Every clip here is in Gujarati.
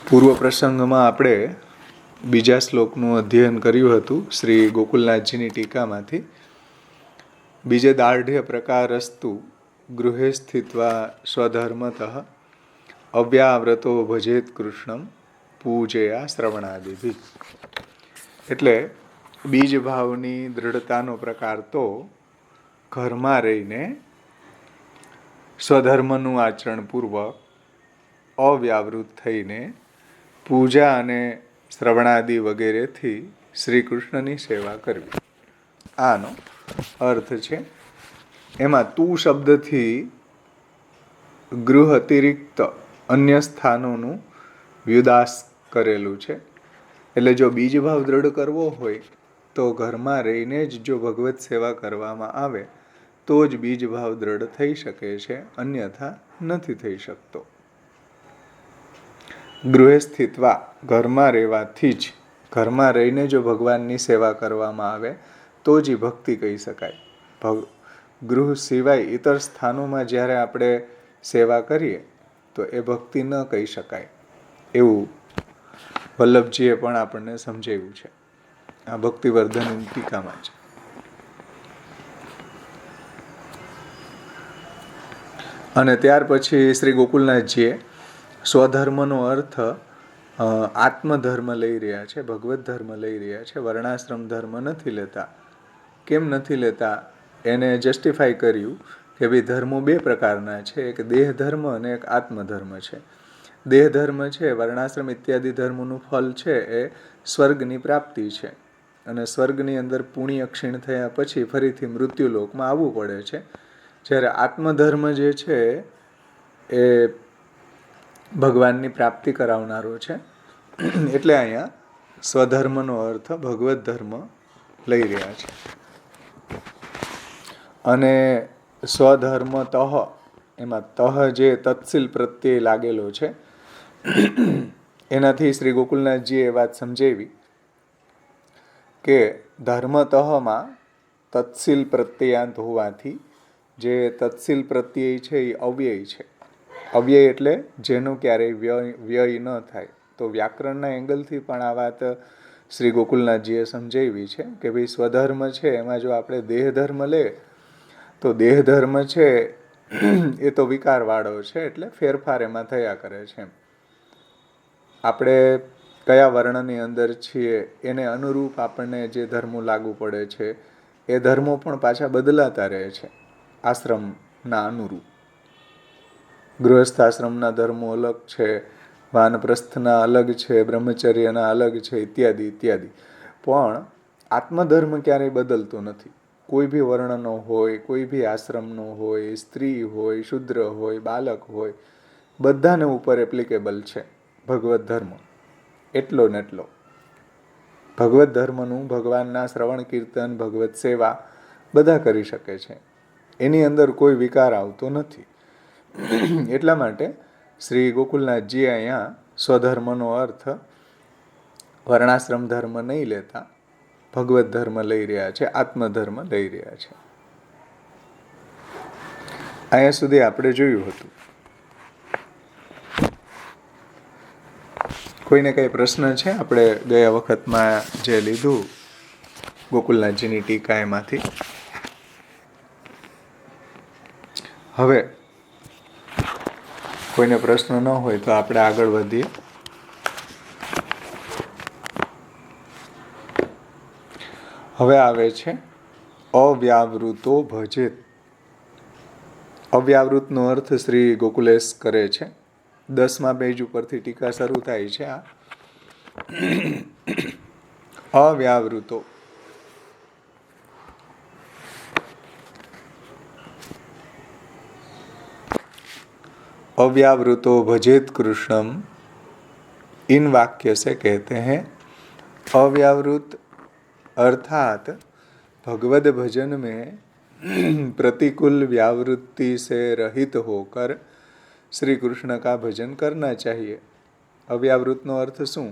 પૂર્વ પ્રસંગમાં આપણે બીજા શ્લોકનું અધ્યયન કર્યું હતું શ્રી ગોકુલનાથજીની ટીકામાંથી. બીજે દાર્ઢ્ય પ્રકારસ્તુ ગૃહે સ્થિત્વા સ્વધર્મતઃ અવ્યાવ્રતો ભજેત કૃષ્ણમ પૂજયા શ્રવણાદિભિ. એટલે બીજ ભાવની દૃઢતાનો પ્રકાર તો ઘરમાં રહીને સ્વધર્મનું આચરણપૂર્વક અવ્યાવૃત થઈને પૂજા અને શ્રવણાદિ વગેરેથી શ્રી કૃષ્ણની સેવા કરવી, આનો અર્થ છે. એમાં તું શબ્દથી ગૃહ અતિરિક્ત અન્ય સ્થાનોનું વ્યુદાસ કરેલું છે. એટલે જો બીજભાવ દ્રઢ કરવો હોય તો ઘરમાં રહીને જ જો ભગવત સેવા કરવામાં આવે તો જ બીજભાવ દ્રઢ થઈ શકે છે, અન્યથા નથી થઈ શકતો. ગૃહે સ્થિત્વા, ઘરમાં રહેવાથી જ, ઘરમાં રહીને જો ભગવાનની સેવા કરવામાં આવે તો જ ભક્તિ કહી શકાય. ગૃહ સિવાય ઇતર સ્થાનોમાં જ્યારે આપણે સેવા કરીએ તો એ ભક્તિ ન કહી શકાય, એવું વલ્લભજીએ પણ આપણને સમજાવ્યું છે આ ભક્તિવર્ધન ટીકામાં જ. અને ત્યાર પછી શ્રી ગોકુલનાથજીએ સ્વધર્મનો અર્થ આત્મધર્મ લઈ રહ્યા છે, ભગવત ધર્મ લઈ રહ્યા છે, વર્ણાશ્રમ ધર્મ નથી લેતા. કેમ નથી લેતા એને જસ્ટિફાઈ કર્યું કે ભાઈ ધર્મો બે પ્રકારના છે, એક દેહ ધર્મ અને એક આત્મધર્મ છે. દેહ ધર્મ છે, વર્ણાશ્રમ ઇત્યાદિ ધર્મનું ફળ છે એ સ્વર્ગની પ્રાપ્તિ છે, અને સ્વર્ગની અંદર પુણ્ય ક્ષીણ થયા પછી ફરીથી મૃત્યુલોકમાં આવવું પડે છે. જ્યારે આત્મધર્મ જે છે એ ભગવાનની પ્રાપ્તિ કરાવનારો છે. એટલે અહીંયા સ્વધર્મનો અર્થ ભગવત ધર્મ લઈ રહ્યા છે. અને સ્વધર્મ તહ, એમાં તહ જે તત્સીલ પ્રત્યે લાગેલો છે એનાથી શ્રી ગોકુલનાથજીએ એ વાત સમજાવી કે ધર્મતઃમાં તત્સીલ પ્રત્યયાંત હોવાથી જે તત્સીલ પ્રત્યય છે એ અવ્યય છે. અવ્યય એટલે જેનો ક્યારેય વ્યય ન થાય. તો વ્યાકરણના એંગલથી પણ આ વાત શ્રી ગોકુલનાથજીએ સમજાવી છે કે ભાઈ સ્વધર્મ છે એમાં જો આપણે દેહ ધર્મ લે તો દેહ ધર્મ છે એ તો વિકારવાળો છે, એટલે ફેરફાર એમાં થયા કરે છે. આપણે કયા વર્ણની અંદર છીએ એને અનુરૂપ આપણને જે ધર્મો લાગુ પડે છે એ ધર્મો પણ પાછા બદલાતા રહે છે આશ્રમના અનુરૂપ. ગૃહસ્થાશ્રમના ધર્મો અલગ છે, વાનપ્રસ્થના અલગ છે, બ્રહ્મચર્યના અલગ છે, ઇત્યાદિ ઇત્યાદિ. પણ આત્મધર્મ ક્યારેય બદલતો નથી. કોઈ બી વર્ણનો હોય, કોઈ બી આશ્રમનો હોય, સ્ત્રી હોય, શુદ્ર હોય, બાલક હોય, બધાને ઉપર એપ્લિકેબલ છે ભગવત ધર્મ. એટલો ને એટલો ભગવત ધર્મનું ભગવાનના શ્રવણ કીર્તન, ભગવત સેવા બધા કરી શકે છે, એની અંદર કોઈ વિકાર આવતો નથી. એટલા માટે શ્રી ગોકુલનાથજી અહીંયા સ્વધર્મનો અર્થ વર્ણાશ્રમ ધર્મ નહીં લેતા ભગવત ધર્મ લઈ રહ્યા છે, આત્મધર્મ લઈ રહ્યા છે. અહીંયા સુધી આપણે જોયું હતું. કોઈને કઈ પ્રશ્ન છે? આપણે ગયા વખતમાં જે લીધું ગોકુલનાથજીની ટીકા એમાંથી. હવે કોઈને પ્રશ્ન ન હોય તો આપણે આગળ વધીએ. હવે આવે છે અવ્યાવૃતો ભજેત. અવ્યાવૃતનો અર્થ શ્રી ગોકુલેશ કરે છે. 10મા પેજ ઉપરથી ટીકા શરૂ થાય છે. આ અવ્યાવૃતો, अव्यावृतो भजेत कृष्णम, इन वाक्य से कहते हैं अव्यावृत अर्थात भगवद भजन में प्रतिकूल व्यावृत्ति से रहित होकर श्री कृष्ण का भजन करना चाहिए. अव्यावृतનો અર્થ શું?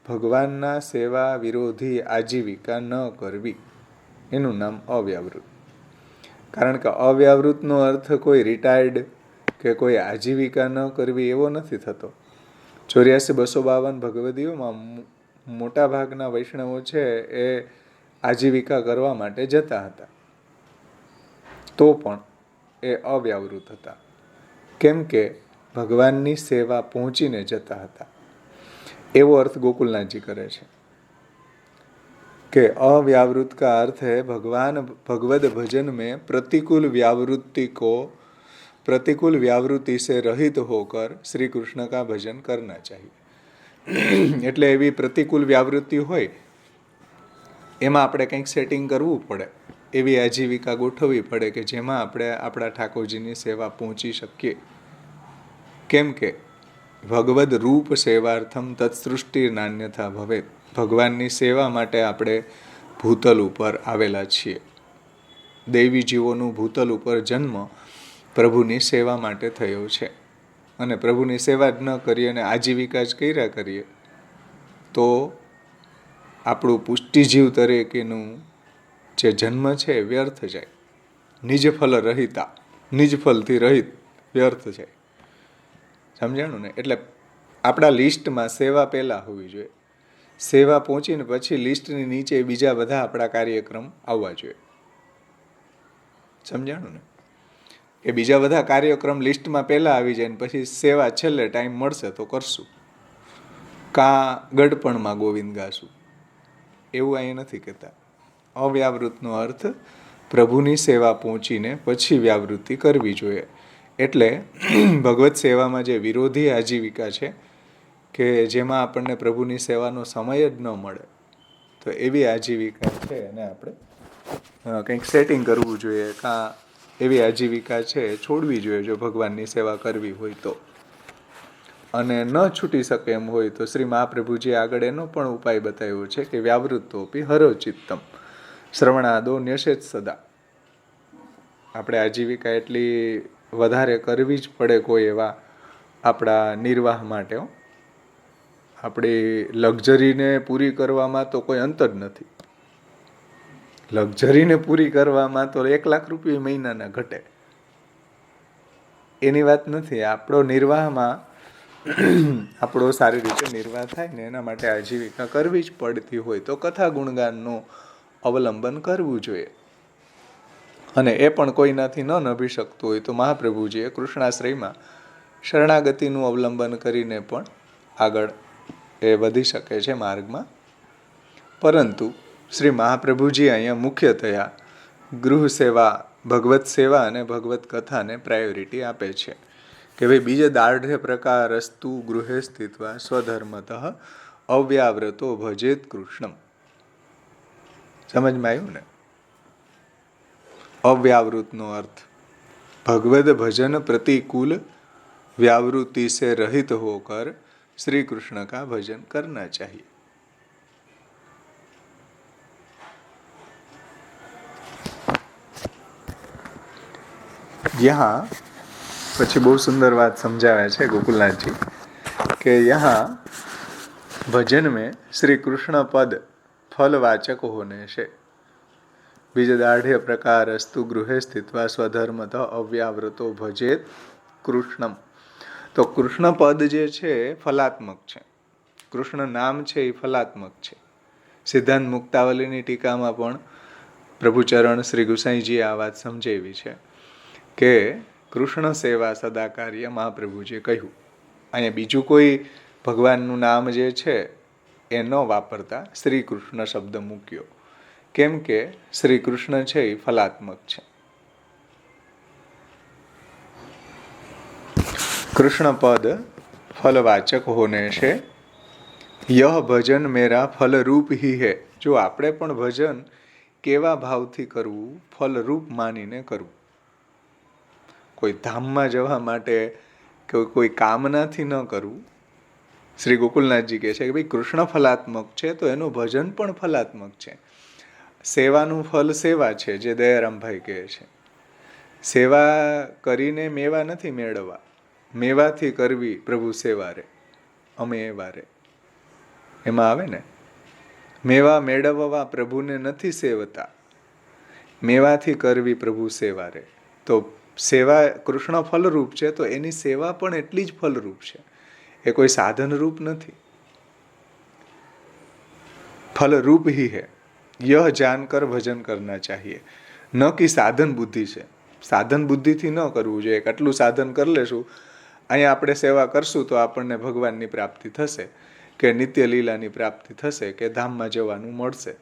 ભગવાનના સેવા વિરોધી આજીવિકા ન કરવી, એનું નામ અવ્યાવૃત. કારણ કે અવ્યાવૃતનો અર્થ કોઈ રિટાયર્ડ કે કોઈ આજીવિકા ન કરવી એવો નથી થતો. ₹84,252 ભગવદીઓમાં મોટા ભાગના વૈષ્ણવો છે એ આજીવિકા કરવા માટે જતા હતા, તો પણ એ અવ્યાવૃત હતા. કેમ કે ભગવાનની સેવા પહોંચીને જતા હતા. એવો અર્થ ગોકુલનાથજી કરે છે કે अव्यावृत का अर्थ है भगवान भगवद भजन में प्रतिकूल व्यावृत्ति से रहित होकर श्री कृष्ण का भजन करना चाहिए. એટલે એવી પ્રતિકૂલ વ્યાવૃત્તિ હોય એમાં આપણે કંઈક સેટિંગ કરવું પડે, એવી આજીવિકા ગોઠવવી પડે કે જેમાં આપણે આપણા ઠાકોરજીની સેવા પહોંચી શકીએ. કેમ કે ભગવદ રૂપ સેવાર્થમ તત્સૃષ્ટિ નાન્યથા ભવે. ભગવાનની સેવા માટે આપણે ભૂતલ ઉપર આવેલા છીએ. દૈવી જીવોનું ભૂતલ ઉપર જન્મ પ્રભુની સેવા માટે થયો છે. અને પ્રભુની સેવા જ ન કરીએ અને આજીવિકા જ કર્યા કરીએ તો આપણું પુષ્ટિજીવ તરીકેનું જે જન્મ છે એ વ્યર્થ જાય. નિજ ફલ રહિતા, નિજ ફલથી રહિત વ્યર્થ જાય. સમજાણું ને? એટલે આપણા લિસ્ટમાં સેવા પહેલાં હોવી જોઈએ. સેવા પહોંચીને પછી લિસ્ટની નીચે બીજા બધા આપણા કાર્યક્રમ આવવા જોઈએ. સમજાણું ને? કે બીજા બધા કાર્યક્રમ લિસ્ટમાં પહેલાં આવી જાય ને પછી સેવા છેલ્લે ટાઈમ મળશે તો કરશું, કાં ગડપણમાં ગોવિંદ ગાશું, એવું અહીં નથી કહેતા. અવ્યાવૃતનો અર્થ પ્રભુની સેવા પહોંચીને પછી વ્યાવૃત્તિ કરવી જોઈએ. એટલે ભગવત સેવામાં જે વિરોધી આજીવિકા છે કે જેમાં આપણને પ્રભુની સેવાનો સમય જ ન મળે, તો એવી આજીવિકા છે એને આપણે કંઈક સેટિંગ કરવું જોઈએ, કાં એવી આજીવિકા છે છોડવી જોઈએ જો ભગવાનની સેવા કરવી હોય તો. અને ન છૂટી શકે એમ હોય તો શ્રી મહાપ્રભુજી આગળ એનો પણ ઉપાય બતાવ્યો છે કે વ્યાવૃત્તોપી હરો ચિત્તમ શ્રવણાદો ન્યસેત સદા. આપણે આજીવિકા એટલી વધારે કરવી જ પડે કોઈ એવા આપણા નિર્વાહ માટે. આપણી લક્ઝરીને પૂરી કરવામાં તો કોઈ અંત જ નથી. લક્ઝરીને પૂરી કરવામાં તો 1 લાખ રૂપિયા મહિનાના ઘટે, એની વાત નથી. આપણો નિર્વાહમાં આપણો સારી રીતે નિર્વાહ થાય ને એના માટે આજીવિકા કરવી જ પડતી હોય તો કથા ગુણગાનનું અવલંબન કરવું જોઈએ. અને એ પણ કોઈનાથી ન નભી શકતું હોય તો મહાપ્રભુજીએ કૃષ્ણાશ્રયમાં શરણાગતિનું અવલંબન કરીને પણ આગળ એ વધી શકે છે માર્ગમાં. પરંતુ શ્રી મહાપ્રભુજી અહીંયા મુખ્યતયા ગૃહ સેવા, ભગવત સેવા અને ભગવત કથાને પ્રાયોરિટી આપે છે કે ભાઈ બીજે દાઢ્ય પ્રકારસ્તુ ગૃહે સ્થિત્વા સ્વધર્મતઃ અવ્યાવ્રતો ભજેત કૃષ્ણમ. સમજમાં આવ્યું ને? अव्यावृतનો अर्थ भगवद भजन प्रतिकूल व्यावृत्ति से रहित होकर श्री कृष्ण का भजन करना चाहिए. यहाँ પછી બહુ સુંદર વાત સમજાવે છે ગોकुलनाथ जी કે यहाँ भजन में श्री कृष्ण पद फलवाचक होने से બીજ દાઢ્ય પ્રકારસ્તુ ગૃહે સ્થિત્વા સ્વધર્મતઃ અવ્યાવ્રતો ભજેત કૃષ્ણમ. તો કૃષ્ણ પદ જે છે ફલાત્મક છે. કૃષ્ણ નામ છે એ ફલાત્મક છે. સિદ્ધાંત મુક્તાવલીની ટીકામાં પણ પ્રભુચરણ શ્રી ગુસાઈજીએ આ વાત સમજાવી છે કે કૃષ્ણ સેવા સદા કાર્ય મહાપ્રભુજીએ કહ્યું. અહીંયા બીજું કોઈ ભગવાનનું નામ જે છે એ ન વાપરતા શ્રી કૃષ્ણ શબ્દ મૂક્યો. કેમ કે શ્રી કૃષ્ણ છે એ ફલાત્મક છે. કૃષ્ણ પદ ફલવાચક હોને છે. યહ ભજન મેરા ફલરૂપ હી હૈ. જો આપણે પણ ભજન કેવા ભાવથી કરવું, ફલરૂપ માનીને કરવું. કોઈ ધામમાં જવા માટે કે કોઈ કામનાથી ન કરવું. શ્રી ગોકુલનાથજી કહે છે કે ભાઈ કૃષ્ણ ફલાત્મક છે તો એનું ભજન પણ ફલાત્મક છે. સેવાનું ફલ સેવા છે, જે દયારામભાઈ કહે છે. સેવા કરીને મેવા નથી મેળવવા, મેવાથી કરવી પ્રભુ સેવા રે, અમે એવા રે. એમાં આવે ને, મેવા મેળવવા પ્રભુને નથી સેવતા, મેવાથી કરવી પ્રભુ સેવા રે. તો સેવા કૃષ્ણ ફલરૂપ છે તો એની સેવા પણ એટલી જ ફલરૂપ છે. એ કોઈ સાધન રૂપ નથી, फल रूप ही है। यह जानकर भजन करना चाहिए, ન કે સાધન બુદ્ધિ છે। સાધન બુદ્ધિથી ન કરવું જોઈએ, આટલું સાધન કરી લેશું, અહીંયા આપણે સેવા કરશું તો આપણને ભગવાનની પ્રાપ્તિ થશે, કે નિત્ય લીલાની પ્રાપ્તિ થશે, કે ધામમાં જવાનું મળશે,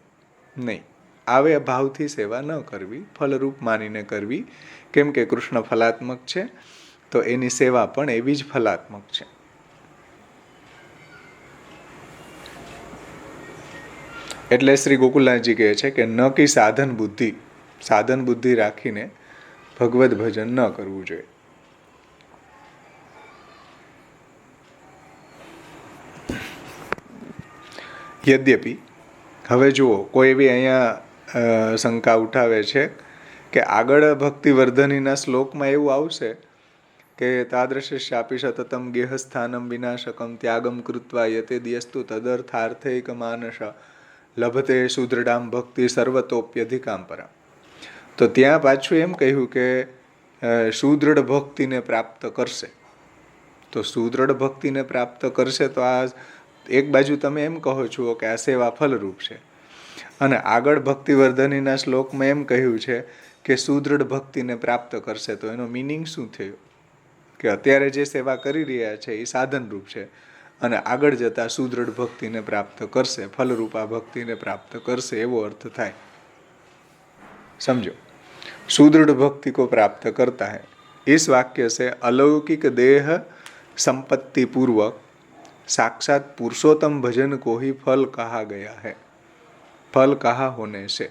નહીં। આવે ભાવથી સેવા ન કરવી, ફલરૂપ માનીને કરવી, કેમ કે કૃષ્ણ ફલાત્મક છે તો એની સેવા પણ એવી જ ફલાત્મક છે। એટલે શ્રી ગોકુલનાથજી કહે છે કે ન કે સાધન બુદ્ધિ, સાધન બુદ્ધિ રાખીને ભગવદ ભજન ન કરવું જોઈએ। યદ્યપિ, હવે જુઓ, કોઈ એવી અહીંયા શંકા ઉઠાવે છે કે આગળ ભક્તિવર્ધનીના શ્લોકમાં એવું આવશે કે તાદૃશ્યાપી સતતમ ગેહસ્થાનમ વિનાશકમ ત્યાગમ કૃત્વા યતે દિયસ્તુ તદર્થાર્થૈક માનસ લભતે સુદૃઢામ ભક્તિ સર્વતોપ્યધિકામ પરા। તો ત્યાં પાછું એમ કહ્યું કે સુદૃઢ ભક્તિને પ્રાપ્ત કરશે। તો સુદૃઢ ભક્તિને પ્રાપ્ત કરશે તો આ એક બાજુ તમે એમ કહો છો કે આ સેવા ફલરૂપ છે, અને આગળ ભક્તિવર્ધનીના શ્લોકમાં એમ કહ્યું છે કે સુદૃઢ ભક્તિને પ્રાપ્ત કરશે। તો એનો મિનિંગ શું થયો કે અત્યારે જે સેવા કરી રહ્યા છે એ સાધનરૂપ છે, અને આગળ જતા સુદૃઢ ભક્તિને પ્રાપ્ત કરશે, ફલરૂપા ભક્તિને પ્રાપ્ત કરશે, એવો અર્થ થાય। समझो, सुदृढ़ भक्ति को प्राप्त करता है। इस वाक्य से अलौकिक देह संपत्ति पूर्वक साक्षात पुरुषोत्तम भजन को ही फल कहा गया है। फल कहा होने से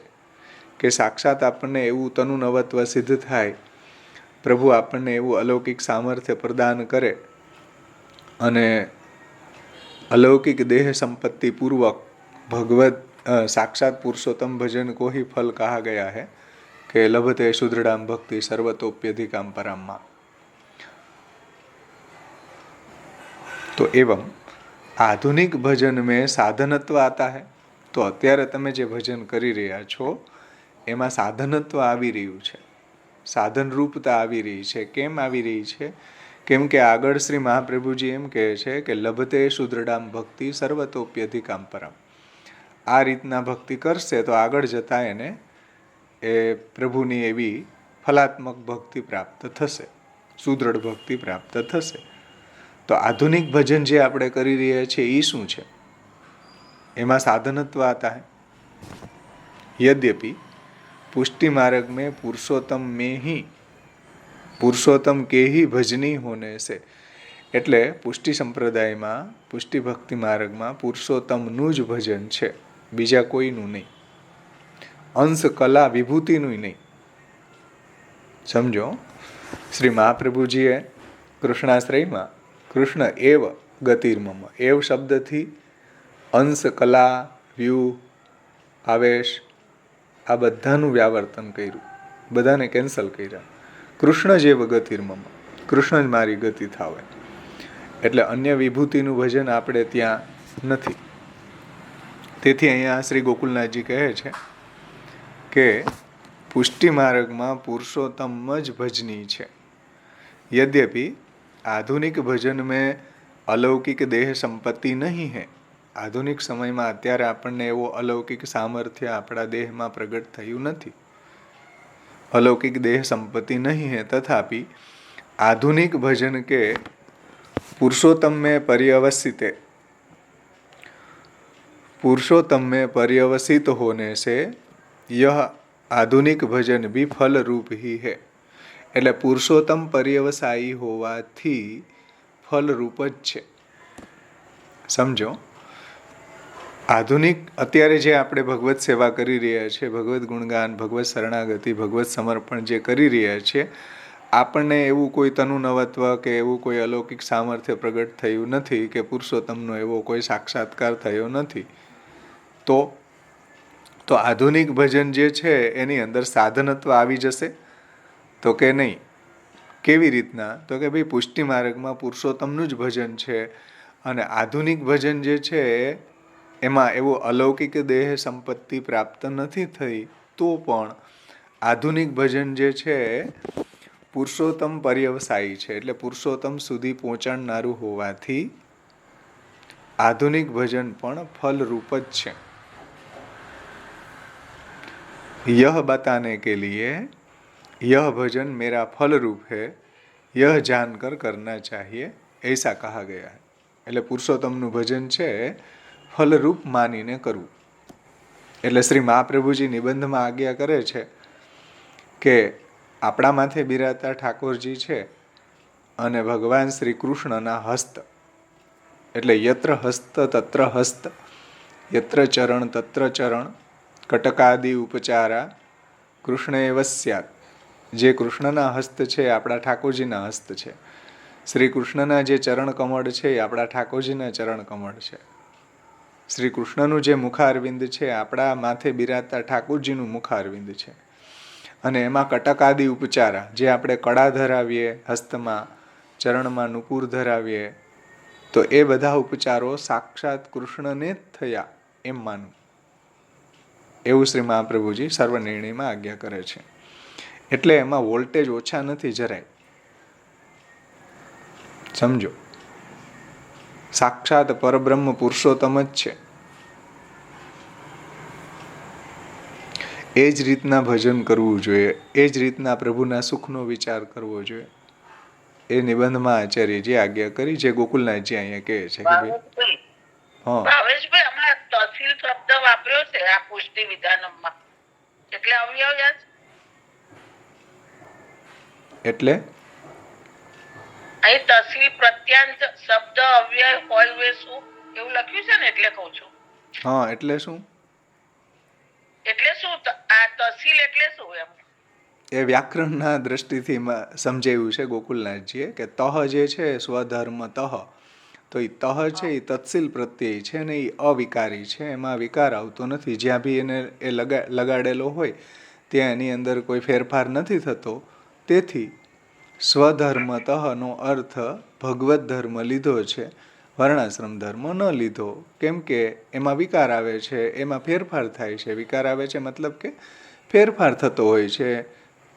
કે સાક્ષાત આપણને એવું તનુનવત્વ સિદ્ધ થાય, પ્રભુ આપણને એવું અલૌકિક સામર્થ્ય પ્રદાન કરે, અને अलौकिक देह संपत्ति पूर्वक भगवत साक्षात पुरुषोत्तम भजन को ही फल कहा गया है कि लभते सुदृढ़ाम भक्ति सर्वतोप्यधिकाम पराम। तो एवं आधुनिक भजन में साधनत्व आता है। तो અત્યારે તમે જે ભજન કરી રહ્યા છો એમાં સાધનત્વ આવી રહ્યું છે, સાધન રૂપતા આવી રહી છે। કેમ આવી રહી છે? કેમ કે આગળ શ્રી મહાપ્રભુજી એમ કહે છે કે લભતે સુદૃઢામ ભક્તિ સર્વતોપ્યધિકામ પરમ। આ રીતના ભક્તિ કરશે તો આગળ જતા એને એ પ્રભુની એવી ફલાત્મક ભક્તિ પ્રાપ્ત થશે, સુદૃઢ ભક્તિ પ્રાપ્ત થશે। તો આધુનિક ભજન જે આપણે કરી રહ્યા છીએ એ શું છે? એમાં સાધનत्व आता है। यद्यपि पुष्टि मार्ग में पुरुषोत्तम के ही भजनी होने से, એટલે પુષ્ટિ સંપ્રદાયમાં, પુષ્ટિ ભક્તિ માર્ગમાં પુરુષોત્તમનું જ ભજન છે, બીજા કોઈનું નહીં, અંશ કલા વિભૂતિનું નહીં। સમજો, શ્રી મહાપ્રભુજીએ કૃષ્ણાશ્રયમાં કૃષ્ણ એવ ગતિર્મમ, એવ શબ્દથી અંશ કલા વ્યૂહ આવેશ આ બધાનું વ્યાવર્તન કર્યું, બધાને કેન્સલ કર્યા। કૃષ્ણ જેવ ગતિર્મમ, કૃષ્ણ જ મારી ગતિ થાવે, એટલે અન્ય વિભૂતિનું ભજન આપણે ત્યાં નથી। તેથી અહીંયા શ્રી ગોકુલનાથજી કહે છે કે પુષ્ટિ માર્ગમાં પુરુષોત્તમ જ ભજની છે। यद्यपि आधुनिक भजन में अलौकिक देह संपत्ति नहीं है, આધુનિક સમયમાં અત્યારે આપણને એવો અલૌકિક સામર્થ્ય આપણા દેહમાં પ્રગટ થયું નથી, अलौकिक देह संपत्ति नहीं है, तथापि आधुनिक भजन के पुरुषोत्तम में पर्यवसित होने से यह आधुनिक भजन भी फल रूप ही है। એટલે પુરુષોત્તમ પર્યવસાયી હોવાથી ફલ રૂપ જ છે। સમજો, આધુનિક અત્યારે જે આપણે ભગવત સેવા કરી રહ્યા છીએ, ભગવત ગુણગાન, ભગવત શરણાગતિ, ભગવત સમર્પણ જે કરી રહ્યા છીએ, આપણને એવું કોઈ તનુનવત્વ કે એવું કોઈ અલૌકિક સામર્થ્ય પ્રગટ થયું નથી, કે પુરુષોત્તમનો એવો કોઈ સાક્ષાત્કાર થયો નથી। તો આધુનિક ભજન જે છે એની અંદર સાધનત્વ આવી જશે તો કે નહીં? કેવી રીતના? તો કે ભાઈ પુષ્ટિ માર્ગમાં પુરુષોત્તમનું જ ભજન છે, અને આધુનિક ભજન જે છે એમાં એવું અલૌકિક દેહ સંપત્તિ પ્રાપ્ત નથી થઈ, તો પણ આધુનિક ભજન જે છે પુરુષોત્તમ પર્યવસાયી છે, એટલે પુરુષોત્તમ સુધી પહોંચાડનારું હોવાથી આધુનિક ભજન પણ ફલરૂપ જ છે. यह बताने के लिए यह भजन मेरा फल रूप है, यह जानकर करना चाहिए, ऐसा कहा गया है. એટલે પુરુષોત્તમનું ભજન છે ફલરૂપ માનીને કરવું. એટલે શ્રી મહાપ્રભુજી નિબંધમાં આજ્ઞા કરે છે કે આપણા માથે બિરાજતા ઠાકોરજી છે અને ભગવાન શ્રી કૃષ્ણના હસ્ત, એટલે યત્ર હસ્ત તત્ર હસ્ત, યત્ર ચરણ તત્ર ચરણ, કટકાદિ ઉપચારા કૃષ્ણ એવ સ્યાત. જે કૃષ્ણના હસ્ત છે આપણા ઠાકોરજીના હસ્ત છે. શ્રી કૃષ્ણના જે ચરણ કમળ છે એ આપણા ઠાકોરજીના ચરણ કમળ છે. શ્રી કૃષ્ણનું જે મુખારવિંદ છે આપણા માથે બિરાજતા ઠાકોરજીનું મુખારવિંદ છે. અને એમાં કટકાદિ ઉપચારા, જે આપણે કડા ધરાવીએ હસ્તમાં, ચરણમાં નુપુર ધરાવીએ, તો એ બધા ઉપચારો સાક્ષાત કૃષ્ણને જ થયા એમ માનવું. એવું શ્રી મહાપ્રભુજી સર્વનિર્ણયમાં આજ્ઞા કરે છે. એટલે એમાં વોલ્ટેજ ઓછા નથી જરાય. સમજો, સાક્ષાત પરબ્રહ્મ પુરુષોત્તમ જ છે. એ જ રીતના ભજન કરવું જોઈએ, એ જ રીતના પ્રભુના સુખનો વિચાર કરવો જોઈએ. એ નિબંધમાં આચાર્યજી આજ્ઞા કરી, જે ગોકુલનાથજી અહીંયા કહે છે કે ભાઈ ભાવેશભાઈ, હમણાં તહસીલ શબ્દ વાપર્યો છે આ પુષ્ટિ વિધાનમમાં, એટલે અવયવ યાદ, એટલે અહીં તહસીલ પ્રત્યાંત શબ્દ અવ્યય હોય શું એવું લખ્યું છે ને, એટલે કઉ છું. હા, એટલે શું? એટલે શું આ તહસીલ એટલે શું એમ? એ વ્યાકરણના દ્રષ્ટિથી સમજાયું છે ગોકુલનાથજીએ કે તહ જે છે સ્વધર્મ તહ, તો એ તહ છે એ તત્સીલ પ્રત્યય છે ને એ અવિકારી છે, એમાં વિકાર આવતો નથી. જ્યાં બી એને એ લગાડેલો હોય ત્યાં એની અંદર કોઈ ફેરફાર નથી થતો. તેથી સ્વધર્મતઃનો અર્થ ભગવત ધર્મ લીધો છે, વર્ણાશ્રમ ધર્મ ન લીધો. કેમ કે એમાં વિકાર આવે છે, એમાં ફેરફાર થાય છે. વિકાર આવે છે મતલબ કે ફેરફાર થતો હોય છે.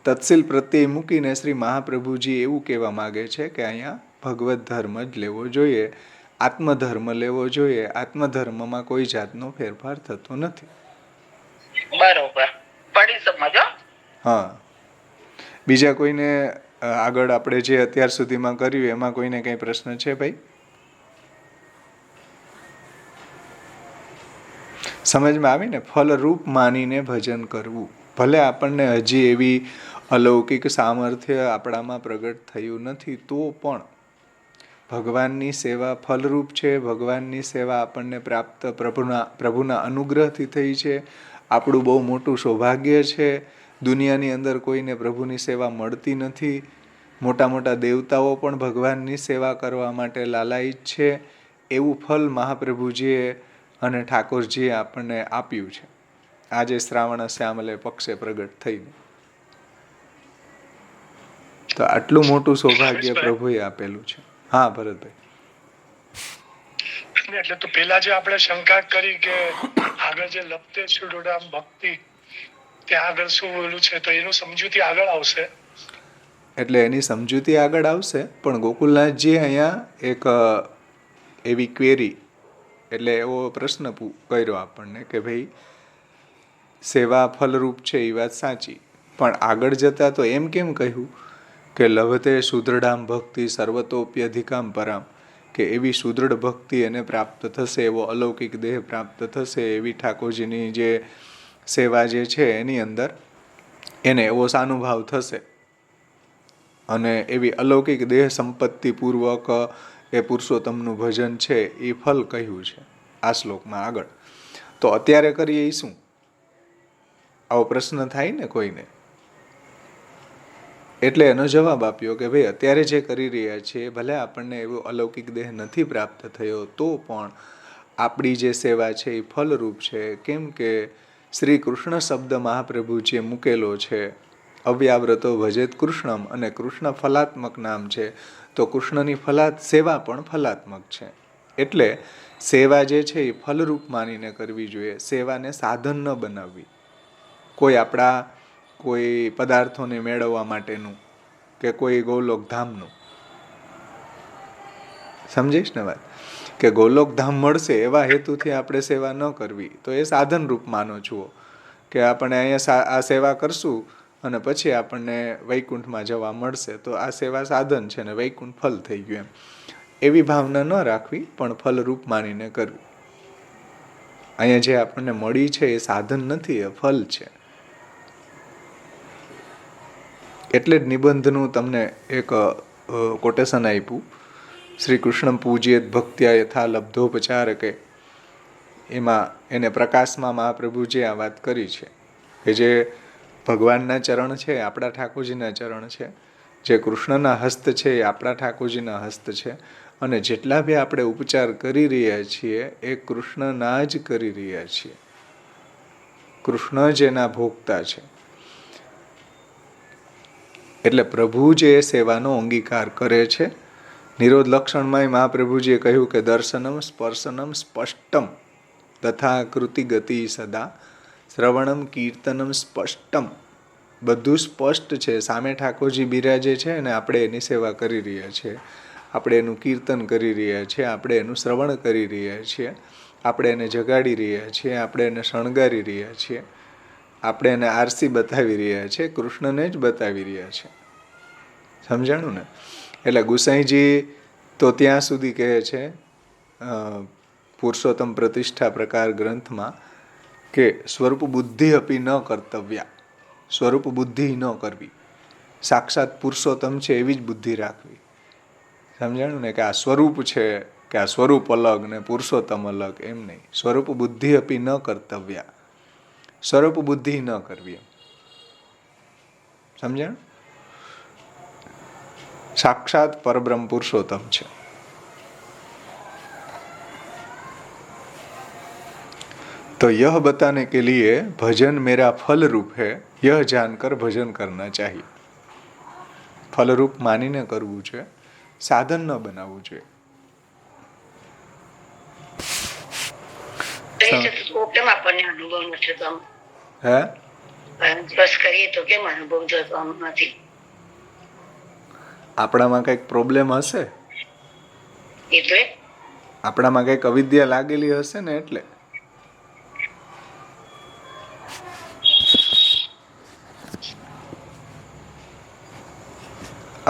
તત્સીલ પ્રત્યય મૂકીને શ્રી મહાપ્રભુજી એવું કહેવા માગે છે કે અહીંયા ભગવત ધર્મ જ લેવો જોઈએ, આત્મધર્મ લેવો જોઈએ. આત્મધર્મમાં કોઈ જાતનો ફેરફાર થતો નથી. બરોબર, પડી સમજો. હા, બીજા કોઈને આગળ આપણે જે અત્યાર સુધીમાં કર્યું એમાં કોઈને કઈ પ્રશ્ન છે ભાઈ? સમજમાં આવી ને? ફલરૂપ માનીને ભજન કરવું. ભલે આપણને હજી એવી અલૌકિક સામર્થ્ય આપણામાં પ્રગટ થયું નથી, તો પણ ભગવાનની સેવા ફલરૂપ છે. ભગવાનની સેવા આપણને પ્રાપ્ત પ્રભુના અનુગ્રહથી થઈ છે. આપણું બહુ મોટું સૌભાગ્ય છે. દુનિયાની અંદર કોઈને પ્રભુની સેવા મળતી નથી. મોટા મોટા દેવતાઓ પણ ભગવાનની સેવા કરવા માટે લાલાયિત છે. એવું ફલ મહાપ્રભુજીએ અને ઠાકોરજીએ આપણને આપ્યું છે આજે શ્રાવણ શ્યામલે પક્ષે પ્રગટ થઈને. તો આટલું મોટું સૌભાગ્ય પ્રભુએ આપેલું છે. હા ભરતભાઈ. એટલે તો પેલા જે આપણે શંકા કરી કે આગળ જે લપતે સુરડામ ભક્તિ, ત્યાં આગળ શું બોલું છે, તો એનું સમજૂતી આગળ આવશે. એટલે એની સમજૂતી આગળ આવશે, પણ ગોકુલનાથજી અહીંયા એક એવી ક્વેરી, એટલે એવો પ્રશ્ન કર્યો આપણને કે ભાઈ સેવા ફલરૂપ છે એ વાત સાચી, પણ આગળ જતા તો એમ કેમ કહ્યું કે લભતે સુદૃઢામ ભક્તિ સર્વતોપ્યધિકામ પરામ, કે એવી સુદૃઢ ભક્તિ એને પ્રાપ્ત થશે, એવો અલૌકિક દેહ પ્રાપ્ત થશે, એવી ઠાકોરજીની જે સેવા જે છે એની અંદર એને એવો સાનુભાવ થશે અને એવી અલૌકિક દેહ સંપત્તિ પૂર્વક એ પુરુષોત્તમનું ભજન છે એ ફલ કહ્યું છે આ શ્લોકમાં આગળ. તો અત્યારે કરીએ એ શું? આવો પ્રશ્ન થાય ને કોઈને, એટલે એનો જવાબ આપ્યો કે ભાઈ અત્યારે જે કરી રહ્યા છીએ, ભલે આપણને એવો અલૌકિક દેહ નથી પ્રાપ્ત થયો, તો પણ આપણી જે સેવા છે એ ફલરૂપ છે. કેમ કે શ્રી કૃષ્ણ શબ્દ મહાપ્રભુજીએ મૂકેલો છે, અવ્યાવ્રતો ભજેત કૃષ્ણમ, અને કૃષ્ણ ફલાત્મક નામ છે, તો કૃષ્ણની સેવા પણ ફલાત્મક છે. એટલે સેવા જે છે એ ફલરૂપ માનીને કરવી જોઈએ, સેવાને સાધન ન બનાવવી કોઈ પદાર્થોને મેળવવા માટેનું કે કોઈ ગૌલોક ધામનું. સમજીશ ને વાત? કે ગોલોકધામ મળશે એવા હેતુથી આપણે સેવા ન કરવી, તો એ સાધન રૂપ માનો છો કે આપણે અહીંયા આ સેવા કરશું અને પછી આપણને વૈકુંઠમાં જવા મળશે, તો આ સેવા સાધન છે ને વૈકુંઠ ફલ થઈ ગયું એવી ભાવના ન રાખવી, પણ ફલરૂપ માનીને કરવી. અહીંયા જે આપણને મળી છે એ સાધન નથી, એ ફલ છે. એટલે જ નિબંધનું તમને એક કોટેશન આપ્યું, શ્રી કૃષ્ણ પૂજ્યેત ભક્ત્યા યથા લબ્ધોપચારકે. એમાં એને પ્રકાશમાં મહાપ્રભુજીએ આ વાત કરી છે કે જે ભગવાનના ચરણ છે એ આપણા ઠાકોરજીના ચરણ છે, જે કૃષ્ણના હસ્ત છે એ આપણા ઠાકોરજીના હસ્ત છે, અને જેટલા બી આપણે ઉપચાર કરી રહ્યા છીએ એ કૃષ્ણના જ કરી રહ્યા છીએ. કૃષ્ણ જ એના ભોગતા છે. એટલે પ્રભુ જે સેવાનો અંગીકાર કરે છે. નિરોધ લક્ષણમાં મહાપ્રભુજીએ કહ્યું કે દર્શનમ સ્પર્શનમ સ્પષ્ટમ તથા કૃતિ ગતિ સદા શ્રવણમ કીર્તનમ સ્પષ્ટમ. બધું સ્પષ્ટ છે. સામે ઠાકોરજી બિરાજે છે અને આપણે એની સેવા કરી રહ્યા છીએ, આપણે એનું કીર્તન કરી રહ્યા છીએ, આપણે એનું શ્રવણ કરી રહ્યા છીએ, આપણે એને જગાડી રહ્યા છીએ, આપણે એને શણગારી રહ્યા છીએ, આપણે એને આરસી બતાવી રહ્યા છીએ, કૃષ્ણને જ બતાવી રહ્યા છીએ. સમજાણું ને? એટલે ગુસાઈજી તો ત્યાં સુધી કહે છે પુરુષોત્તમ પ્રતિષ્ઠા પ્રકાર ગ્રંથમાં કે સ્વરૂપ બુદ્ધિ અપી ન કર્તવ્યા. સ્વરૂપ બુદ્ધિ ન કરવી, સાક્ષાત પુરુષોત્તમ છે એવી જ બુદ્ધિ રાખવી. સમજાણું ને? કે આ સ્વરૂપ છે, કે આ સ્વરૂપ અલગ ને પુરુષોત્તમ અલગ, એમ નહીં. સ્વરૂપ બુદ્ધિ અપી ન કર્તવ્યા, સ્વરૂપ બુદ્ધિ ન કરવી. સમજાણ? સાક્ષાત પરબ્રહ્મ પુરુષોત્તમ છે. तो यह बताने के लिए भजन मेरा फल रूप है, यह जानकर भजन करना चाहिए. फल रूप मानीने करવું છે, સાધન ન બનાવવું જોઈએ. કેમ આપણને અનુભવ નથી થતો? હે? બસ કરીએ તો કેમ અનુભવ થતો નથી? આપણામાં કંઈક પ્રોબ્લેમ હશે, એટલે આપણામાં કંઈક અવિદ્યા લાગેલી હશે ને, એટલે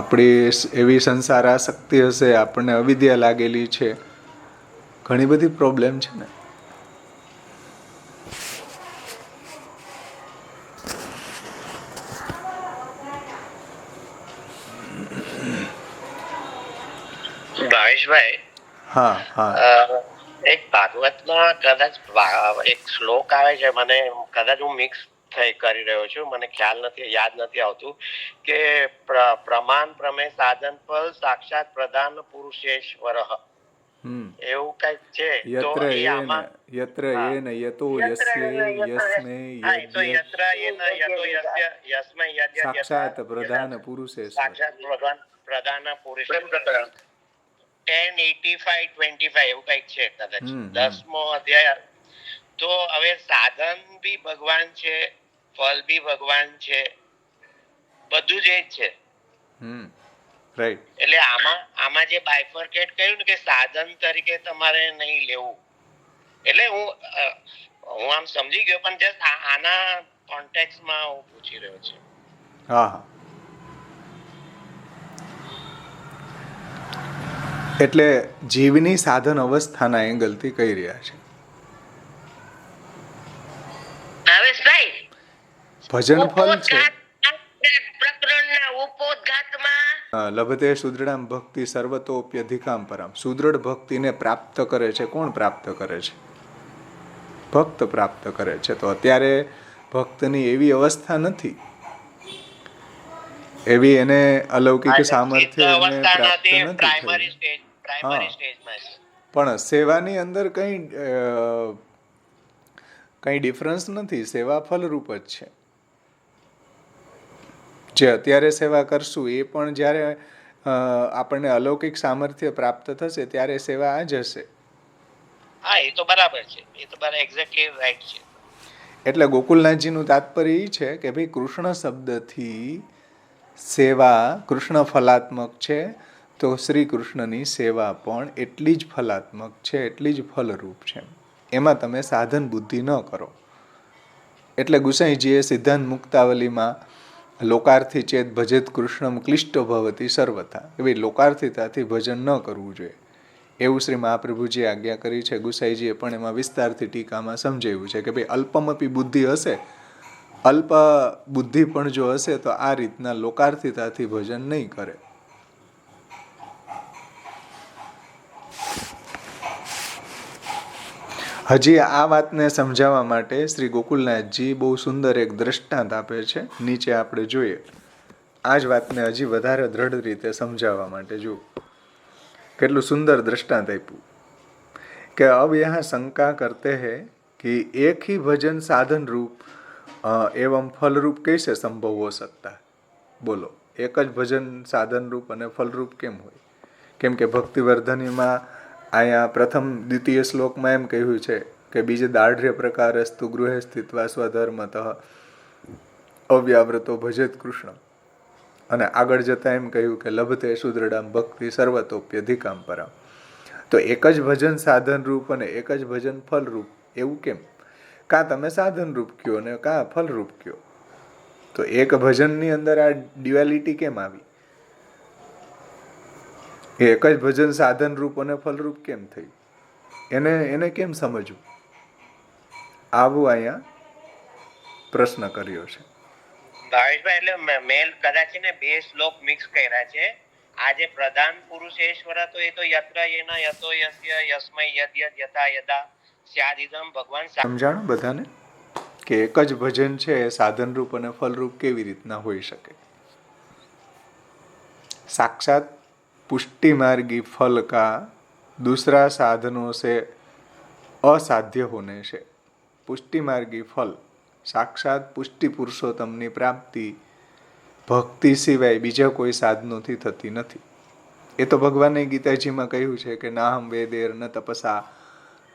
આપણી એવી સંસાર આસક્તિ હશે, આપણને અવિદ્યા લાગેલી છે, ઘણી બધી પ્રોબ્લેમ છે ને. ભાવેશભાઈ, હા હા, એક ભાગવતમાં કદાચ એક શ્લોક આવે છે, મને કદાચ હું મિક્સ કરી રહ્યો છું, મને ખ્યાલ નથી, યાદ નથી આવતું, કે પ્રમાણ પ્રમેય સાધન ફલ સાક્ષાત પ્રધાન પુરુષેશ્વર, એવું કઈક છે. યત્ર એન યત્ર એન યતો યસ્ય યસ્મે સાક્ષાત પ્રધાન પુરુષેશ્વર, સાક્ષાત પ્રધાન પુરુષેશ્વર 10:85-25 એવું કઈક છે કદાચ, 10મો અધ્યાય. તો હવે સાધન બી ભગવાન છે, ફલ બી ભગવાન છે, બધું જ એ જ છે. રાઈટ. એટલે આમાં જે બાયફર્કેટ કર્યું ને કે સાધન તરીકે તમારે નહીં લેવું, એટલે હું આમ સમજી ગયો, પણ જસ્ટ આના કોન્ટેક્સ્ટમાં હું પૂછી રહ્યો છું. હા હા. એટલે જીવની સાધન અવસ્થાના એંગલથી કહી રહ્યા છે. ભજન ફલ છે. લભતે સુદૃઢામ ભક્તિ સર્વતોપ્યધિકામ પરામ. સુદૃઢ ભક્તિને પ્રાપ્ત કરે છે. કોણ પ્રાપ્ત કરે છે? ભક્ત પ્રાપ્ત કરે છે. તો અત્યારે ભક્તની એવી અવસ્થા નથી, એવી એને અલૌકિક સામર્થ્ય પ્રાપ્ત નથી. પણ સેવાની અંદર કઈ ડિફરન્સ નથી. સેવા ફલરૂપ જ છે. જે અત્યારે સેવા કરશું એ પણ જ્યારે આપણને અલૌકિક સામર્થ્ય પ્રાપ્ત થશે ત્યારે સેવા આ જ હશે. હા, એ તો બરાબર છે, એ તો બરાબર, એક્ઝેક્ટલી રાઈટ છે. એટલે ગોકુલનાથજીનું તાત્પર્ય એ છે કે ભાઈ કૃષ્ણ શબ્દથી સેવા કૃષ્ણ ફલાત્મક છે, તો શ્રી કૃષ્ણની સેવા પણ એટલી જ ફલાત્મક છે, એટલી જ ફલરૂપ છે. એમાં તમે સાધન બુદ્ધિ ન કરો. એટલે ગુસાઈજીએ સિદ્ધાંત મુક્તાવલીમાં લોકાર્થી ચેત ભજેત કૃષ્ણમ ક્લિષ્ટો ભવતી સર્વથા, કે ભાઈ લોકાર્થિતાથી ભજન ન કરવું જોઈએ એવું શ્રી મહાપ્રભુજીએ આજ્ઞા કરી છે. ગુસાઈજીએ પણ એમાં વિસ્તારથી ટીકામાં સમજાવ્યું છે કે ભાઈ અલ્પમપી બુદ્ધિ હશે, અલ્પ બુદ્ધિ પણ જો હશે તો આ રીતના લોકાર્થિતાથી ભજન નહીં કરે. હજી આ વાતને સમજાવવા માટે શ્રી ગોકુલનાથજી બહુ સુંદર એક દ્રષ્ટાંત આપે છે. નીચે આપણે જોઈએ. આ જ વાતને હજી વધારે દ્રઢ રીતે સમજાવવા માટે જુઓ કેટલું સુંદર દ્રષ્ટાંત આપ્યું કે અબ યહાં શંકા કરતે હૈ कि एक ही भजन साधन रूप एवं फल रूप कैसे संभव हो सकता है. बोलो, एक જ ભજન સાધન રૂપ અને ફલરૂપ કેમ હોય? કેમ કે ભક્તિવર્ધનીમાં અહીંયા પ્રથમ દ્વિતીય શ્લોકમાં એમ કહ્યું છે કે બીજે દાઢ્ય પ્રકારસ્તુ ગૃહે સ્થિત્વા સ્વધર્મતઃ અવ્યાવ્રતો ભજેત કૃષ્ણ, અને આગળ જતા એમ કહ્યું કે લભતે સુદૃઢામ ભક્તિ સર્વતોપ્યધિકામ પરામ. તો એક જ ભજન સાધન રૂપ અને એક જ ભજન ફલ રૂપ એવું કેમ? કાં તમે સાધન રૂપ કયો અને કાં ફલ રૂપ કયો. તો એક ભજનની અંદર આ ડ્યુઆલિટી કેમ આવી? એક જ ભજન સાધન રૂપ અને ફલરૂપ કેમ થયું? એને કેમ સમજવું? આવું અહીંયા પ્રશ્ન કર્યો છે. ભાવેશભાઈ, એટલે મેં કદાચ ને બે શ્લોક મિક્સ કર્યા છે. આ જે પ્રધાન પુરુષેશ્વર તો એ તો યત્ર એના યતો યસ્ય યસ્મૈ યદ્યદ યથા યદા સ્યાદિદમ ભગવાન. સમજાણું બધાને કે એક જ ભજન છે એ સાધન રૂપ અને ફલરૂપ કેવી રીતના હોઈ શકે? साक्षात पुष्टि मार्गी फल का दूसरा साधनों से असाध्य होने से पुष्टि मार्गी फल साक्षात पुष्टि पुरुषोत्तमની પ્રાપ્તિ ભક્તિ સિવાય બીજા કોઈ સાધનોથી થતી નથી. એ તો ભગવાને ગીતાજીમાં કહ્યું છે કે નાહમ વેદેર ન તપસા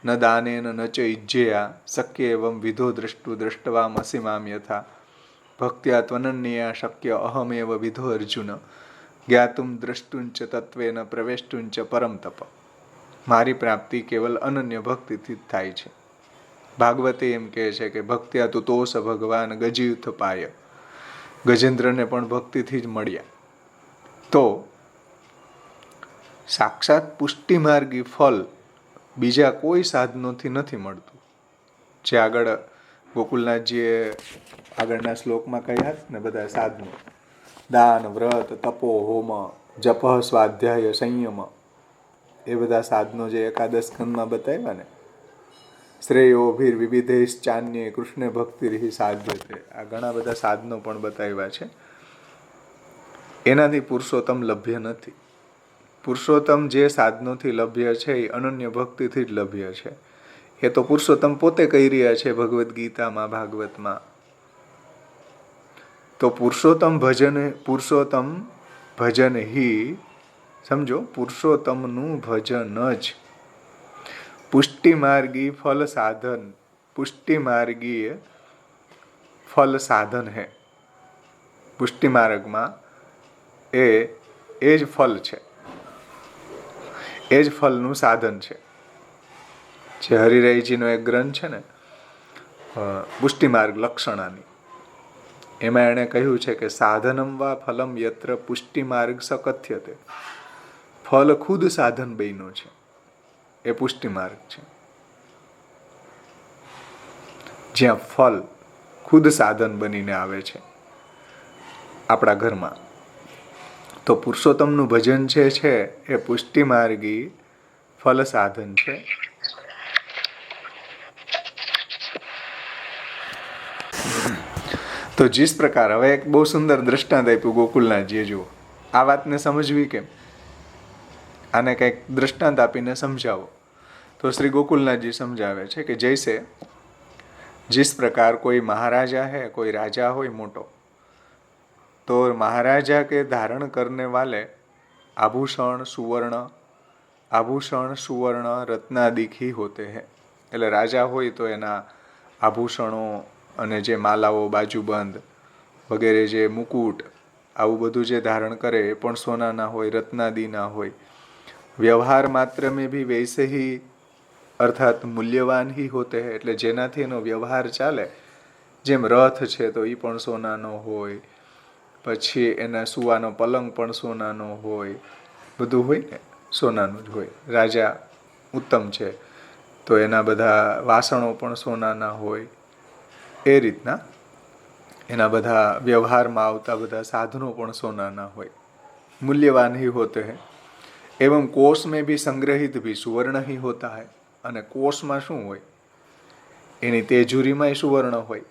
ન દાનેન ન ચ ઇજ્જયા શક્ય એવં વિધો દ્રષ્ટુ દ્રષ્ટવામ અસીમામ યથા ભક્ત્યા ત્વનન્યા શક્ય અહમેવ વિધો અર્જુન જ્ઞાતુમ દ્રષ્ટુંચ તત્વેન પ્રવેષ્ટુંચ પરમ તપ. મારી પ્રાપ્તિ કેવલ અનન્ય ભક્તિથી જ થાય છે. ભાગવતે એમ કહે છે કે ભક્ત્યા તુ તોષ ભગવાન ગજયુથ પાય. ગજેન્દ્રને પણ ભક્તિથી જ મળ્યા. તો સાક્ષાત પુષ્ટિ માર્ગી ફલ બીજા કોઈ સાધનોથી નથી મળતું. જે આગળ ગોકુલનાથજીએ આગળના શ્લોકમાં કહ્યા ને બધા સાધનો, દાન, વ્રત, તપો, હોમ, જપ, સ્વાધ્યાય, સંયમ, એ બધા સાધનો જે એકાદશ સ્કંદમાં બતાવ્યા ને, શ્રેયોભીર વિવિધેશ્ચાન્યે કૃષ્ણ ભક્તિર્હિ સાધ્યતે, આ ઘણા બધા સાધનો પણ બતાવ્યા છે. એનાથી પુરુષોત્તમ લભ્ય નથી. પુરુષોત્તમ જે સાધનોથી લભ્ય છે એ અનન્ય ભક્તિથી જ લભ્ય છે. એ તો પુરુષોત્તમ પોતે કહી રહ્યા છે ભગવદ્ ગીતામાં, ભાગવતમાં. તો પુરુષોત્તમ ભજન હિ, સમજો, પુરુષોત્તમનું ભજન જ પુષ્ટિ માર્ગી ફલ સાધન, પુષ્ટિ માર્ગી ફલ સાધન હે. પુષ્ટિ માર્ગમાં એ જ ફલ છે, એ જ ફલનું સાધન છે. જે હરિરાયજીનો એક ગ્રંથ છે ને, પુષ્ટિ માર્ગ લક્ષણાની, એમાં એણે કહ્યું છે કે સાધનમ વા ફલમ યત્ર પુષ્ટિ માર્ગ સકથ્યતે. ફલ ખુદ સાધન બન્યો છે, એ પુષ્ટિ માર્ગ છે. જ્યાં ફલ ખુદ સાધન બનીને આવે છે આપણા ઘરમાં. તો પુરુષોત્તમનું ભજન છે એ પુષ્ટિ માર્ગી ફલ સાધન છે. તો जिस प्रकार, હવે એક બહુ સુંદર દ્રષ્ટાંત આપ્યું ગોકુલનાથજીએ. જુઓ, આ વાતને સમજવી કેમ, આને કંઈક દ્રષ્ટાંત આપીને સમજાવો. તો શ્રી ગોકુલનાથજી સમજાવે છે કે જૈસે जिस प्रकार कोई महाराजा है, कोई राजा हो मोटो, तो महाराजा के धारण करने वाले आभूषण सुवर्ण रत्नादि ही होते हैं. એટલે રાજા હોય તો એના આભૂષણો અને જે માલાઓ, બાજુબંધ વગેરે, જે મુકુટ, આવું બધું જે ધારણ કરે એ પણ સોનાના હોય, રત્નાદિના હોય. વ્યવહાર માત્ર में भी वैसे ही अर्थात मूल्यवान ही होते हैं, એટલે જેનાથી એનો વ્યવહાર ચાલે, જેમ રથ છે તો એ પણ સોનાનો હોય, પછી એના સુવાનો પલંગ પણ સોનાનો હોય, બધું હોય ને સોનાનું જ હોય. રાજા ઉત્તમ છે તો એના બધા વાસણો પણ સોનાના હોય. એ રીતના એના બધા વ્યવહારમાં આવતા બધા સાધનો પણ સોનાના હોય. मूल्यवान ही होते हैं. एवं कोष में भी संग्रहित भी सुवर्ण ही होता है. અને કોષમાં શું હોય? એની તેજુરીમાં સુવર્ણ હોય,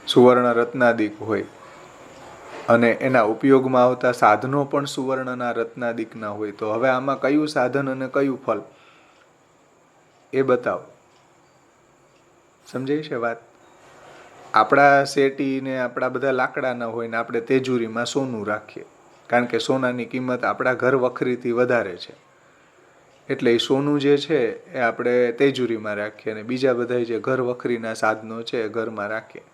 સુવર્ણ રત્નાદિક હોય, અને એના ઉપયોગમાં આવતા સાધનો પણ સુવર્ણના રત્નાદિકના હોય. તો હવે આમાં કયું સાધન અને કયું ફલ એ બતાવો. સમજાય છે વાત? આપણા શેટી ને આપણા બધા લાકડાના હોય ને આપણે તેજુરીમાં સોનું રાખીએ, કારણ કે સોનાની કિંમત આપણા ઘર વખરીથી વધારે છે, એટલે એ સોનું જે છે એ આપણે તેજુરીમાં રાખીએ અને બીજા બધા જે ઘર વખરીના સાધનો છે એ ઘરમાં રાખીએ.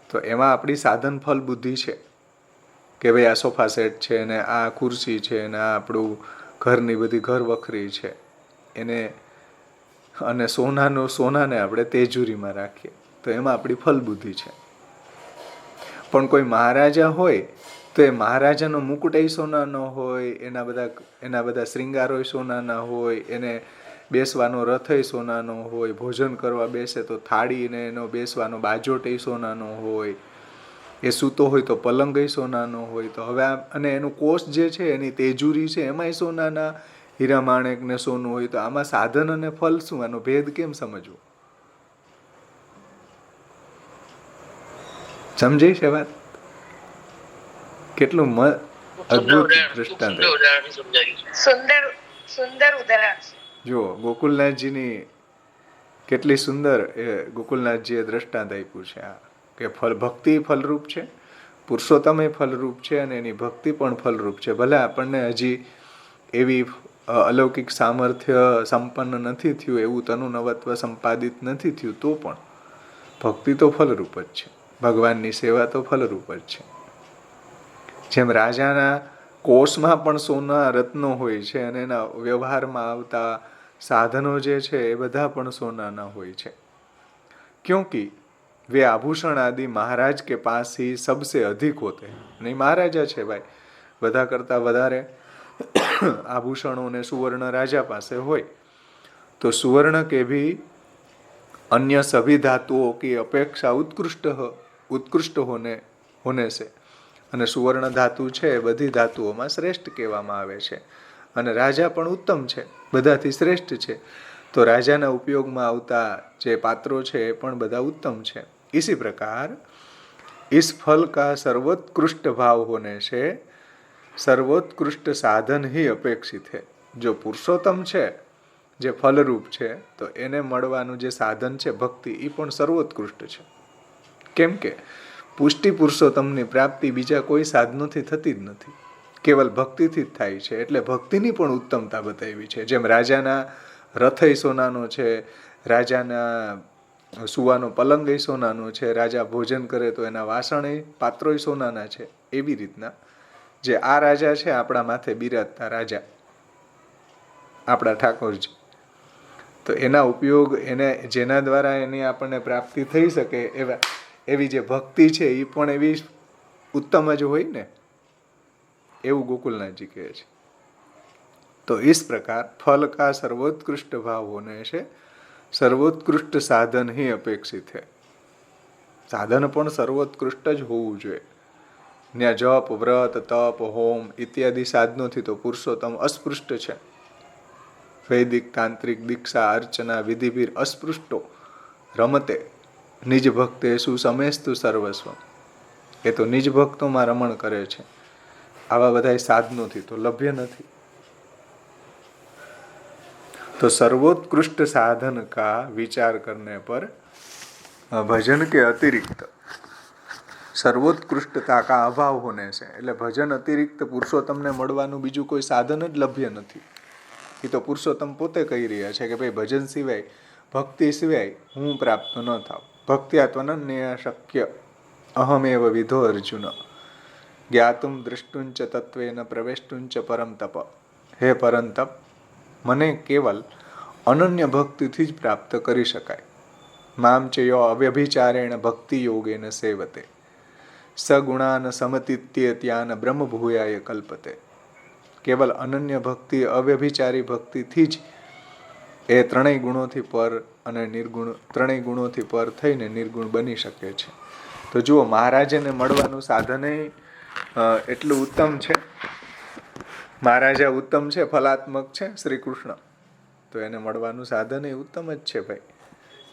તો એમાં આપણી સાધન ફલ બુદ્ધિ છે કે ભાઈ આ સોફા સેટ છે ને આ ખુરશી છે ને આ આપણું ઘરની બધી ઘર વખરી છે એને, અને સોનાને આપણે તેજુરીમાં રાખીએ, તો એમાં આપણી ફલ બુદ્ધિ છે. પણ કોઈ મહારાજા હોય તો એ મહારાજાનો મુકુટ સોનાનો હોય, એના બધા શ્રૃંગારો સોનાના હોય, એને બેસવાનો રથ સોનાનો હોય, ભોજન કરવા બેસે તો થાળીને એનો બેસવાનો બાજોટ સોનાનો હોય, એ સૂતો હોય તો પલંગ સોનાનો હોય. તો હવે અને એનું કોષ જે છે એની તેજુરી છે એમાંય સોનાના હીરા માણેક ને સોનું હોય. તો આમાં સાધન અને ફલ શું? આનો ભેદ કેમ સમજવો? સમજાય છે વાત? કેટલું અદ્ભુત દ્રષ્ટાંત. સુંદર ઉદાહરણ. જુઓ ગોકુલનાથજીની કેટલી સુંદર ગોકુલનાથજીએ દ્રષ્ટાંત આપ્યું છે આ, કે ભક્તિ ફલરૂપ છે, પુરુષોત્તમ એ ફલરૂપ છે અને એની ભક્તિ પણ ફલરૂપ છે. ભલે આપણને હજી એવી અલૌકિક સામર્થ્ય સંપન્ન નથી થયું, એવું તનુ નવત્વ સંપાદિત નથી થયું, તો પણ ભક્તિ તો ફલરૂપ જ છે, ભગવાનની સેવા તો ફલરૂપ જ છે. જેમ રાજાના કોષમાં પણ સોના રત્નો હોય છે અને એના વ્યવહારમાં આવતા સાધનો જે છે એ બધા પણ સોનાના હોય છે. क्योंकि वे आभूषण आदि महाराज के पास ही सबसे अधिक होते हैं. नहीं महाराजा છે ભાઈ, બધા કરતા વધારે आभूषणों ने सुवर्ण राजा पासे હોય, तो सुवर्ण के भी अन्य सभी धातुओं की अपेक्षा उत्कृष्ट होने से, અને સુવર્ણ ધાતુ છે એ બધી ધાતુઓમાં શ્રેષ્ઠ કહેવામાં આવે છે, અને રાજા પણ ઉત્તમ છે, બધાથી શ્રેષ્ઠ છે. તો રાજાના ઉપયોગમાં આવતા જે પાત્રો છે એ પણ બધા ઉત્તમ છે. इसी प्रकार इस फल का सर्वोत्कृष्ट भाव होने से सर्वोत्कृष्ट साधन ही अपेक्षित है. जो पुरुषोत्तम છે, જે ફલરૂપ છે, તો એને મળવાનું જે સાધન છે ભક્તિ, એ પણ સર્વોત્કૃષ્ટ છે. કેમ કે પુષ્ટિ પુરુષોત્તમની પ્રાપ્તિ બીજા કોઈ સાધનોથી થતી જ નથી, કેવલ ભક્તિથી જ થાય છે. એટલે ભક્તિની પણ ઉત્તમતા બતાવી છે. જેમ રાજાના રથ સોનાનો છે, રાજાના સુવાનો પલંગ સોનાનો છે, રાજા ભોજન કરે તો એના વાસણ પાત્રો સોનાના છે, એવી રીતના જે આ રાજા છે, આપણા માથે બિરાજતા રાજા આપણા ઠાકોરજી, તો એના ઉપયોગ એને જેના દ્વારા એની આપણને પ્રાપ્તિ થઈ શકે એવી જે ભક્તિ છે એ પણ એવી ઉત્તમ જ હોય ને, એવું ગોકુલનાથજી કહે છે. તો इस प्रकार फल का सर्वोत्कृष्ट भाव होने से सर्वोत्कृष्ट साधन ही अपेक्षित है. साधन પણ સર્વોત્કૃષ્ટ જ હોવું જોઈએ. ત્યાં જપ, વ્રત, તપ, હોમ ઇત્યાદિ સાધનોથી તો પુરુષોત્તમ અસ્પૃષ્ટ છે. વૈદિક તાંત્રિક દીક્ષા અર્ચના વિધિભીર અસ્પૃષ્ટો રમતે નિજ ભક્તે સુસમેસ્તુ સર્વસ્વ. એ તો નિજ ભક્તોમાં રમણ કરે છે, આવા બધા સાધનોથી તો લભ્ય નથી. तो सर्वोत्कृष्ट साधन का विचार करने पर भजन के अतिरिक्त સર્વોત્કૃષ્ટતા કા અભાવ હોને છે, એટલે ભજન અતિરિક્ત પુરુષોત્તમને મળવાનું બીજું કોઈ સાધન જ લભ્ય નથી. એ તો પુરુષોત્તમ પોતે કહી રહ્યા છે કે ભાઈ ભજન સિવાય, ભક્તિ સિવાય હું પ્રાપ્ત ન થાવ. ભક્ત્યા ત્વનન્યયા શક્ય અહમેવ વિધો અર્જુન જ્ઞાતુમ દ્રષ્ટુંચ તત્વેન પ્રવેષ્ટુંચ પરમ તપ. હે પરંતપ, મને કેવલ અનન્ય ભક્તિથી જ પ્રાપ્ત કરી શકાય. મામ ચ યો અવ્યભિચારેણ ભક્તિ યોગેન સેવતે સગુણાન સમતિત્યેત્યાન બ્રહ્મ ભૂયાય કલ્પતે. કેવલ અનન્ય ભક્તિ, અવ્યભિચારી ભક્તિથી જ એ ત્રણેય ગુણોથી પર અને નિર્ગુણ, ત્રણેય ગુણોથી પર થઈને નિર્ગુણ બની શકે છે. તો જુઓ, મહારાજને મળવાનું સાધને એટલું ઉત્તમ છે. મહારાજા ઉત્તમ છે, ફલાત્મક છે શ્રી કૃષ્ણ, તો એને મળવાનું સાધન એ ઉત્તમ જ છે ભાઈ.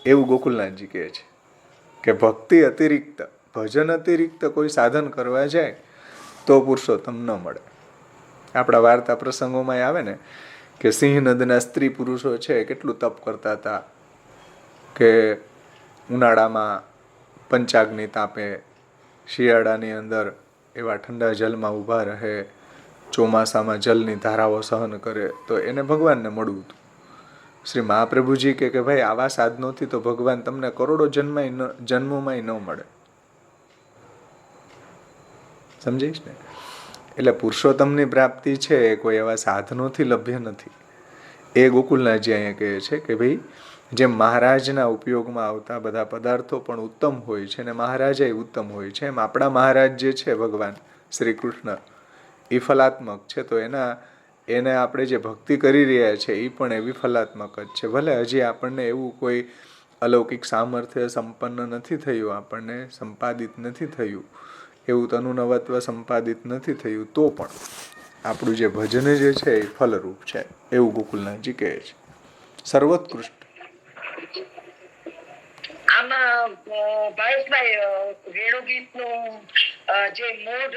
એવું ગોકુલનાથજી કહે છે કે ભક્તિ અતિરિક્ત, ભજન અતિરિક્ત કોઈ સાધન કરવા જાય તો પુરુષોત્તમ ન મળે. આપણા વાર્તા પ્રસંગોમાં આવે ને કે સિંહ નદના સ્ત્રી પુરુષો છે કેટલું તપ કરતા હતા, કે ઉનાળામાં પંચાગ્નિ તાપે, શિયાળાની અંદર એવા ઠંડા જલમાં ઊભા રહે, ચોમાસામાં જલની ધારાઓ સહન કરે, તો એને ભગવાનને મળવું હતું. શ્રી મહાપ્રભુજી કે ભાઈ આવા સાધનોથી તો ભગવાન તમને કરોડો જન્મોમાંય ન મળે. સમજીશ ને? એટલે પુરુષોત્તમની પ્રાપ્તિ છે એ કોઈ એવા સાધનોથી લભ્ય નથી. એ ગોકુલનાથજી અહીંયા કહે છે કે ભાઈ જેમ મહારાજના ઉપયોગમાં આવતા બધા પદાર્થો પણ ઉત્તમ હોય છે અને મહારાજા ઉત્તમ હોય છે, એમ આપણા મહારાજ જે છે ભગવાન શ્રી કૃષ્ણ એ ફલાત્મક છે. તો એને આપણે જે ભક્તિ કરી રહ્યા છે એ પણ એવી ફલાત્મક જ છે. ભલે હજી આપણને એવું કોઈ અલૌકિક સામર્થ્ય સંપન્ન નથી થયું, આપણને સંપાદિત નથી થયું, એવું તનુનવત્વ સંપાદિત નથી થયું, તો પણ આપણું જે ભજન જે છે એ ફલરૂપ છે, એવું ગોકુલનાથજી કહે છે. સર્વોત્કૃષ્ટ. આમાં ભાવેશભાઈ, વેણુગીતનું જે મૂળ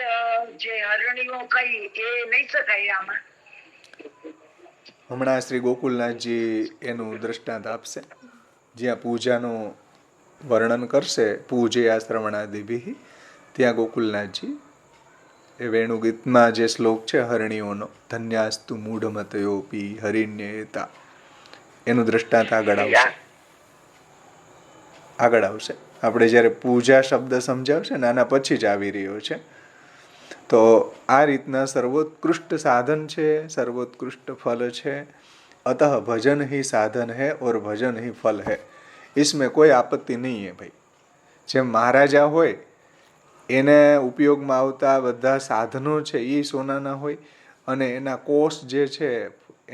જે હરણીઓ કઈ એ નહીં શકાય આમાં? હમણાં શ્રી ગોકુલનાથજી એનું દ્રષ્ટાંત આપશે, જ્યાં પૂજાનું વર્ણન કરશે, પૂજયા શ્રવણાદિભિ, ત્યાં ગોકુલનાથજી એ વેણુગીતમાં જે શ્લોક છે હરણીઓનો, ધન્યાસ્તુ મૂઢમતયોપી હરિણ્યેતા, એનું દ્રષ્ટાંત આગળ આવશે. આપણે જ્યારે પૂજા શબ્દ સમજાવશે ને આના પછી જ આવી રહ્યો છે. તો આ રીતના સર્વોત્કૃષ્ટ સાધન છે, સર્વોત્કૃષ્ટ ફલ છે. અતઃ ભજન ही साधन है और भजन ही फल है, इसमें कोई आपत्ति नहीं है भाई. જેમ મહારાજા હોય એને ઉપયોગમાં આવતા બધા સાધનો છે એ સોનાના હોય અને એના કોષ જે છે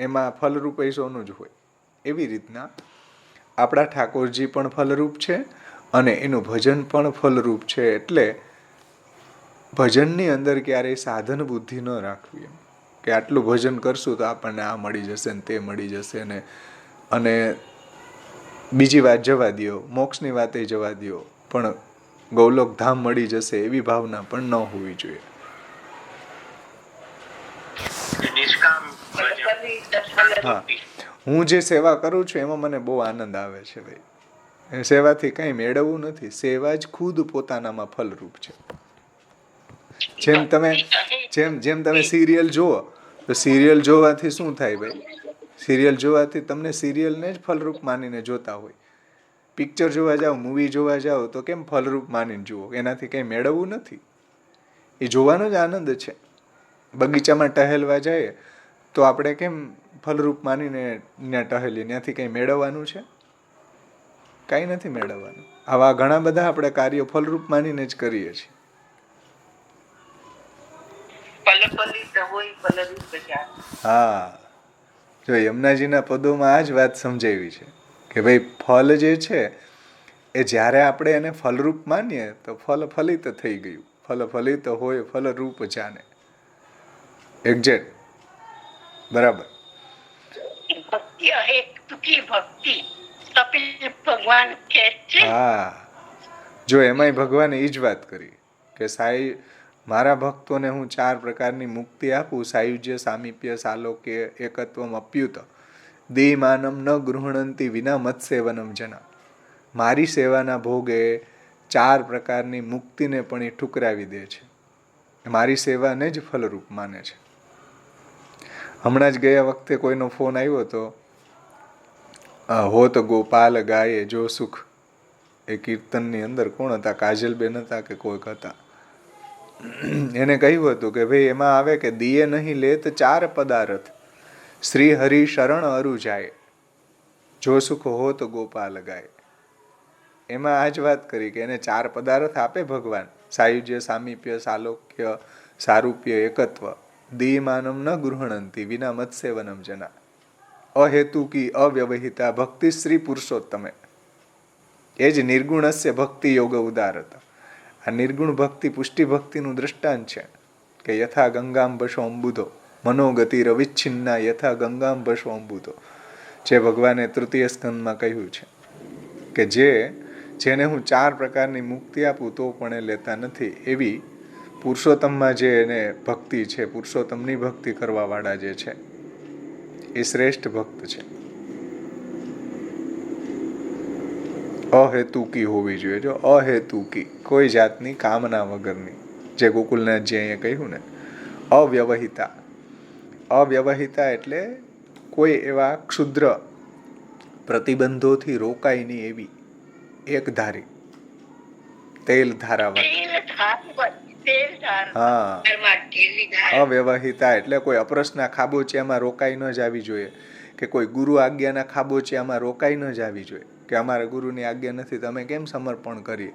એમાં ફલરૂપે સોનું જ હોય, એવી રીતના આપણા ઠાકોરજી પણ ફલરૂપ છે અને એનું ભજન પણ ફલરૂપ છે. એટલે ભજનની અંદર ક્યારેય સાધન બુદ્ધિ ન રાખવી, એમ કે આટલું ભજન કરશું તો આપણને આ મળી જશે ને તે મળી જશે ને, અને બીજી વાત જવા દો, મોક્ષની વાતે જવા દો, પણ ગૌલોક ધામ મળી જશે એવી ભાવના પણ ન હોવી જોઈએ. હા, હું જે સેવા કરું છું એમાં મને બહુ આનંદ આવે છે ભાઈ. સેવાથી કંઈ મેળવવું નથી, સેવા જ ખુદ પોતાનામાં ફલરૂપ છે. જેમ તમે સિરિયલ જુઓ તો સિરિયલ જોવાથી શું થાય ભાઈ? સિરિયલ જોવાથી તમને સિરિયલને જ ફલરૂપ માનીને જોતા હોય. પિક્ચર જોવા જાઓ, મૂવી જોવા જાઓ તો કેમ ફલરૂપ માનીને જુઓ? એનાથી કંઈ મેળવવું નથી, એ જોવાનો જ આનંદ છે. બગીચામાં ટહેલવા જાય તો આપણે કેમ ફલરૂપ માનીને ત્યાં ટહેલીએ? ત્યાંથી કંઈ મેળવવાનું છે? કાંઈ નથી મેળવવાનું. આવા ઘણા બધા આપણે કાર્યો ફલરૂપ માનીને જ કરીએ છીએ. હા, જો યમુનાજીના પદોમાં આ જ વાત સમજાવી છે કે ભાઈ ફલ જે છે એ જ્યારે આપણે એને ફલરૂપ માનીએ તો ફલ ફલિત થઈ ગયું. ફલ ફલિત હોય ફલરૂપ જાને. એક્ઝેક્ટ બરાબર. હા, જો એમાંય ભગવાને એ જ વાત કરી કે સાઈ મારા ભક્તોને હું 4 પ્રકારની મુક્તિ આપું, સાયુજ્ય, સામીપ્ય, સાલોક્ય, એકત્વમ, અપ્યુત, દેમાનમ ન ગૃહણંતી વિના મત્સેવનમ જના. મારી સેવાના ભોગે 4 પ્રકારની મુક્તિને પણ એ ઠુકરાવી દે છે, મારી સેવાને જ ફલરૂપ માને છે. હમણાં જ ગયા વખતે કોઈનો ફોન આવ્યો હતો, હોત ગોપાલ ગાયે જો સુખ, એ કીર્તનની અંદર કોણ હતા? કાજલબેન હતા કે કોઈક હતા. એને કહ્યું હતું કે ભાઈ એમાં આવે કે દિયે નહીં લેત 4 પદાર્થ, શ્રી હરિ શરણ અરુ જાય, જો સુખ હો તો ગોપાલ ગાય. એમાં આ જ વાત કરી કે એને 4 પદાર્થ આપે ભગવાન: સાયુજ્ય, સામીપ્ય, સાલોક્ય, સારૂપ્ય, એકત્વ. દીયમાનમ ન ગૃહણંતી વિના મત્સેવનમ જના, અહેતુકી અવ્યવહિતા ભક્તિ શ્રી પુરુષોત્તમે. એ જ નિર્ગુણસ્ય ભક્તિ યોગ ઉદારતા. આ નિર્ગુણ ભક્તિ પુષ્ટિ ભક્તિનું દૃષ્ટાંત છે કે યથા ગંગામ બશો અંબુધો મનોગતિ રવિચ્છિન્ના યથા ગંગામ બશો અંબુધો. જે ભગવાને તૃતીય સ્કંદમાં કહ્યું છે કે જેને હું 4 પ્રકારની મુક્તિ આપું તો પણ એ લેતા નથી, એવી પુરુષોત્તમમાં જે એને ભક્તિ છે, પુરુષોત્તમની ભક્તિ કરવાવાળા જે છે એ શ્રેષ્ઠ ભક્ત છે. અહેતુકી હોવી જોઈએ. જો અહેતુકી, કોઈ જાતની કામના વગરની, જે ગોકુલનાથજી અહીંયા કહ્યું ને. અવ્યવહિતા, અવ્યવહિતા એટલે કોઈ એવા ક્ષુદ્ર પ્રતિબંધોથી રોકાય નહીં એવી એકધારી, તેલ ધારાવાળી. હા, અવ્યવહિતા એટલે કોઈ અપ્રસના ખાબોચિયામાં રોકાઈ ન જવી જોઈએ, કે કોઈ ગુરુ આજ્ઞાના ખાબોચિયામાં રોકાઈ ન જવી જોઈએ કે અમારા ગુરુની આજ્ઞા નથી તો અમે કેમ સમર્પણ કરીએ,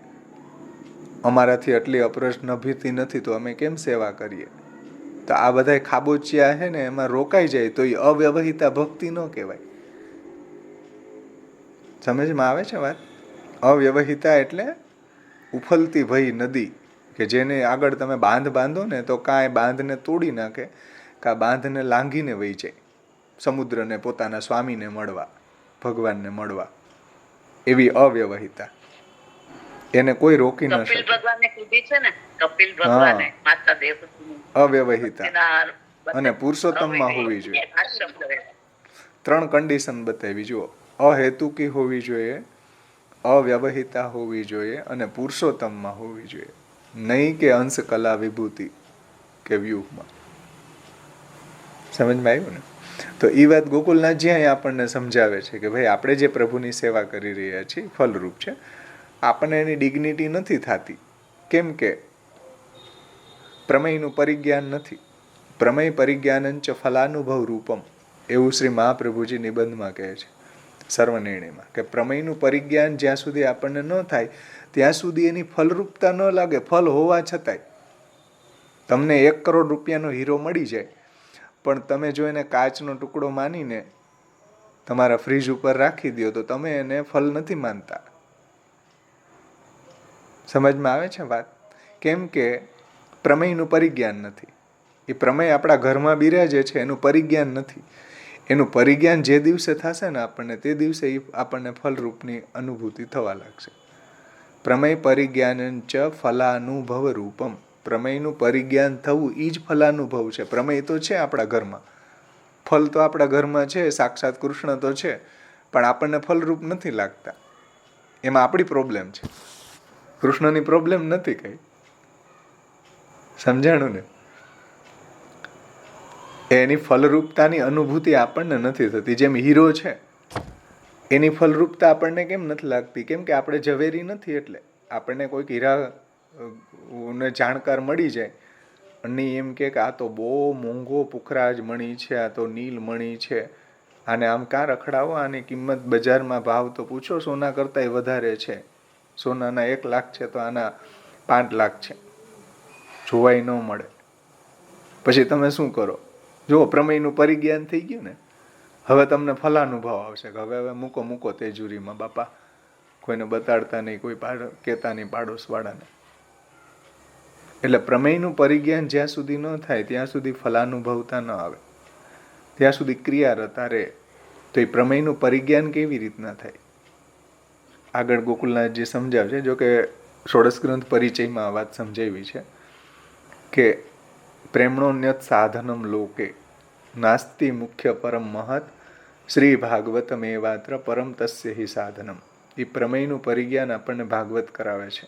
અમારાથી એટલી અપ્રશ્ન ભીતિ નથી તો અમે કેમ સેવા કરીએ. તો આ બધા ખાબોચિયા છે ને એમાં રોકાઈ જાય તો એ અવ્યવહિતા ભક્તિ ન કહેવાય. સમજમાં આવે છે વાત? અવ્યવહિતા એટલે ઉફલતી ભઈ નદી, કે જેને આગળ તમે બાંધો ને તો કાંઈ બાંધને તોડી નાખે, કાં બાંધને લાંઘીને વહી જાય સમુદ્રને પોતાના સ્વામીને મળવા, ભગવાનને મળવા. એવી અવ્યવહિતા, એને કોઈ રોકી ન શકે. અવ્યવહિતા અને પુરુષોત્તમમાં હોવી જોઈએ. 3 કન્ડિશન બતાવી. જુઓ, અહેતુકી હોવી જોઈએ, અવ્યવહિતા હોવી જોઈએ અને પુરુષોત્તમમાં હોવી જોઈએ. નહીં કે અંશ કલા વિભૂતિ કે વ્યૂહમાં. સમજમાં આવ્યું ને? તો એ વાત ગોકુલનાથજી અહીં આપણને સમજાવે છે કે ભાઈ આપણે જે પ્રભુની સેવા કરી રહ્યા છીએ ફલરૂપ છે. આપણને એની ડિગ્નિટી નથી થતી. કેમ કે પ્રમેયનું પરિજ્ઞાન નથી. પ્રમેય પરિજ્ઞાનંચ ફલાનુભવ રૂપમ, એવું શ્રી મહાપ્રભુજી નિબંધમાં કહે છે સર્વનિર્ણયમાં, કે પ્રમેયનું પરિજ્ઞાન જ્યાં સુધી આપણને ન થાય ત્યાં સુધી એની ફલરૂપતા ન લાગે. ફલ હોવા છતાંય તમને 1 કરોડ રૂપિયાનો હીરો મળી જાય, પણ તમે જો એને કાચનો ટુકડો માનીને તમારા ફ્રીજ ઉપર રાખી દો તો તમે એને ફલ નથી માનતા. સમજમાં આવે છે વાત? કેમ કે પ્રમેયનું પરિજ્ઞાન નથી. એ પ્રમેય આપણા ઘરમાં બિરાજે છે, એનું પરિજ્ઞાન નથી. એનું પરિજ્ઞાન જે દિવસે થશે ને આપણને, તે દિવસે એ આપણને ફલરૂપની અનુભૂતિ થવા લાગશે. પ્રમેય પરિજ્ઞાનંચ ફલાનુભવ રૂપમ. પ્રમેયનું પરિજ્ઞાન થવું એ જ ફલાનુભવ છે. પ્રમેય તો છે આપણા ઘરમાં, ફલ તો આપણા ઘરમાં છે, સાક્ષાત કૃષ્ણ તો છે, પણ આપણને ફલરૂપ નથી લાગતા. એમાં આપણી પ્રોબ્લેમ છે, કૃષ્ણની પ્રોબ્લેમ નથી કઈ. સમજાણું ને? એની ફલરૂપતાની અનુભૂતિ આપણને નથી થતી. જેમ હીરો છે એની ફલરૂપતા આપણને કેમ નથી લાગતી? કેમ કે આપણે ઝવેરી નથી. એટલે આપણને કોઈક હીરા ને જાણકાર મળી જાય અને એમ કે આ તો બહુ મોંઘો પુખરાજ મણી છે, આ તો નીલ મણી છે, આને આમ કાં રખડાવો, આની કિંમત બજારમાં ભાવ તો પૂછો સોના કરતાંય વધારે છે, સોનાના 1 લાખ છે તો આના 5 લાખ છે, જોવાય ન મળે. પછી તમે શું કરો? જો પ્રમેયનું પરિજ્ઞાન થઈ ગયું ને, હવે તમને ફલાનુભવ આવશે કે હવે મૂકો તેજુરીમાં બાપા, કોઈને બતાડતા નહીં, કોઈ કહેતા નહીં પાડોશવાળાને. એટલે પ્રમેયનું પરિજ્ઞાન જ્યાં સુધી ન થાય ત્યાં સુધી ફલાનુભવતા ન આવે, ત્યાં સુધી ક્રિયારતા રહે. તો એ પ્રમેયનું પરિજ્ઞાન કેવી રીતના થાય? આગળ ગોકુલનાથજી સમજાવશે. જો કે ષોડશ ગ્રંથ પરિચયમાં આ વાત સમજાવી છે કે પ્રેમણોન્યત સાધનમ લોકે નાસ્તિ મુખ્ય પરમ મહત શ્રી ભાગવતમેવાત્ર પરમ તસ્ય હિ સાધનમ. એ પ્રમેયનું પરિજ્ઞાન આપણને ભાગવત કરાવે છે.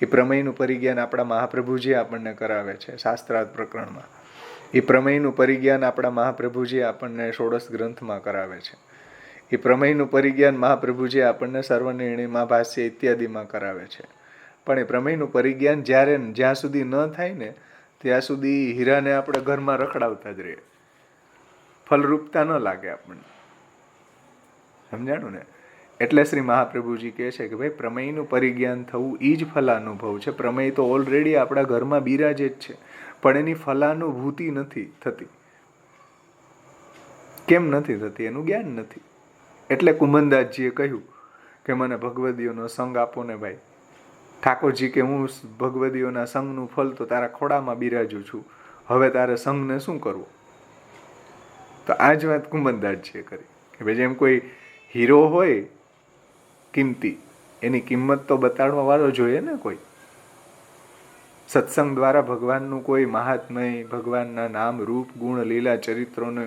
એ પ્રમેયનું પરિજ્ઞાન આપણા મહાપ્રભુજી આપણને કરાવે છે શાસ્ત્રાર્થ પ્રકરણમાં. એ પ્રમેયનું પરિજ્ઞાન આપણા મહાપ્રભુજી આપણને ષોડશ ગ્રંથમાં કરાવે છે. એ પ્રમેયનું પરિજ્ઞાન મહાપ્રભુજી આપણને સર્વનિર્ણયમાં ભાષ્ય ઇત્યાદિમાં કરાવે છે. પણ એ પ્રમેયનું પરિજ્ઞાન જ્યાં સુધી ન થાય ને ત્યાં સુધી હીરાને આપણે ઘરમાં રખડાવતા જ રહીએ, ફલરૂપતા ન લાગે આપણને. સમજાણું ને? એટલે શ્રી મહાપ્રભુજી કહે છે કે ભાઈ પ્રમેયનું પરિજ્ઞાન થવું એ જ ફલાનુભવ છે. પ્રમેય તો ઓલરેડી આપણા ઘરમાં બિરાજે જ છે, પણ એની ફલાનુભૂતિ નથી થતી. કેમ નથી થતી? એનું જ્ઞાન નથી. એટલે કુંભનદાસજીએ કહ્યું કે મને ભગવદીઓનો સંગ આપો ને ભાઈ. ઠાકોરજી કે હું ભગવદીઓના સંગનું ફલ તો તારા ખોડામાં બિરાજું છું, હવે તારે સંગને શું કરવું? તો આ જ વાત કુંભનદાસજીએ કરી કે ભાઈ જેમ કોઈ હીરો હોય કિંમતી, એની કિંમત તો બતાડવા વાળો જોઈએ ને કોઈ. સત્સંગ દ્વારા ભગવાનનું કોઈ મહાત્મય, ભગવાનના નામ રૂપ ગુણ લીલા ચરિત્રોને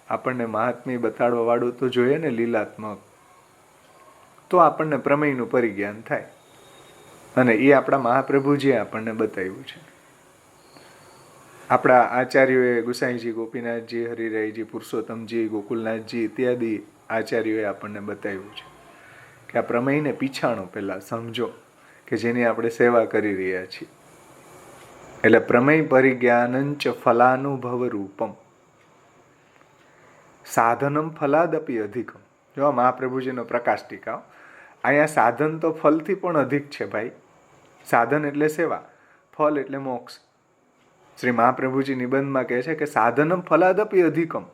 આપણને મહાત્મ્ય બતાડવા વાળું તો જોઈએ ને, લીલાત્મક. તો આપણને પ્રમેયનું પરિજ્ઞાન થાય. અને એ આપણા મહાપ્રભુજીએ આપણને બતાવ્યું છે. આપણા આચાર્યોએ ગુસાઈજી, ગોપીનાથજી, હરિરાયજી, પુરુષોત્તમજી, ગોકુલનાથજી ઇત્યાદિ આચાર્યોએ આપણને બતાવ્યું છે કે આ પ્રમેયને પીછાણો પહેલા સમજો કે જેની આપણે સેવા કરી રહ્યા છીએ. એટલે પ્રમેય પરિજ્ઞાનંચ ફલાનુભવ રૂપમ સાધનમ ફલાદપી અધિકમ. જો મહાપ્રભુજીનો પ્રકાશ ટીકા, અહીંયા સાધન તો ફલથી પણ અધિક છે ભાઈ. સાધન એટલે સેવા, ફલ એટલે મોક્ષ. શ્રી મહાપ્રભુજી નિબંધમાં કહે છે કે સાધનમ ફલાદપી અધિકમ.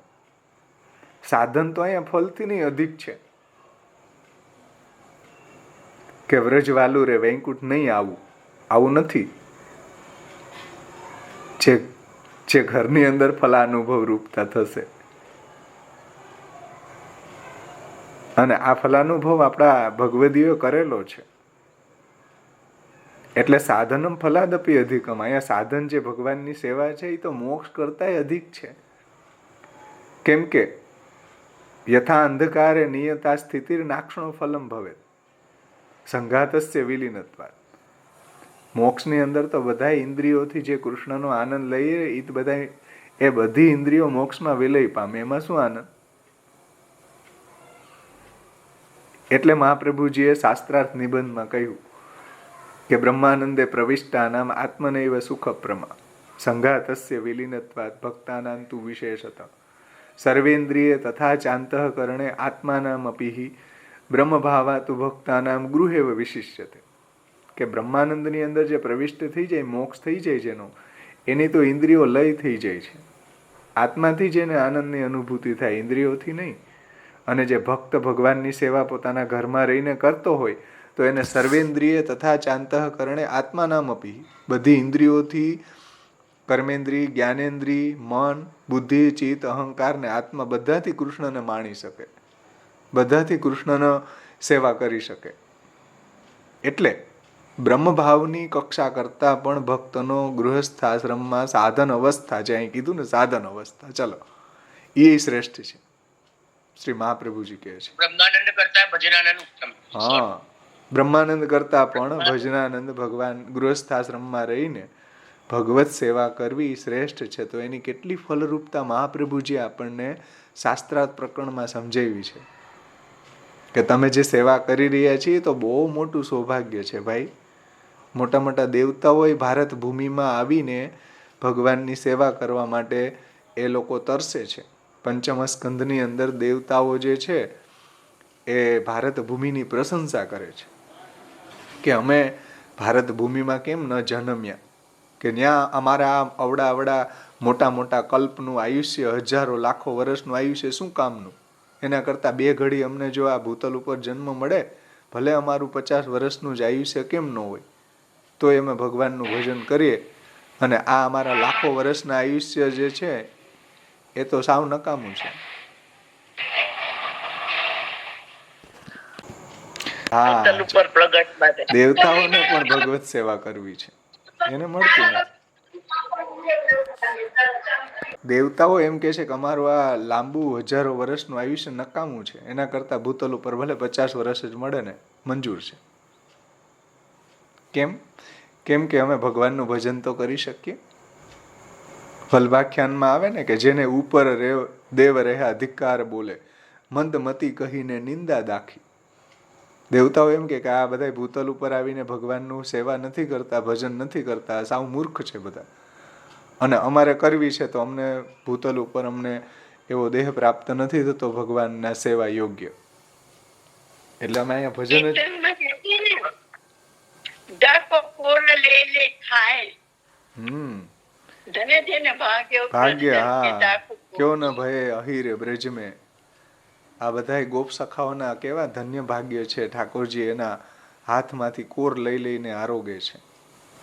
સાધન તો અહીંયા ફલથી નહીં અધિક છે. કે વ્રજવાલુ રે વૈકુંઠ નહીં આવું નથી. જે ઘરની અંદર ફલાનુભવ રૂપતા થશે. અને આ ફલાનુભવ આપણા ભગવદીઓ કરેલો છે. એટલે સાધનમ ફલાદપી અધિકમ. અહીંયા સાધન જે ભગવાનની સેવા છે એ તો મોક્ષ કરતાંય અધિક છે. કેમ કે યથા અંધકારે નિયતા સ્થિતિર નાક્ષણો ફલમ ભવે સંઘાતસ્ય વિલીનત્વાત. મોક્ષની અંદર તો બધા ઇન્દ્રિયોથી જે કૃષ્ણનો આનંદ લઈએ એ બધી ઇન્દ્રિયો મોક્ષમાં વિલય પામે. એમાં શું આનંદ? એટલે મહાપ્રભુજીએ શાસ્ત્રાર્થ નિબંધમાં કહ્યું કે બ્રહ્માનંદે પ્રવિષ્ટાનામ આત્મનૈવ સુખપ્રમા સંઘાતસ્ય વિલીનત્વાત ભક્તાનામ તુ વિશેષતઃ સર્વેન્દ્રિય તથા ચાંતઃકરણે આત્માનામપિ બ્રહ્મભાવાતુ ભક્તાનામ ગૃહેવ વિશિષ્યતે. કે બ્રહ્માનંદની અંદર જે પ્રવિષ્ટ થઈ જાય, મોક્ષ થઈ જાય જેનો, એની તો ઇન્દ્રિયો લય થઈ જાય છે. આત્માથી જેને આનંદની અનુભૂતિ થાય, ઇન્દ્રિયોથી નહીં. અને જે ભક્ત ભગવાનની સેવા પોતાના ઘરમાં રહીને કરતો હોય તો એને સર્વેન્દ્રિય તથા ચાંતઃકરણે આત્માનામપિ બધી ઇન્દ્રિયોથી, કર્મેન્દ્રિય, જ્ઞાનેન્દ્રિય, મન, બુદ્ધિ, ચિત્ત, અહંકાર ને આત્મા બધાથી કૃષ્ણને માણી શકે, બધાથી કૃષ્ણનો સેવા કરી શકે. એટલે બ્રહ્મભાવની કક્ષા કરતા પણ ભક્તનો ગૃહસ્થાશ્રમમાં સાધન અવસ્થા, જે અહીં કીધું ને સાધન અવસ્થા, ચલો એ શ્રેષ્ઠ છે. શ્રી મહાપ્રભુજી કહે છે બ્રહ્માનંદ કરતા ભજનાનંદ ઉત્તમ. હા, બ્રહ્માનંદ કરતા પણ ભજનાનંદ, ભગવાન ગૃહસ્થાશ્રમમાં રહીને ભગવત સેવા કરવી શ્રેષ્ઠ છે. તો એની કેટલી ફલરૂપતા મહાપ્રભુજી આપણને શાસ્ત્રાર્થ પ્રકરણમાં સમજાવી છે કે તમે જે સેવા કરી રહ્યા છીએ તો બહુ મોટું સૌભાગ્ય છે ભાઈ. મોટા મોટા દેવતાઓ ભારત ભૂમિમાં આવીને ભગવાનની સેવા કરવા માટે એ લોકો તરસે છે. પંચમ સ્કંધની અંદર દેવતાઓ જે છે એ ભારત ભૂમિની પ્રશંસા કરે છે કે અમે ભારત ભૂમિમાં કેમ ન જન્મ્યા, કે ત્યાં અમારા અવડા મોટા મોટા કલ્પનું આયુષ્ય, હજારો લાખો વર્ષનું આયુષ્ય શું કામનું? એના કરતાં 2 ઘડી અમને જો આ ભૂતલ ઉપર જન્મ મળે, ભલે અમારું 50 વર્ષનું જ આયુષ્ય કેમ ન હોય, તો અમે ભગવાનનું ભજન કરીએ. અને આ અમારા લાખો વર્ષના આયુષ્ય જે છે એ તો સાવ નકામું છે. હા, દેવતાઓને પણ ભગવત સેવા કરવી છે, એને મળતું નથી. દેવતાઓ એમ કે છે કે અમારું આ લાંબુ હજારો વર્ષનું આયુષ્ય નકામું છે, એના કરતા ભૂતલ ઉપર ભલે 50 વર્ષ જ મળે ને મંજૂર છે. કેમ કે અમે ભગવાનનું ભજન તો કરી શકીએ. વલ્ભાખ્યાનમાં આવે ને કે જેને ઉપર દેવ રહ્યા ધિક્કાર બોલે, મંદમતી કહીને નિંદા દાખી. દેવતાઓ એમ કે આ બધા ભૂતલ ઉપર આવીને ભગવાનનું સેવા નથી કરતા, ભજન નથી કરતા, સાવ મૂર્ખ છે બધા, અને અમારે કરવી છે તો અમને ભૂતલ ઉપર અમને એવો દેહ પ્રાપ્ત નથી થતો ભગવાનના સેવા યોગ્ય, એટલે અમે અહીંયા ભજન જ ડાકો કોર લે લે ખાય ધને ધને ભાગ્ય. હા, ક્યો ન ભય અહીરે બ્રજ મેં. આ બધા ગોપ સખાઓના કેવા ધન્ય ભાગ્ય છે. ઠાકોરજી એના હાથમાંથી કોર લઈ લઈને આરોગે છે.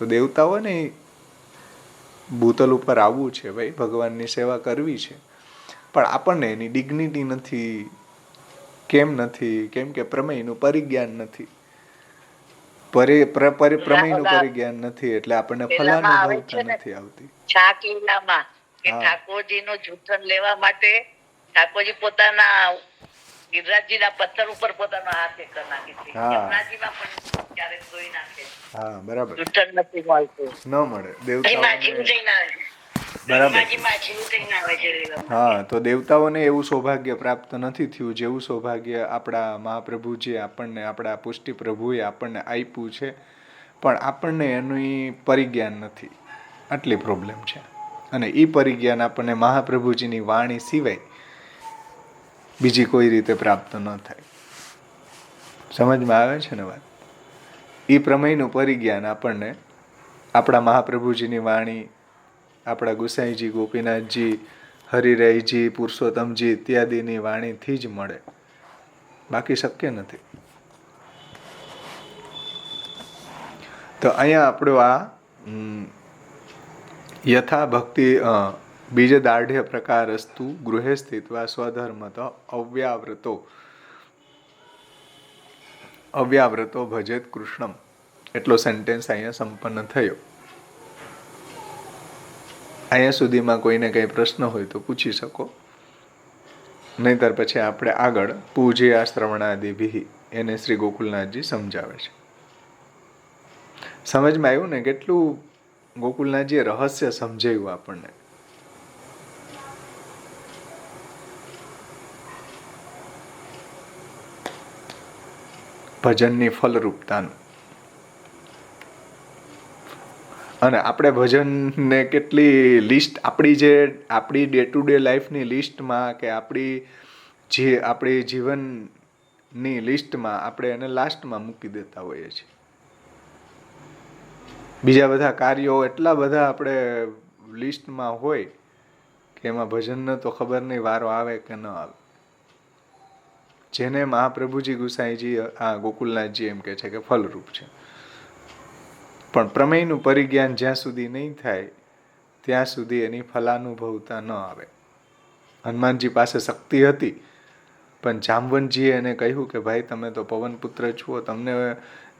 તો દેવતાઓને ભૂતલ ઉપર આવવું છે ભાઈ, ભગવાનની સેવા કરવી છે, પણ આપણને એની ડિગ્નિટી નથી. કેમ નથી? કેમ કે પ્રમેયનું પરિજ્ઞાન નથી. પ્રમેયનું પરિજ્ઞાન નથી એટલે આપણને ફલાનુભવતા નથી આવતી. છાકીલામાં કે ઠાકોરજીનું જૂઠન લેવા માટે ઠાકોરજી પોતાના ગિરિરાજજીના પથ્થર ઉપર પોતાનો હાથ એક કરી નાખે છે. યમુનાજીમાં પણ ક્યારેક ધોઈ નાખે. હા, બરાબર. જૂઠન નથી મળતું, ન મળે દેવતાઓને. બરાબર. હા, તો દેવતાઓને એવું સૌભાગ્ય પ્રાપ્ત નથી થયું જેવું સૌભાગ્ય આપણા મહાપ્રભુજીએ આપણને, આપણા પુષ્ટિ પ્રભુએ આપણને આપ્યું છે, પણ આપણને એનું પરિજ્ઞાન નથી. આટલી પ્રોબ્લેમ છે. અને એ પરિજ્ઞાન આપણને મહાપ્રભુજીની વાણી સિવાય બીજી કોઈ રીતે પ્રાપ્ત ન થાય. સમજમાં આવે છે ને વાત? એ પ્રમેયનું પરિજ્ઞાન આપણને આપણા મહાપ્રભુજીની વાણી, આપણા ગુસાઈજી, ગોપીનાથજી, હરિરાયજી, પુરુષોત્તમજી ઇત્યાદિની વાણીથી જ મળે, બાકી શક્ય નથી. તો અહીંયા આપણો આ યથા ભક્તિ બીજ દાઢ્ય પ્રકારસ્તુ ગૃહે સ્થિત્વા સ્વધર્મત અવ્યાવ્રતો ભજેત કૃષ્ણમ. એટલો સેન્ટેન્સ અહીંયા સંપન્ન થયો. અહીંયા સુધીમાં કોઈને કંઈ પ્રશ્ન હોય તો પૂછી શકો, નહીંતર પછી આપણે આગળ પૂજ્યા શ્રવણાદિભિ એને શ્રી ગોકુલનાથજી સમજાવે છે. સમજમાં આવ્યું ને કેટલું ગોકુલનાથજીએ રહસ્ય સમજાવ્યું આપણને. ભજનની ફલરૂપતાનું. અને આપણે ભજનને કેટલી લિસ્ટ આપણી ડે ટુ ડે લાઈફની લિસ્ટમાં કે આપણી જીવનની લિસ્ટમાં આપણે એને લાસ્ટમાં મૂકી દેતા હોઈએ છીએ. બીજા બધા કાર્યો એટલા બધા આપણે લિસ્ટમાં હોય કે એમાં ભજનનો તો ખબર નહીં વારો આવે કે ન આવે. જેને મહાપ્રભુજી ગુસાઈજી ગોકુલનાથજી એમ કહે છે કે ફલરૂપ છે, પણ પ્રમેયનું પરિજ્ઞાન જ્યાં સુધી નહીં થાય ત્યાં સુધી એની ફલાનુભવતા ન આવે. હનુમાનજી પાસે શક્તિ હતી, પણ જામવંતજીએ એને કહ્યું કે ભાઈ તમે તો પવનપુત્ર છો, તમને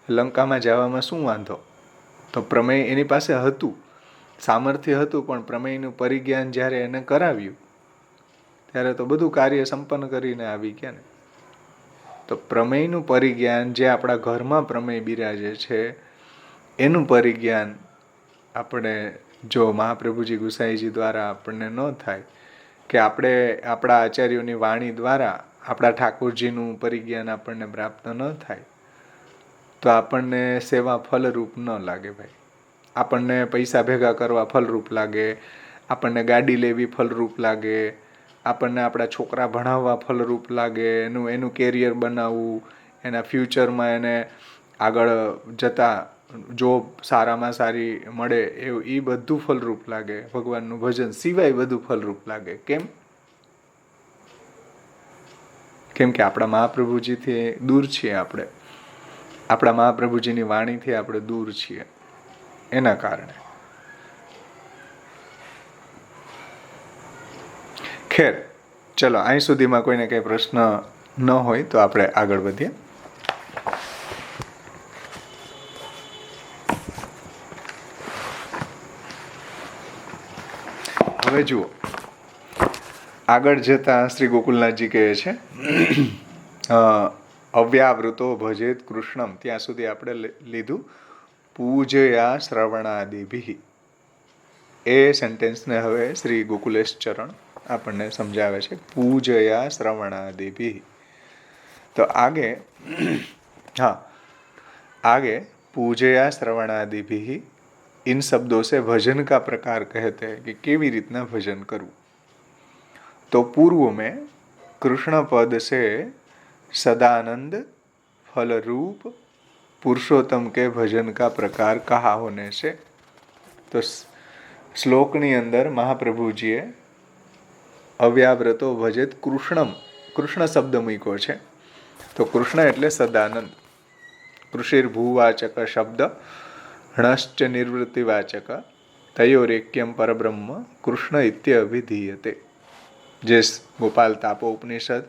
લંકામાં જવામાં શું વાંધો? તો પ્રમેય એની પાસે હતું, સામર્થ્ય હતું, પણ પ્રમેયનું પરિજ્ઞાન જ્યારે એને કરાવ્યું ત્યારે તો બધું કાર્ય સંપન્ન કરીને આવી ગયા ને. તો પ્રમેયનું પરિજ્ઞાન જે આપણા ઘરમાં પ્રમેય બિરાજે છે એનું પરિજ્ઞાન આપણે જો મહાપ્રભુજી ગુસાઈજી દ્વારા આપણને ન થાય, કે આપણે આપણા આચાર્યોની વાણી દ્વારા આપણા ઠાકોરજીનું પરિજ્ઞાન આપણને પ્રાપ્ત ન થાય, તો આપણને સેવા ફલરૂપ ન લાગે ભાઈ. આપણને પૈસા ભેગા કરવા ફલરૂપ લાગે, આપણને ગાડી લેવી ફલરૂપ લાગે, આપણને આપણા છોકરા ભણાવવા ફલરૂપ લાગે, એનું કેરિયર બનાવવું, એના ફ્યુચરમાં એને આગળ જતાં જોબ સારામાં સારી મળે એવું એ બધું ફલરૂપ લાગે. ભગવાનનું ભજન સિવાય બધું ફલરૂપ લાગે. કેમ કે આપણા મહાપ્રભુજીથી દૂર છીએ આપણે, આપણા મહાપ્રભુજીની વાણીથી આપણે દૂર છીએ, એના કારણે. ખેર, ચલો અહીં સુધીમાં કોઈને કંઈ પ્રશ્ન ન હોય તો આપણે આગળ વધીએ. હવે જુઓ, આગળ જતા શ્રી ગોકુલનાથજી કહે છે અવ્યાવૃતો ભજેત કૃષ્ણમ. ત્યાં સુધી આપણે લીધું પૂજયા શ્રવણાદિભિ. એ સેન્ટેન્સને હવે શ્રી ગોકુલેશ ચરણ આપણને સમજાવે છે, પૂજયા श्रवणादिभिः। तो आगे पूजया श्रवणादिभिः, इन शब्दों से भजन का प्रकार कहते हैं कि केवी रीतना भजन करूं। तो पूर्व में कृष्ण पद से सदानंद फल रूप पुरुषोत्तम के भजन का प्रकार कहा होने से, तो श्लोकनी अंदर महाप्रभुजीए अव्याव्रतो भजेत कृष्णम, कृष्ण शब्द मूक्यो छे। तो कृष्ण एटले सदानंद। कृषिर्भूवाचक शब्द णश्च निर्वृत्तिवाचक तयोरेक्यम परब्रह्म कृष्ण इत्यभिधीयते। जे गोपाल तापोपनिषद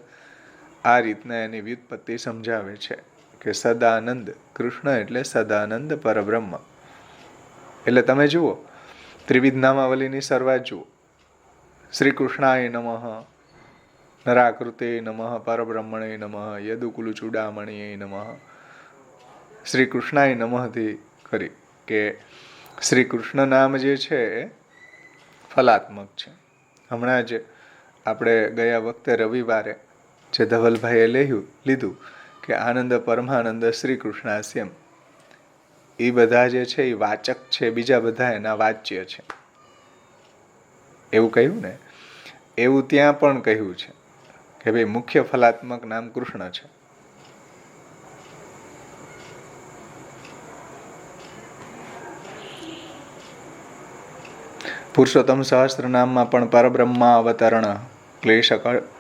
आ रीतना एनी व्युत्पत्ति समझावे छे કે સદાનંદ, કૃષ્ણ એટલે સદાનંદ પરબ્રહ્મ। એટલે તમે જુઓ ત્રિવિધ નામાવલીની શરૂઆત જુઓ, શ્રી કૃષ્ણાય નમઃ, નરાકૃતે નમઃ, પરબ્રહ્મણે નમઃ, યદુકુલ ચૂડામણીએ નમઃ, શ્રી કૃષ્ણાય નમઃથી કરી કે શ્રી કૃષ્ણ નામ જે છે એ ફલાત્મક છે। હમણાં જ આપણે ગયા વખતે રવિવારે જે ધવલભાઈએ લીધું કે આનંદ પરમાનંદ શ્રી કૃષ્ણાસ્યમ, એ બધા જે છે એ વાચક છે, બીજા બધા એના વાચ્ય છે, એવું કહ્યું ને। એવું ત્યાં પણ કહ્યું છે કે ભાઈ મુખ્ય ફલાત્મક નામ કૃષ્ણ છે। પુરુષોત્તમ સહસ્ત્ર નામમાં પણ પરબ્રહ્મા અવતરણ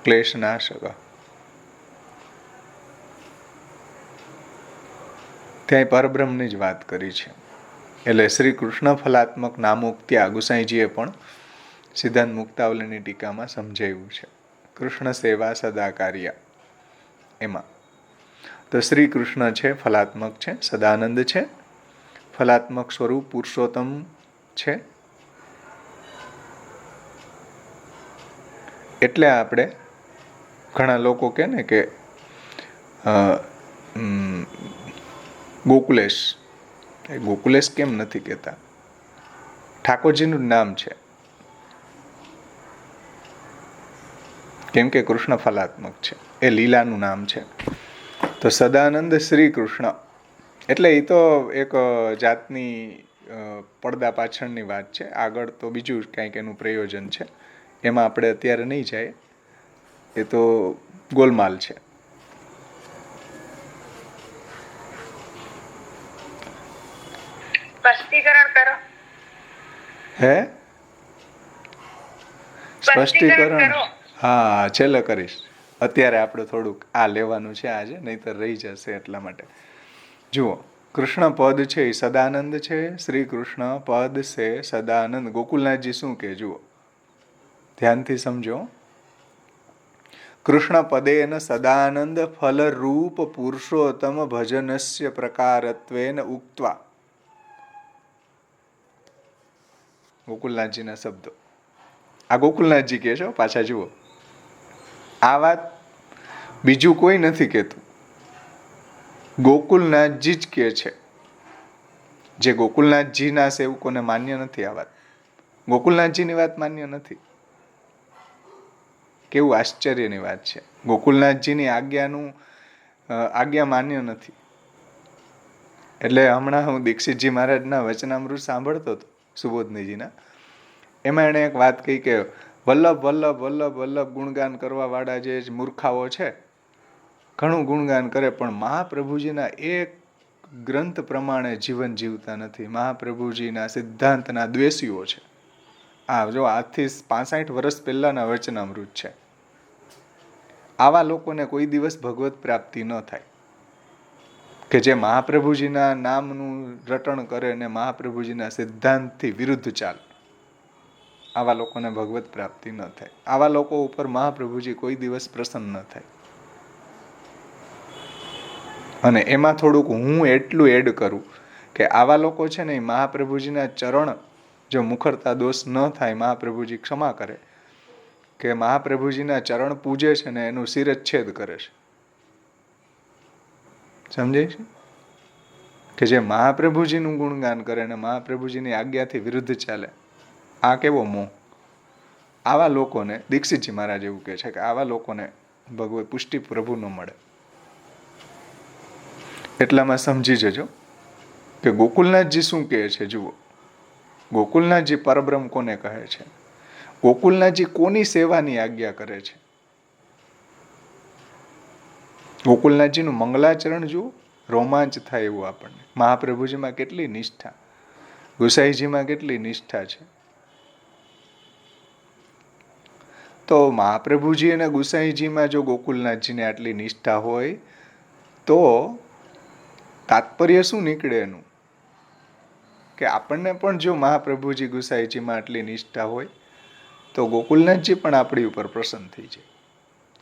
ક્લેશનાશક, ત્યાં પરબ્રહ્મની જ વાત કરી છે। એટલે શ્રી કૃષ્ણ ફલાત્મક નામોક્ત્યા ગુસાઈજીએ પણ સિદ્ધાંત મુક્તાવલીની ટીકામાં સમજાવ્યું છે। કૃષ્ણ સેવા સદા કાર્ય એમાં તો શ્રી કૃષ્ણ છે ફલાત્મક છે, સદાનંદ છે, ફલાત્મક સ્વરૂપ પુરુષોત્તમ છે। એટલે આપણે ઘણા લોકો કહે ને કે ગોકુલેશ, ગોકુલેશ કેમ નથી કહેતા? ઠાકોરજીનું નામ છે, કેમ કે કૃષ્ણ ફલાત્મક છે, એ લીલાનું નામ છે। તો સદાનંદ શ્રી કૃષ્ણ એટલે એ તો એક જાતની પડદા પાછળની વાત છે, આગળ તો બીજું કંઈક એનું પ્રયોજન છે, એમાં આપણે અત્યારે નહીં જાય, એ તો ગોલમાલ છે। સ્પષ્ટીકરણ કરો। હે સ્પષ્ટીકરણ? હા, છેલ્લે કરીશ। અત્યારે આપણે થોડુંક આ લેવાનું છે આજે, નહીંતર રહી જશે, એટલા માટે જુઓ। કૃષ્ણ પદ છે એ સદાનંદ છે, શ્રી કૃષ્ણ પદ છે સદાનંદ। ગોકુલનાથજી શું કે જુઓ, ધ્યાનથી સમજો। કૃષ્ણ પદેન સદાનંદ ફલ રૂપ પુરુષોત્તમ ભજનસ્ય પ્રકારત્વેન ઉક્ત્વા, ગોકુલનાથજીના શબ્દો, આ ગોકુલનાથજી કહે છે, પાછા જુઓ। આ વાત બીજું કોઈ નથી કહેતું, ગોકુલનાથજી જ કહે છે। જે ગોકુલનાથજીના સેવકોને માન્ય નથી આ વાત, ગોકુલનાથજીની વાત માન્ય નથી। કેવું આશ્ચર્યની વાત છે, ગોકુલનાથજીની આજ્ઞા માન્ય નથી। એટલે હમણાં હું દીક્ષિતજી મહારાજના વચનામૃત સાંભળતો હતો, સુબોધનીજીના, એમાં એણે એક વાત કહી કે વલ્લભ વલ્લભ વલ્લભ વલ્લભ ગુણગાન કરવા વાળા જે મૂર્ખાઓ છે, ઘણું ગુણગાન કરે, પણ મહાપ્રભુજીના એક ગ્રંથ પ્રમાણે જીવન જીવતા નથી, મહાપ્રભુજીના સિદ્ધાંતના દ્વેષીઓ છે। આ જો આજથી 65 વર્ષ પહેલાના વચનામૃત છે। આવા લોકોને કોઈ દિવસ ભગવત પ્રાપ્તિ ન થાય, કે જે મહાપ્રભુજીના નામનું રટણ કરે ને મહાપ્રભુજીના સિદ્ધાંતથી વિરુદ્ધ ચાલે, આવા લોકોને ભગવત પ્રાપ્તિ ન થાય। આવા લોકો ઉપર મહાપ્રભુજી કોઈ દિવસ પ્રસન્ન ન થાય। અને એમાં થોડુંક હું એટલું એડ કરું કે આવા લોકો છે ને, મહાપ્રભુજીના ચરણ જો મુખરતા દોષ ન થાય, મહાપ્રભુજી ક્ષમા કરે, કે મહાપ્રભુજીના ચરણ પૂજે છે ને એનું શિરચ્છેદ કરે છે, સમજાય છે? કે જે મહાપ્રભુજીનું ગુણગાન કરે ને મહાપ્રભુજીની આજ્ઞાથી વિરુદ્ધ ચાલે, આ કેવો મોહ! આવા લોકોને દીક્ષિતજી મહારાજ એવું કહે છે કે આવા લોકોને ભગવત પુષ્ટિ પ્રભુ ન મળે. એટલામાં સમજી જજો કે ગોકુલનાથજી શું કહે છે. જુઓ, ગોકુલનાથજી પરબ્રહ્મ કોને કહે છે? ગોકુલનાથજી કોની સેવાની આજ્ઞા કરે છે? ગોકુલનાથજીનું મંગલાચરણ જુઓ, રોમાંચ થાય એવું આપણને. મહાપ્રભુજીમાં કેટલી નિષ્ઠા, ગુસાઈજીમાં કેટલી નિષ્ઠા છે. તો મહાપ્રભુજી અને ગુસાઈજીમાં જો ગોકુલનાથજીને આટલી નિષ્ઠા હોય તો તાત્પર્ય શું નીકળે એનું? કે આપણને પણ જો મહાપ્રભુજી ગુસાઈજીમાં આટલી નિષ્ઠા હોય તો ગોકુલનાથજી પણ આપણી ઉપર પ્રસન્ન થઈ જાય.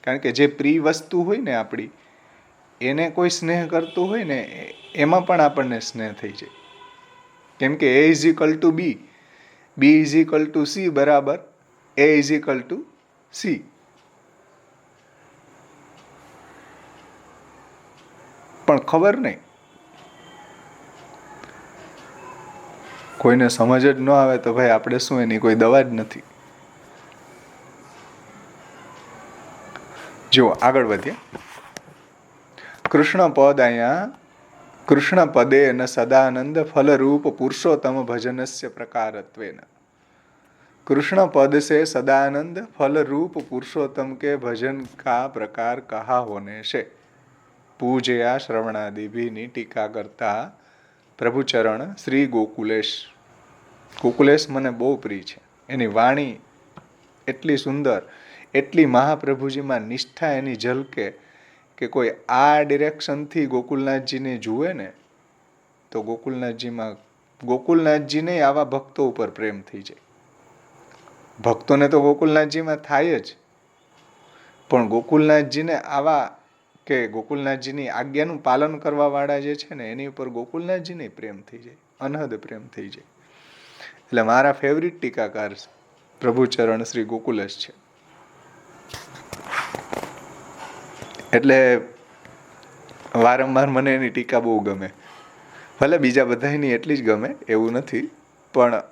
કારણ કે જે પ્રિય વસ્તુ હોય ને આપણી, એને કોઈ સ્નેહ કરતું હોય ને એમાં પણ આપણને સ્નેહ થઈ જાય. કેમ કે A = B, B = C બરાબર A = C. પણ ખબર નહીં, કોઈને સમજ જ ન આવે તો ભાઈ આપણે શું, એની કોઈ દવા જ નથી. જો આગળ વધીએ. કૃષ્ણ પદ અહીંયા કૃષ્ણ પદે ન સદાનંદ ફલરૂપ પુરુષોત્તમ ભજનસ્ય પ્રકારત્વેન. कृष्ण पद से सदानंद फल रूप पुरुषोत्तम के भजन का प्रकार कहा होने से पूजया श्रवणादि भी टीका करता प्रभुचरण श्री गोकुलेश. गोकुलेश મને બહુ પ્રિય છે. એની વાણી એટલી સુંદર, એટલી મહાપ્રભુજીમાં નિષ્ઠા એની ઝલકે કે કોઈ આ ડિરેક્શનથી ગોકુલનાથજીને જુએ ને તો ગોકુલનાથજીને આવા ભક્તો ઉપર પ્રેમ થઈ જાય. ભક્તોને તો ગોકુલનાથજીમાં થાય જ, પણ ગોકુલનાથજીને આવા કે ગોકુલનાથજીની આજ્ઞાનું પાલન કરવા વાળા જે છે ને એની ઉપર ગોકુલનાથજીને પ્રેમ થઈ જાય, અનહદ પ્રેમ થઈ જાય. એટલે મારા ફેવરિટ ટીકાકાર પ્રભુચરણ શ્રી ગોકુલેશ છે. એટલે વારંવાર મને એની ટીકા બહુ ગમે. ભલે બીજા બધાની એટલી જ ગમે એવું નથી, પણ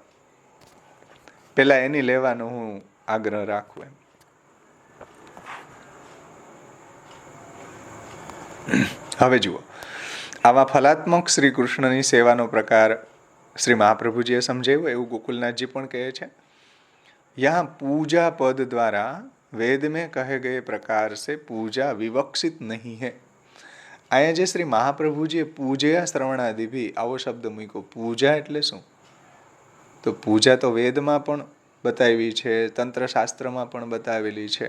પેલા એની લેવાનો હું આગ્રહ રાખું એમ. હવે જુઓ, આવા ફલાત્મક શ્રી કૃષ્ણની સેવાનો પ્રકાર શ્રી મહાપ્રભુજીએ સમજાવ્યો એવું ગોકુલનાથજી પણ કહે છે. યહાં પૂજા પદ દ્વારા વેદ में कहे गए प्रकार से पूजा विवक्षित नहीं है. અહીંયા જે શ્રી મહાપ્રભુજીએ પૂજયા શ્રવણાદિ ભી આવો શબ્દ મૂક્યો. પૂજા એટલે શું? તો પૂજા તો વેદમાં પણ બતાવી છે, તંત્રશાસ્ત્રમાં પણ બતાવેલી છે.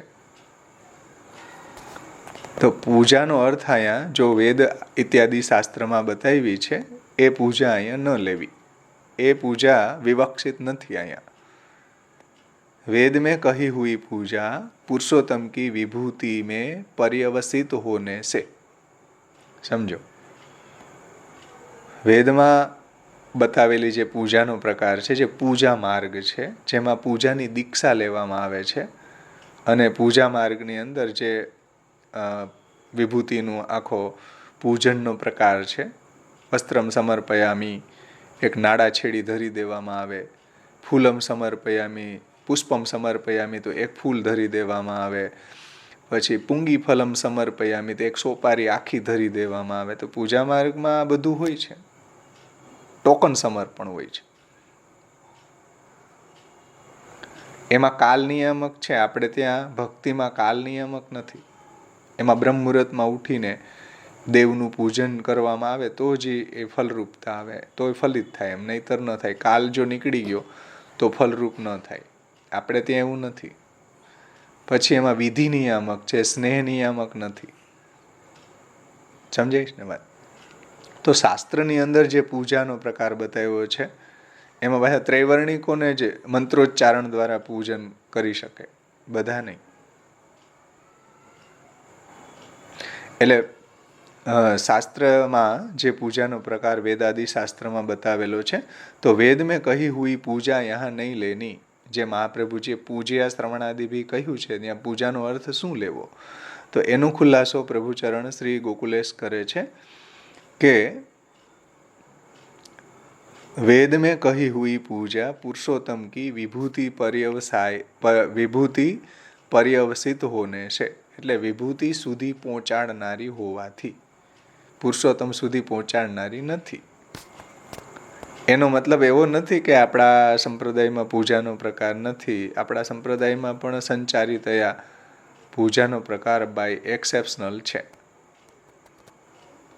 તો પૂજાનો અર્થ અહીંયા જો વેદ ઇત્યાદિ શાસ્ત્રમાં બતાવી છે એ પૂજા અહીંયા ન લેવી. એ પૂજા વિવક્ષિત નથી. અહીંયા वेद में कही हुई पूजा पुरुषोत्तम की विभूति में पर्यवसित होने से. समझो, વેદમાં બતાવેલી જે પૂજાનો પ્રકાર છે, જે પૂજા માર્ગ છે, જેમાં પૂજાની દીક્ષા લેવામાં આવે છે અને પૂજા માર્ગની અંદર જે વિભૂતિનું આખો પૂજનનો પ્રકાર છે, વસ્ત્રમ સમર્પયામી, એક નાડા છેડી ધરી દેવામાં આવે, ફૂલમ સમર્પયામી, પુષ્પમ સમર્પયામી તો એક ફૂલ ધરી દેવામાં આવે, પછી પુંગી ફલમ સમર્પયામી તો એક સોપારી આખી ધરી દેવામાં આવે. તો પૂજા માર્ગમાં આ બધું હોય છે. ટોકન સમર્પણ હોય છે. એમાં કાલ નિયામક છે, આપણે ત્યાં ભક્તિમાં કાલ નિયામક નથી. એમાં બ્રહ્મ મુહૂર્તમાં ઉઠીને દેવનું પૂજન કરવામાં આવે તો જ એ ફલરૂપતા આવે, તો એ ફલિત થાય, એમ નહીતર ન થાય. કાલ જો નીકળી ગયો તો ફલરૂપ ન થાય. આપણે ત્યાં એવું નથી. પછી એમાં વિધિ નિયામક છે, સ્નેહ નિયામક નથી. સમજાય ને વાત? તો શાસ્ત્રની અંદર જે પૂજાનો પ્રકાર બતાવ્યો છે એમાં બધા ત્રૈવર્ણિકોને જ મંત્રોચ્ચારણ દ્વારા પૂજન કરી શકે, બધા નહીં. એટલે શાસ્ત્રમાં જે પૂજાનો પ્રકાર વેદાદિ શાસ્ત્રમાં બતાવેલો છે, તો વેદ મેં કહી હુઈ પૂજા યહાં નહીં લેની. જે મહાપ્રભુજીએ પૂજ્યા શ્રવણાદિ ભી કહ્યું છે, ત્યાં પૂજાનો અર્થ શું લેવો? તો એનો ખુલાસો પ્રભુચરણ શ્રી ગોકુલેશ કરે છે કે वेद में कही हुई पूजा पुरुषोत्तम की विभूति पर्यवसित होने से, એટલે વિભૂતિ સુધી પહોંચાડનારી હોવાથી પુરુષોત્તમ સુધી પહોંચાડનારી નથી. એનો મતલબ એવો નથી કે આપણા સંપ્રદાયમાં પૂજાનો પ્રકાર નથી. આપણા સંપ્રદાયમાં પણ સંચારિતયા પૂજાનો પ્રકાર બાય એક્સેપ્શનલ છે.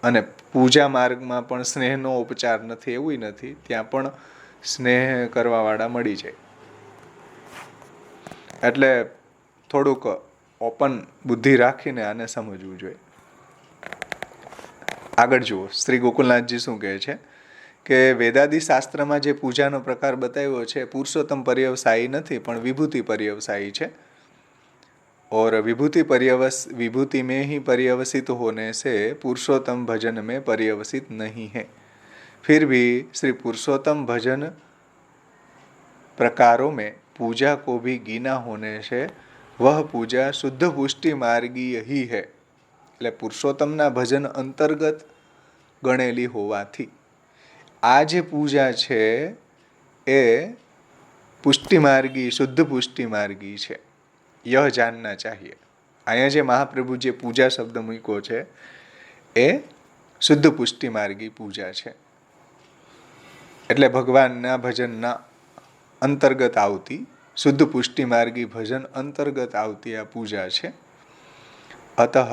અને પૂજા માર્ગમાં પણ સ્નેહનો ઉપચાર નથી એવું નથી. ત્યાં પણ સ્નેહ કરવાવાળા મળી જાય. એટલે થોડુંક ઓપન બુદ્ધિ રાખીને આને સમજવું જોઈએ. આગળ જુઓ, શ્રી ગોકુલનાથજી શું કહે છે કે વેદાદી શાસ્ત્રમાં જે પૂજાનો પ્રકાર બતાવ્યો છે પુરુષોત્તમ પર્યવસાયી નથી પણ વિભૂતિ પર્યવસાયી છે. और विभूति में ही पर्यवसित होने से पुरुषोत्तम भजन में पर्यवसित नहीं है. फिर भी श्री पुरुषोत्तम भजन प्रकारों में पूजा को भी गिना होने से वह पूजा शुद्ध पुष्टि मार्गीय ही है. એટલે પુરુષોત્તમના ભજન અંતર્ગત ગણેલી હોવાથી આ જે પૂજા છે એ પુષ્ટિ માર્ગી, શુદ્ધ પુષ્ટિ માર્ગી છે. यह जानना चाहिए. અહીંયા જે મહાપ્રભુ જે પૂજા શબ્દ મૂક્યો છે એ શુદ્ધ પુષ્ટિ માર્ગી પૂજા છે. એટલે ભગવાનના ભજનના અંતર્ગત આવતી, શુદ્ધ પુષ્ટિ માર્ગી ભજન અંતર્ગત આવતી આ પૂજા છે. अतः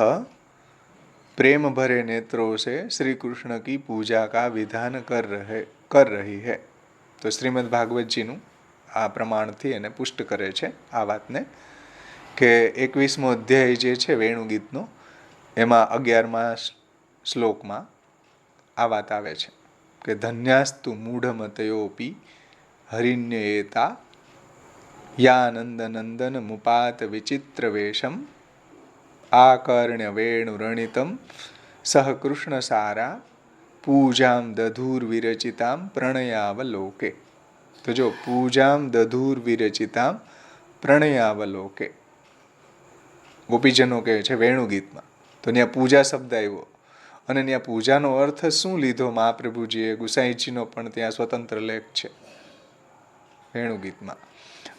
प्रेम भरे नेत्रों से श्री कृष्ण की पूजा का विधान कर रही है. તો શ્રીમદ ભાગવતજીનું આ પ્રમાણથી એને પુષ્ટ કરે છે આ વાતને કે 21મો અધ્યાય જે છે વેણુગીતનો એમાં 11મા શ્લોકમાં આ વાત આવે છે કે ધન્યાસ્તુ મૂઢમતયોપી હરિણ્યએતા યાનંદ નંદન મુપાત વિચિત્ર વેશમ આકર્ણ્ય વેણુરણિતમ સહ કૃષ્ણ સારા પૂજામ દધુર વિરચિતામ પ્રણયાવલોકે. તો જો પૂજામ દધુર વિરચિતામ પ્રણયાવલોકે ગોપીજનો કહે છે વેણુગીતમાં. તો ત્યાં પૂજા શબ્દ આવ્યો અને ત્યાં પૂજાનો અર્થ શું લીધો મહાપ્રભુજીએ, ગુસાઈજીનો પણ ત્યાં સ્વતંત્ર લેખ છે વેણુગીતમાં.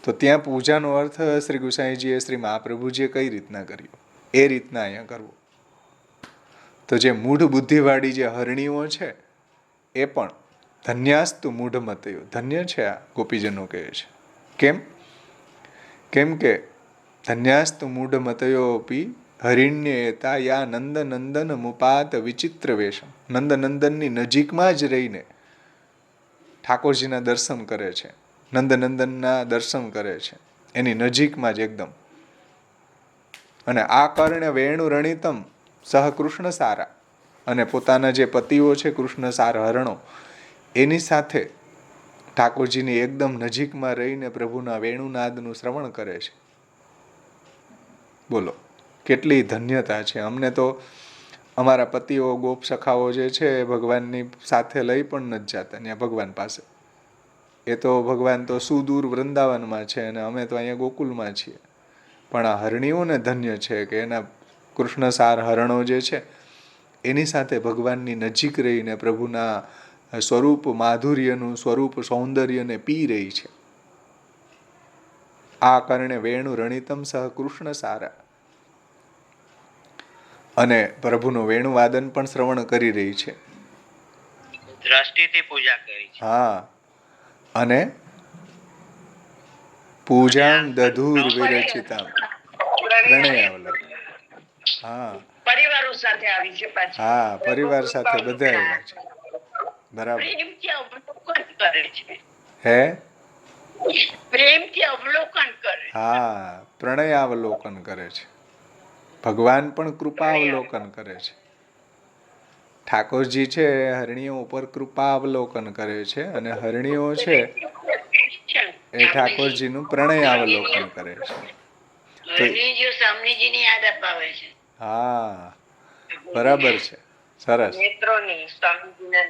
તો ત્યાં પૂજાનો અર્થ શ્રી ગુસાઈજીએ શ્રી મહાપ્રભુજીએ કઈ રીતના કર્યો એ રીતના અહીંયા કરવો. તો જે મૂઢ બુદ્ધિવાળી જે હરણીઓ છે એ પણ ધન્યાસ્તુ મૂઢમતયો, ધન્ય છે આ ગોપીજનો કહે છે. કેમ કે ધન્યાસ્તુ મૂઢમતયોપી હરિણ્યએતા યા નંદ નંદન મુપાત વિચિત્ર વેશમ. નંદ નંદનની નજીકમાં જ રહીને ઠાકોરજીના દર્શન કરે છે, નંદનંદનના દર્શન કરે છે એની નજીકમાં જ એકદમ. અને આ કર્ણ વેણુ રણિતમ સહ કૃષ્ણ સારા, અને પોતાના જે પતિઓ છે કૃષ્ણ સાર હરણો એની સાથે ઠાકોરજીની એકદમ નજીકમાં રહીને પ્રભુના વેણુનાદનું શ્રવણ કરે છે. બોલો કેટલી ધન્યતા છે. અમને તો અમારા પતિઓ ગોપ સખાઓ જે છે ભગવાનની સાથે લઈ પણ નથી જતા ત્યાં ભગવાન પાસે. એ તો ભગવાન તો સુદૂર વૃંદાવનમાં છે અને અમે તો અહીંયા ગોકુલમાં છીએ. પણ આ હરણીઓને ધન્ય છે કે એના કૃષ્ણ સાર હરણો જે છે એની સાથે ભગવાનની નજીક રહીને પ્રભુના સ્વરૂપ માધુર્યનું, સ્વરૂપ સૌંદર્યને પી રહી છે. આ કારણે વેણુ રણિતમ સહ કૃષ્ણ સારા, અને પ્રભુનું વેણુવાદન પણ શ્રવણ કરી રહી છે. દ્રષ્ટિથી પૂજા કરી છે. હા, અને પૂજામ દધુર વિરચિતામ પ્રણયાવલક. હા, પરિવારો સાથે આવી છે પાછી. હા, પરિવાર સાથે બધા આવ્યા છે. બરાબર. પ્રેમથી અવલોકન કરે છે. હે, પ્રેમથી અવલોકન કરે. હા, પ્રણયાવલોકન કરે છે. ભગવાન પણ કૃપાવલોકન કરે છે. ઠાકોરજી છે હરણીઓ ઉપર કૃપાવલોકન કરે છે અને હરણીઓ છે એ ઠાકોરજીનું પ્રણયાવલોકન કરે છે. હરણીઓ સ્વામીજીની યાદ અપાવે છે. હા, બરાબર છે. સરસ. નેત્રોની, સ્વામીજીના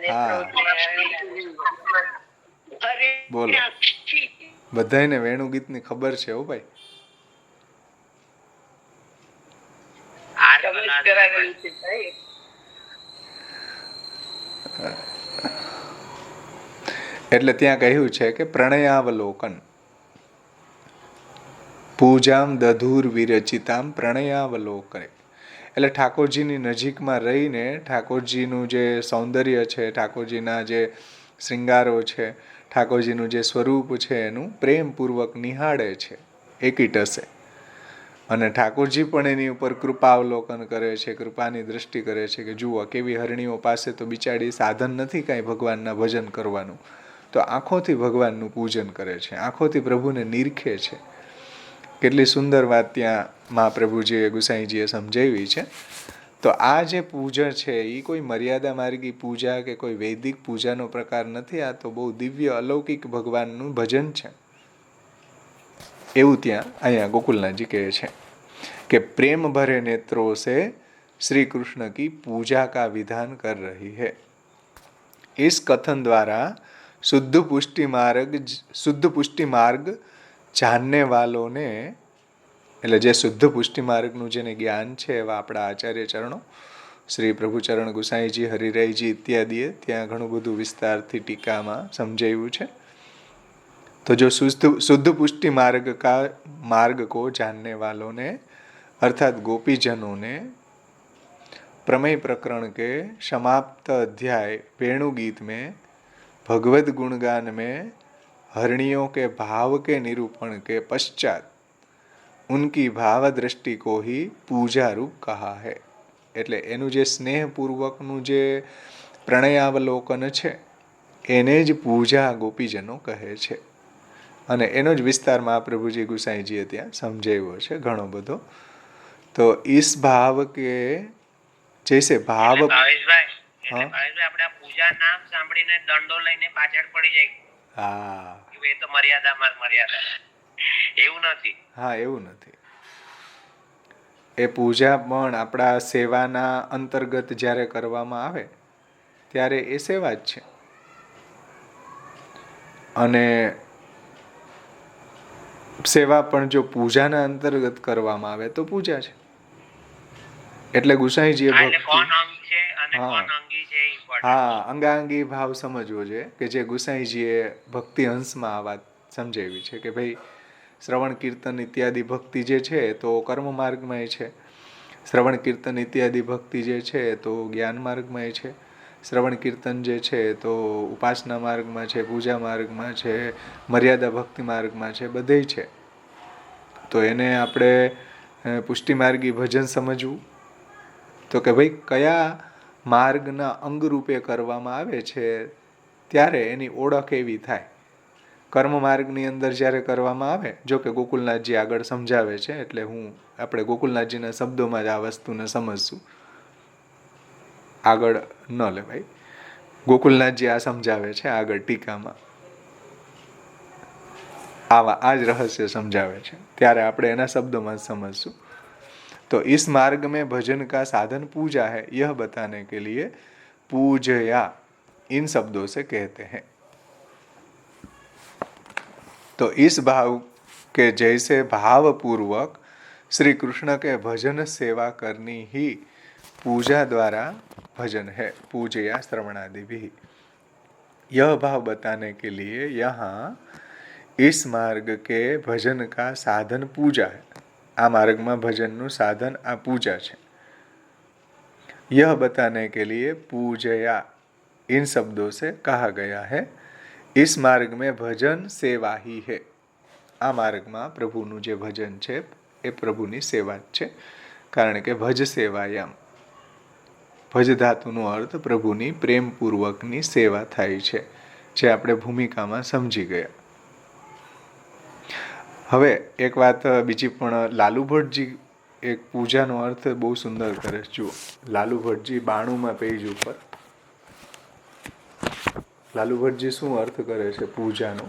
બોલો. બધાયને વેણુ ગીતની ખબર છે હો ભાઈ. એટલે ત્યાં કહ્યું છે કે પ્રણયાવલોકન, પૂજામ દધુર વિરચિતામ પ્રણયાવલોકને. એટલે ઠાકોરજીની નજીકમાં રહીને ઠાકોરજીનું જે સૌંદર્ય છે, ઠાકોરજીના જે શૃંગારો છે, ઠાકોરજીનું જે સ્વરૂપ છે એનું પ્રેમપૂર્વક નિહાળે છે એકીટસે. અને ઠાકોરજી પણ એની ઉપર કૃપાવલોકન કરે છે, કૃપાની દૃષ્ટિ કરે છે કે જુઓ કેવી હરણીઓ પાસે તો બિચારી સાધન નથી કાંઈ ભગવાનના ભજન કરવાનું, તો આંખોથી ભગવાનનું પૂજન કરે છે, આંખોથી પ્રભુને નિરખે છે. કેટલી સુંદર વાત ત્યાં મહાપ્રભુજીએ ગુસાઈજીએ સમજાવી છે. તો આ જે પૂજા છે એ કોઈ મર્યાદા માર્ગી પૂજા કે કોઈ વૈદિક પૂજાનો પ્રકાર નથી. આ તો બહુ દિવ્ય અલૌકિક ભગવાનનું ભજન છે. એવું ત્યાં અહીંયા ગોકુલનાથજી કહે છે કે પ્રેમ ભરે નેત્રો से श्री कृष्ण की पूजा का विधान कर रही है. इस कथन द्वारा शुद्ध पुष्टि मार्ग जानने वालों ने, એટલે જે શુદ્ધ પુષ્ટિ માર્ગનું જેને જ્ઞાન છે એવા આપણા આચાર્ય ચરણો શ્રી પ્રભુચરણ ગુસાઈજી, હરિરાયજી ઇત્યાદિએ ત્યાં ઘણું બધું વિસ્તારથી ટીકામાં સમજાવ્યું છે. तो जो शुद्ध पुष्टि मार्ग को जानने वालों ने अर्थात गोपीजनों ने प्रमेय प्रकरण के समाप्त अध्याय वेणुगीत में भगवत गुणगान में हरणियों के भाव के निरूपण के पश्चात उनकी भाव दृष्टि को ही पूजा रूप कहा है. એટલે એનું જે સ્નેહપૂર્વકનું જે પ્રણયાવલોકન છે એને જ પૂજા ગોપીજનો કહે છે. અને એનો જ વિસ્તાર મહાપ્રભુજી ગુસાઈજીએ ત્યાં સમજાવ્યો છે ઘણો બધો. તો ઈસ ભાવ કે જૈસે ભાવ ભાવેશભાઈ આપણે પૂજા નામ સાંભળીને દંડો લઈને પાછળ પડી જાય. હા, એ તો મર્યાદા એવું નથી. હા, એવું નથી. એ પૂજા પણ આપણા સેવાના અંતર્ગત જ્યારે કરવામાં આવે ત્યારે એ સેવા જ છે. અને સેવા પણ જો પૂજાના અંતર્ગત કરવામાં આવે તો પૂજા છે. એટલે ગુસાઈજીએ અંગાંગી ભાવ સમજવો જોઈએ કે જે ગુસાઈજીએ ભક્તિ હંસમાં આ વાત સમજાવી છે કે ભાઈ શ્રવણ કીર્તન ઇત્યાદિ ભક્તિ જે છે તો કર્મ માર્ગમાં છે, શ્રવણ કીર્તન ઇત્યાદિ ભક્તિ જે છે તો જ્ઞાન માર્ગમાં છે, શ્રવણ કીર્તન જે છે તો ઉપાસના માર્ગમાં છે, પૂજા માર્ગમાં છે, મર્યાદા ભક્તિ માર્ગમાં છે, બધે છે. તો એને આપણે પુષ્ટિ માર્ગી ભજન સમજવું તો કે ભાઈ કયા માર્ગના અંગરૂપે કરવામાં આવે છે ત્યારે એની ઓળખ એવી થાય. કર્મ માર્ગની અંદર જ્યારે કરવામાં આવે, જો કે ગોકુલનાથજી આગળ સમજાવે છે એટલે આપણે ગોકુલનાથજીના શબ્દોમાં જ આ વસ્તુને સમજશું, આગળ ન લેવાય. ગોકુલનાથજી આ સમજાવે છે આગળ ટીકામાં, આ જ રહસ્ય સમજાવે છે ત્યારે આપણે એના શબ્દોમાં સમજશું. तो इस मार्ग में भजन का साधन पूजा है, यह बताने के लिए पूजया इन शब्दों से कहते हैं. तो इस भाव के जैसे भाव पूर्वक श्री कृष्ण के भजन सेवा करनी ही पूजा द्वारा भजन है. पूजया श्रवणादि भी. यह भाव बताने के लिए यहाँ इस मार्ग के भजन का साधन पूजा है. आ मार्ग में भजन नु साधन आ पूजा है. यह बताने के लिए पूजया इन शब्दों से कहा गया है. इस मार्ग में भजन सेवा ही है. आ मार्ग में प्रभुनु जे भजन है ए प्रभुनी सेवा है. कारण के भज सेवायाम, भज धातुनो अर्थ प्रभुनी प्रेमपूर्वकनी सेवा थाय छे, जे आपणे भूमिकामां समजी गया. હવે એક વાત બીજી પણ, લાલુ ભટ્ટજી એક પૂજાનો અર્થ બહુ સુંદર કરે છે. જુઓ, લાલુ ભટ્ટજી 92માં પેજ ઉપર લાલુ ભટ્ટજી શું અર્થ કરે છે પૂજાનો.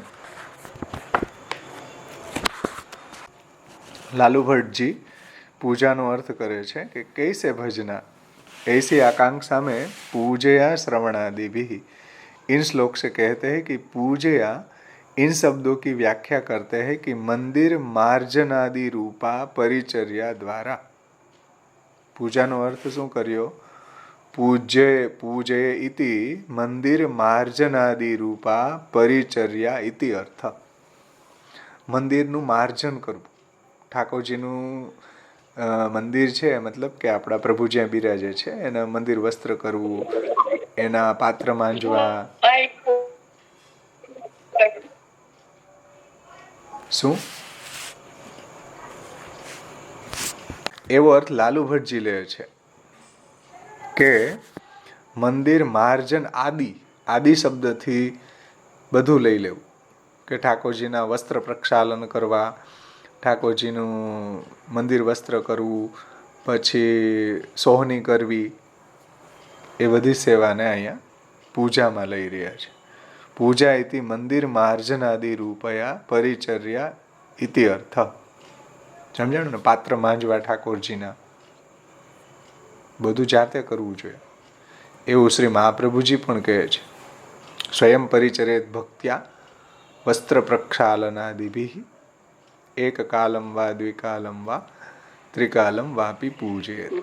લાલુ ભટ્ટજી પૂજાનો અર્થ કરે છે કે કૈસે ભजना ऐसी आकांक्षा में पूजया श्रवणादि भी. इन श्लोक से कहते हैं कि पूजया इन शब्दों की व्याख्या करते हैं कि मंदिर मार्जनादि रूपा परिचर्या द्वारा. पूजाનો અર્થ શું કર્યો પૂજે ઇતિ મંદિર માર્જનાદિ રૂપા પરિચર્યા ઇતિ અર્થ. મંદિરનું માર્જન કરવું, ઠાકોરજીનું મંદિર છે મતલબ કે આપણા પ્રભુ જ્યાં બિરાજે છે એના મંદિર વસ્ત્ર કરવું, એના પાત્ર માંજવા. શું એવો અર્થ લાલુ ભટ્ટજી લે છે કે મંદિર માર્જન આદિ શબ્દથી બધું લઈ લેવું, કે ઠાકોરજીના વસ્ત્ર પ્રક્ષાલન કરવા, ઠાકોરજીનું મંદિર વસ્ત્ર કરવું, પછી સોહની કરવી, એ બધી સેવાને અહીંયા પૂજામાં લઈ રહ્યા છે. પૂજા ઇતિ મંદિર માર્જનાદિ રૂપયા પરિચર્યા ઇતિ અર્થ. સમજાણું ને? પાત્ર માંજવા ઠાકોરજીના બધું જાતે કરવું જોઈએ એવું શ્રી મહાપ્રભુજી પણ કહે છે. સ્વયં પરિચરેત ભક્ત્યા વસ્ત્ર પ્રક્ષાલનાદિભિ એક કાલમ વા દ્વિકાલમ વા ત્રિકાલમ વાપી પૂજેત.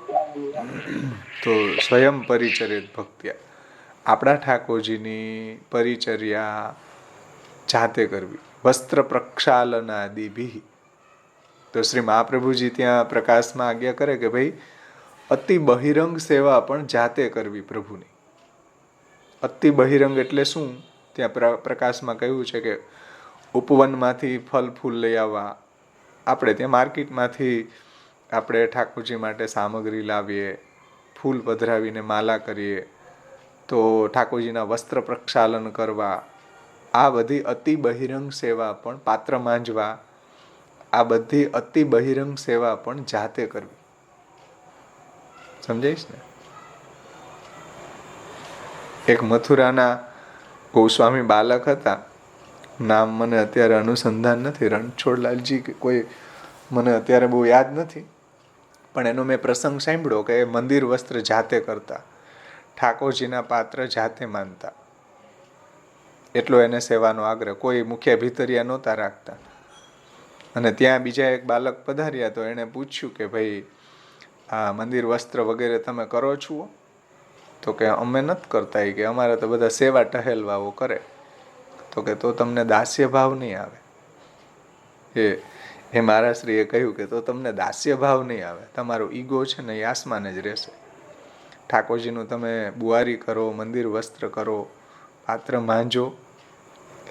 તો સ્વયં પરિચરેત ભક્ત્યા, આપણા ઠાકોરજીની પરિચર્યા જાતે કરવી. વસ્ત્ર પ્રક્ષાલનાદિભિ, તો શ્રી મહાપ્રભુજી ત્યાં પ્રકાશમાં આજ્ઞા કરે કે ભાઈ અતિ બહિરંગ સેવા પણ જાતે કરવી પ્રભુની. અતિ બહિરંગ એટલે શું? ત્યાં પ્રકાશમાં કહ્યું છે કે ઉપવનમાંથી ફલ ફૂલ લઈ આવવા, આપણે ત્યાં માર્કેટમાંથી આપણે ઠાકોરજી માટે સામગ્રી લાવીએ, ફૂલ પધરાવીને માલા કરીએ, તો ઠાકોરજીના વસ્ત્ર પ્રક્ષાલન કરવા, આ બધી અતિ બહિરંગ સેવા પણ, પાત્ર માંજવા, આ બધી અતિ બહિરંગ સેવા પણ જાતે કરવી. સમજાઈશ ને? એક મથુરાના ગોસ્વામી બાલક હતા, નામ મને અત્યારે અનુસંધાન નથી, રણછોડલાલજી કે કોઈ, મને અત્યારે બહુ યાદ નથી, પણ એનો મેં પ્રસંગ સાંભળ્યો કે મંદિર વસ્ત્ર જાતે કરતા, ઠાકોરજીના પાત્ર જાતે માનતા, એટલો એને સેવાનો આગ્રહ. કોઈ મુખ્ય ભીતરિયા નહોતા રાખતા. અને ત્યાં બીજા એક બાલક પધાર્યા તો એણે પૂછ્યું કે ભાઈ આ મંદિર વસ્ત્ર વગેરે તમે કરો છો? તો કે અમે નથી કરતા, કે અમારે તો બધા સેવા ટહેલવાઓ કરે. તો કે તો તમને દાસ્ય ભાવ નહીં આવે. એ મારા શ્રીએ કહ્યું કે તો તમને દાસ્ય ભાવ નહીં આવે, તમારો ઈગો છે ને એ આસમાને જ રહેશે. ઠાકોરજીનું તમે બુઆરી કરો, મંદિર વસ્ત્ર કરો, પાત્ર માંજો.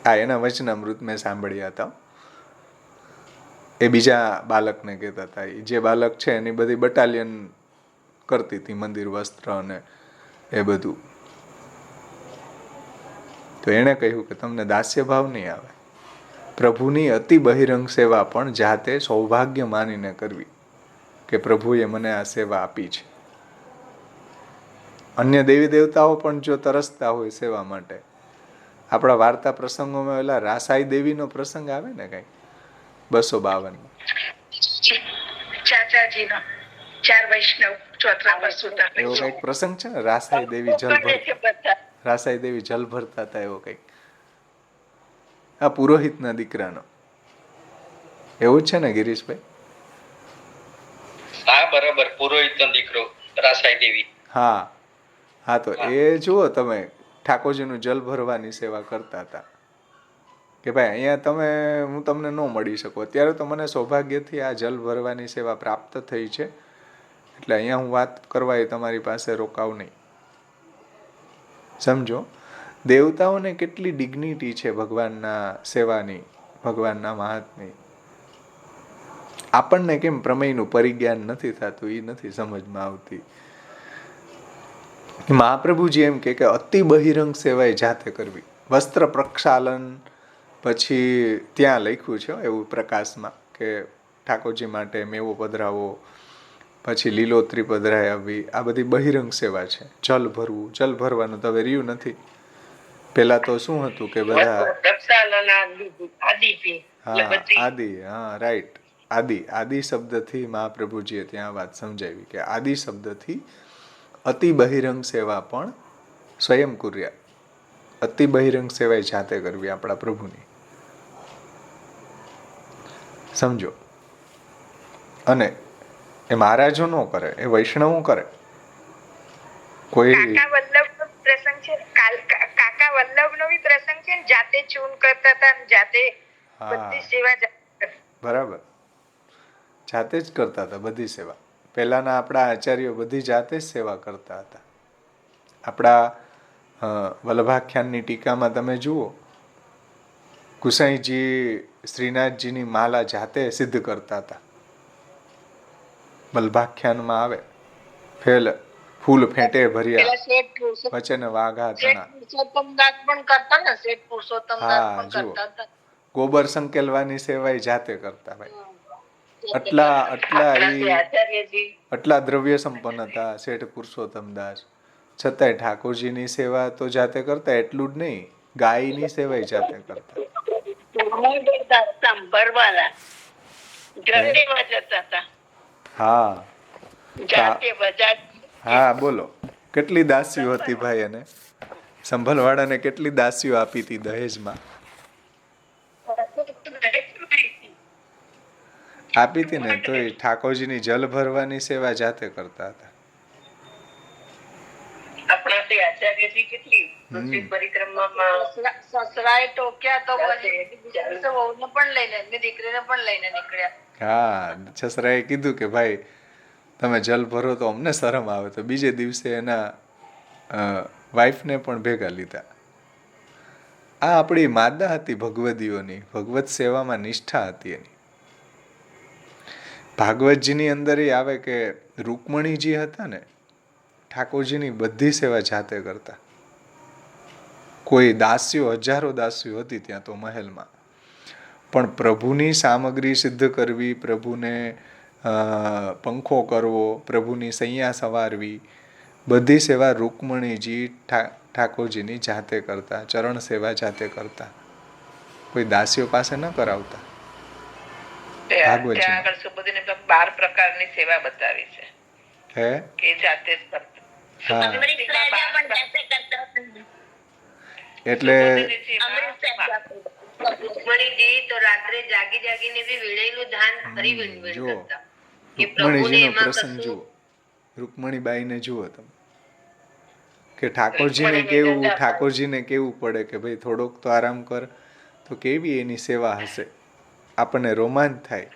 આ એના વચનામૃત મેં સાંભળ્યા હતા. એ બીજા બાલકને કહેતા હતા. એ જે બાલક છે એની બધી બટાલિયન કરતી હતી મંદિર વસ્ત્ર અને એ બધું. તો એણે કહ્યું કે તમને દાસ્ય ભાવ નહીં આવે. પ્રભુની અતિ બહિરંગ સેવા પણ જાતે સૌભાગ્ય માનીને કરવી, કે પ્રભુએ મને આ સેવા આપી છે. અન્ય દેવી દેવતાઓ પણ જો તરસતા હોય સેવા માટે, આપણા વાર્તા પ્રસંગોમાં ઓલા રાસાઈ દેવીનો પ્રસંગ આવે ને કઈ 252 ચાચાજીનો 4 વૈષ્ણવ ચોથા પર સુતા એવો કઈક પ્રસંગ છે ને, રાસાઈ દેવી જલ ભરતા હતા, એવો કઈક. આ પુરોહિતના દીકરાનો એવું જ છે ને ગિરીશભાઈ? હા બરાબર, પુરોહિતનો દીકરો રાસાઈ દેવી. હા હા, તો એ જુઓ તમે, ઠાકોરજીનું જલ ભરવાની સેવા કરતા હતા કે ભાઈ અહીંયા હું તમને ન મળી શકું, અત્યારે તો મને સૌભાગ્યથી આ જલ ભરવાની સેવા પ્રાપ્ત થઈ છે, એટલે અહીંયા હું વાત કરવા એ તમારી પાસે રોકાવ નહીં. સમજો, દેવતાઓને કેટલી ડિગ્નિટી છે ભગવાનના સેવાની, ભગવાનના મહાત્મ્ય. આપણને કેમ પ્રમેયનું પરિજ્ઞાન નથી થતું, એ નથી સમજમાં આવતી. મહાપ્રભુજી એમ કે અતિ બહિરંગ સેવાએ જાતે કરવી. વસ્ત્ર પ્રક્ષાલન, પછી ત્યાં લખ્યું છે એવું પ્રકાશમાં કે ઠાકોરજી માટે મેવો પધરાવો, પછી લીલોતરી પધરાઈ આવવી, આ બધી બહિરંગ સેવા છે. જલ ભરવું, જલ ભરવાનું તો હવે રહ્યું નથી. પેલા તો શું હતું કે બધા રાઈટ, આદિ શબ્દથી મહાપ્રભુજીએ ત્યાં વાત સમજાવી કે આદિ શબ્દથી અતિ બહિરંગ સેવા પણ સ્વયં કુર્યા. અતિ બહિરંગ સેવા જાતે કરવી આપણા પ્રભુની. સમજો, અને એ મહારાજો ન કરે, એ વૈષ્ણવો કરે. કોઈ કાકા વલ્લભનો પ્રસંગ છે, કાકા વલ્લભનો બી પ્રસંગ છે ને, જાતે ચૂન કરતા હતા ને જાતે બધી સેવા બરાબર, જાતે જ કરતા હતા બધી સેવા. પહેલાના આપણા આચાર્યો બધી જાતે જ સેવા કરતા હતા. આપણા વલ્લભાખ્યાનની ટીકામાં તમે જુઓ, ગુસાઈજી શ્રીનાથજીની માલા જાતે સિદ્ધ કરતા હતા. વલ્લભાખ્યાનમાં આવે, ફૂલ ફેંટે ભર્યા વચન વાઘા તણા. હા, જુઓ, ગોબર સંકેલવાની સેવા જાતે કરતા ભાઈ. આટલા દ્રવ્ય સંપન્ન હતા શેઠ પુરુષોત્તમદાસ, છતાંય ઠાકોરજીની સેવા તો જાતે કરતા. એટલું જ નહીં, ગાયની સેવા જાતે કરતા. હા હા, બોલો, કેટલી દાસીઓ હતી ભાઈ. અને સંભલવાળાને કેટલી દાસીઓ આપી હતી દહેજમાં. આપી હતી ને, તોય ઠાકોરજીની જલ ભરવાની સેવા જાતે કરતા હતા. હા, સસરાએ કીધું કે ભાઈ તમે જલ ભરો તો અમને શરમ આવે, તો બીજે દિવસે એના વાઈફને પણ ભેગા લીધા. આ આપણી માદા હતી ભગવદીઓની, ભગવત સેવામાં નિષ્ઠા હતી એની. ભાગવતજીની અંદર એ આવે કે રૂકમણીજી હતા ને, ઠાકોરજીની બધી સેવા જાતે કરતા. કોઈ દાસીઓ, હજારો દાસીઓ હતી ત્યાં તો મહેલમાં, પણ પ્રભુની સામગ્રી સિદ્ધ કરવી, પ્રભુને પંખો કરવો, પ્રભુની સૈયા સવારવી, બધી સેવા રૂકમણીજી ઠાકોરજીની જાતે કરતા. ચરણ સેવા જાતે કરતા, કોઈ દાસીઓ પાસે ન કરાવતા. 12 પ્રકારની સેવા બતાવી છે હે કે જાતે જ કરતા. એટલે રૂકમણીજીનો પ્રસંગ જુઓ, રૂકમણીબાઈને જુઓ તમે, કે ઠાકોરજીને કેવું પડે કે ભાઈ થોડોક તો આરામ કર, તો કેવી એની સેવા હશે. આપણને રોમાંચ થાય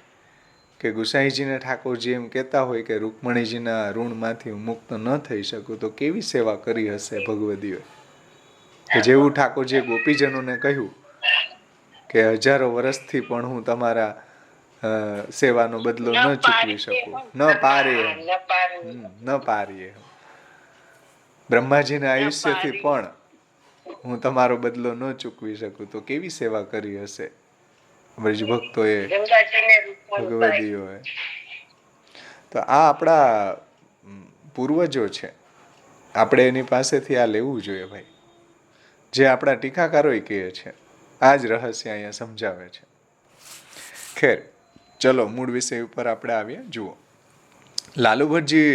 કે ગુસાઈજીને ઠાકોરજી એમ કહેતા હોય કે રૂકમણીજીના ઋણમાંથી હું મુક્ત ન થઈ શકું, તો કેવી સેવા કરી હશે ભગવદીઓએ. કે જેવું ઠાકોરજીએ ગોપીજનોને કહ્યું કે હજારો વર્ષથી પણ હું તમારા સેવાનો બદલો ન ચૂકવી શકું, ન પારીએ. બ્રહ્માજીના આયુષ્યથી પણ હું તમારો બદલો ન ચૂકવી શકું, તો કેવી સેવા કરી હશે બ્રજ ભક્તોએ, ભગવદીઓએ. તો આ આપણા પૂર્વજો છે, આપણે એની પાસેથી આ લેવું જોઈએ ભાઈ. જે આપણા ટીકાકારોય કહે છે, આ જ રહસ્ય અહીંયા સમજાવે છે. ખેર, ચલો મૂળ વિષય ઉપર આપણે આવીએ. જુઓ, લાલુભટ્ટજી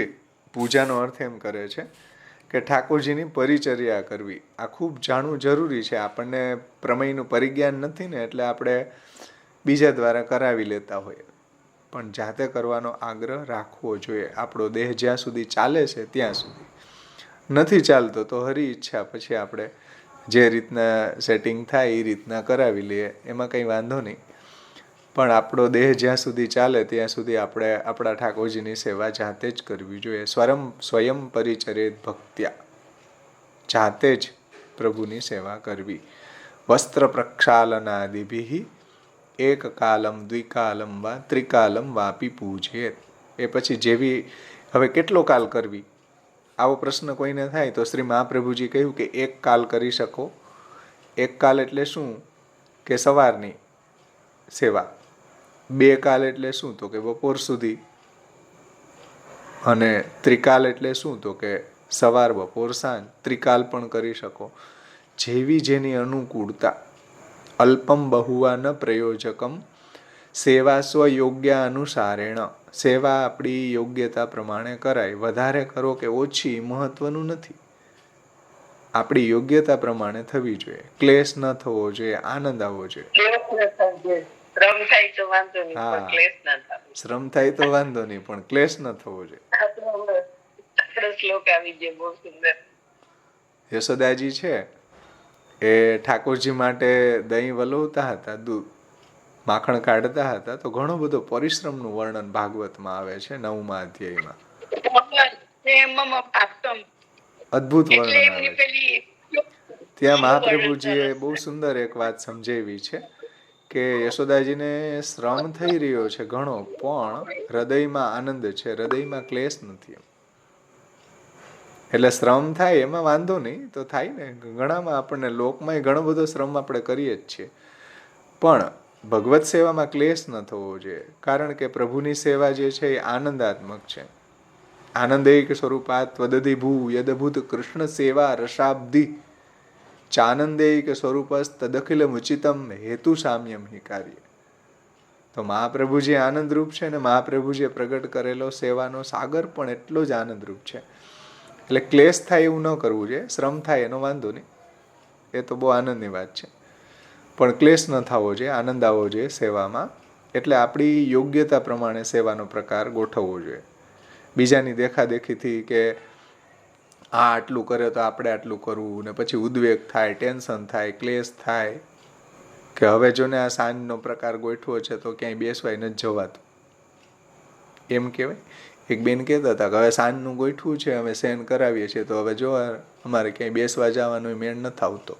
પૂજાનો અર્થ એમ કરે છે કે ઠાકોરજીની પરિચર્યા કરવી. આ ખૂબ જાણવું જરૂરી છે. આપણને પ્રમેયનું પરિજ્ઞાન નથી ને, એટલે આપણે બીજા દ્વારા કરાવી લેતા હોઈએ, પણ જાતે કરવાનો આગ્રહ રાખવો જોઈએ. આપણો દેહ જ્યાં સુધી ચાલે છે ત્યાં સુધી. નથી ચાલતો તો હરી ઈચ્છા પછી આપણે જે રીતના સેટિંગ થાય એ રીતના કરાવી લઈએ, એમાં કંઈ વાંધો નહીં. પણ આપણો દેહ જ્યાં સુધી ચાલે ત્યાં સુધી આપણે આપણા ઠાકોરજીની સેવા જાતે જ કરવી જોઈએ. સ્વયં પરિચરેત ભક્ત્યા, જાતે જ પ્રભુની સેવા કરવી. વસ્ત્ર પ્રક્ષાલનાદિભિ એક કાલમ દ્વિકાલમ વા ત્રિકાલમ વાપી પૂજેત. એ પછી જેવી, હવે કેટલો કાલ કરવી, આવો પ્રશ્ન કોઈને થાય તો શ્રી મહાપ્રભુજી કહ્યું કે એક કાલ કરી શકો. એક કાલ એટલે શું કે સવારની સેવા. 2 કાલ એટલે શું તો કે બપોર સુધી. અને ત્રિકાલ એટલે શું તો કે સવાર બપોર સાંજ. ત્રિકાલ પણ કરી શકો. જેવી જેની અનુકૂળતા. અલ્પમ બહુવા ન પ્રયોજકમ સેવા સ્વયોગ્ય અનુસારેણ. સેવા આપણી યોગ્યતા પ્રમાણે કરાય. વધારે કરો કે ઓછી મહત્વનું નથી, આપણી યોગ્યતા પ્રમાણે થવી જોઈએ. ક્લેશ ન થવો જોઈએ, આનંદ આવવો જોઈએ. શ્રમ થાય તો વાંધો નહીં, પણ ક્લેશ ન થવો. શ્રમ થાય તો વાંધો નહીં, પણ ક્લેશ ન થવો જોઈએ. આપણો શ્લોક આવી ગયો, બહુ સુંદર. યશોદાજી છે એ ઠાકોરજી માટે દહીં વલોવતા હતા, દૂધ માખણ કાઢતા હતા, તો ઘણો બધો પરિશ્રમનું વર્ણન ભાગવતમાં આવે છે 9મા અધ્યાયમાં. અદ્ભુત વર્ણન આવે છે. ત્યાં મહાપ્રભુજીએ બહુ સુંદર એક વાત સમજાવી છે કે યશોદાજીને શ્રમ થઈ રહ્યો છે ઘણો, પણ હૃદયમાં આનંદ છે, હૃદયમાં ક્લેશ નથી. એટલે શ્રમ થાય એમાં વાંધો નહીં, તો થાય ને. ઘણામાં આપણને લોકમાં ઘણો બધો શ્રમ આપણે કરીએ જ છીએ, પણ ભગવત સેવામાં ક્લેશ ન થવો જોઈએ. કારણ કે પ્રભુની સેવા જે છે એ આનંદાત્મક છે. આનંદૈક સ્વરૂપાત ત્વદધિ ભૂ યદભૂત કૃષ્ણ સેવા રસાબ્ધિ ચાનંદૈક સ્વરૂપસ્ તદખિલ મુચિતમ હેતુ સામ્યમ હિ કાર્ય. તો મહાપ્રભુજી આનંદરૂપ છે, ને મહાપ્રભુજીએ પ્રગટ કરેલો સેવાનો સાગર પણ એટલો જ આનંદરૂપ છે. એટલે ક્લેશ થાય એવું ન કરવું જોઈએ. શ્રમ થાય એનો વાંધો નહીં, એ તો બહુ આનંદની વાત છે, પણ ક્લેશ ન થવો જોઈએ, આનંદ આવવો જોઈએ સેવામાં. એટલે આપણી યોગ્યતા પ્રમાણે સેવાનો પ્રકાર ગોઠવવો જોઈએ. બીજાની દેખાદેખીથી કે આ આટલું કરે તો આપણે આટલું કરવું, ને પછી ઉદ્વેગ થાય, ટેન્શન થાય, ક્લેશ થાય કે હવે જો ને આ સાંજનો પ્રકાર ગોઠવો છે તો ક્યાંય બેસવાય નથી જવાતું, એમ કહેવાય. એક બેન કહેતા હતા કે હવે સાંજનું ગોઠવું છે, અમે સેન કરાવીએ છીએ, તો હવે જો અમારે ક્યાંય બેસવા જવાનો મેળ નથી આવતો.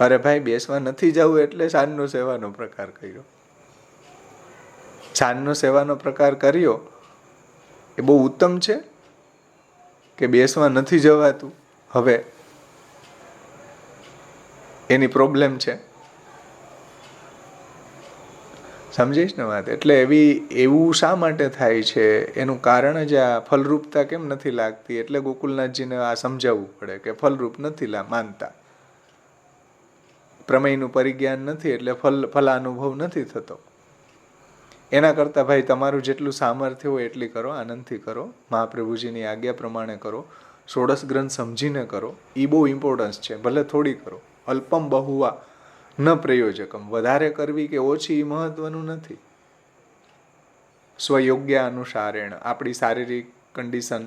અરે ભાઈ, બેસવા નથી જવું એટલે સાંજનો સેવાનો પ્રકાર કર્યો. સાંજનો સેવાનો પ્રકાર કર્યો એ બહુ ઉત્તમ છે કે બેસવા નથી જવાતું હવે એની પ્રોબ્લેમ છે? સમજીશ ને વાત? એટલે એવું શા માટે થાય છે એનું કારણ જ આ ફલરૂપતા કેમ નથી લાગતી. એટલે ગોકુલનાથજીને આ સમજાવવું પડે કે ફલરૂપ નથી માનતા, પ્રમેયનું પરિજ્ઞાન નથી, એટલે ફલાનુભવ નથી થતો. એના કરતાં ભાઈ તમારું જેટલું સામર્થ્ય હોય એટલી કરો, આનંદથી કરો, મહાપ્રભુજીની આજ્ઞા પ્રમાણે કરો, ષોડશ ગ્રંથ સમજીને કરો. એ બહુ ઇમ્પોર્ટન્સ છે. ભલે થોડી કરો, અલ્પમ બહુવા ન પ્રયોજકમ. વધારે કરવી કે ઓછી એ મહત્વનું નથી. સ્વયોગ્ય અનુસારેણ આપણી શારીરિક કન્ડિશન,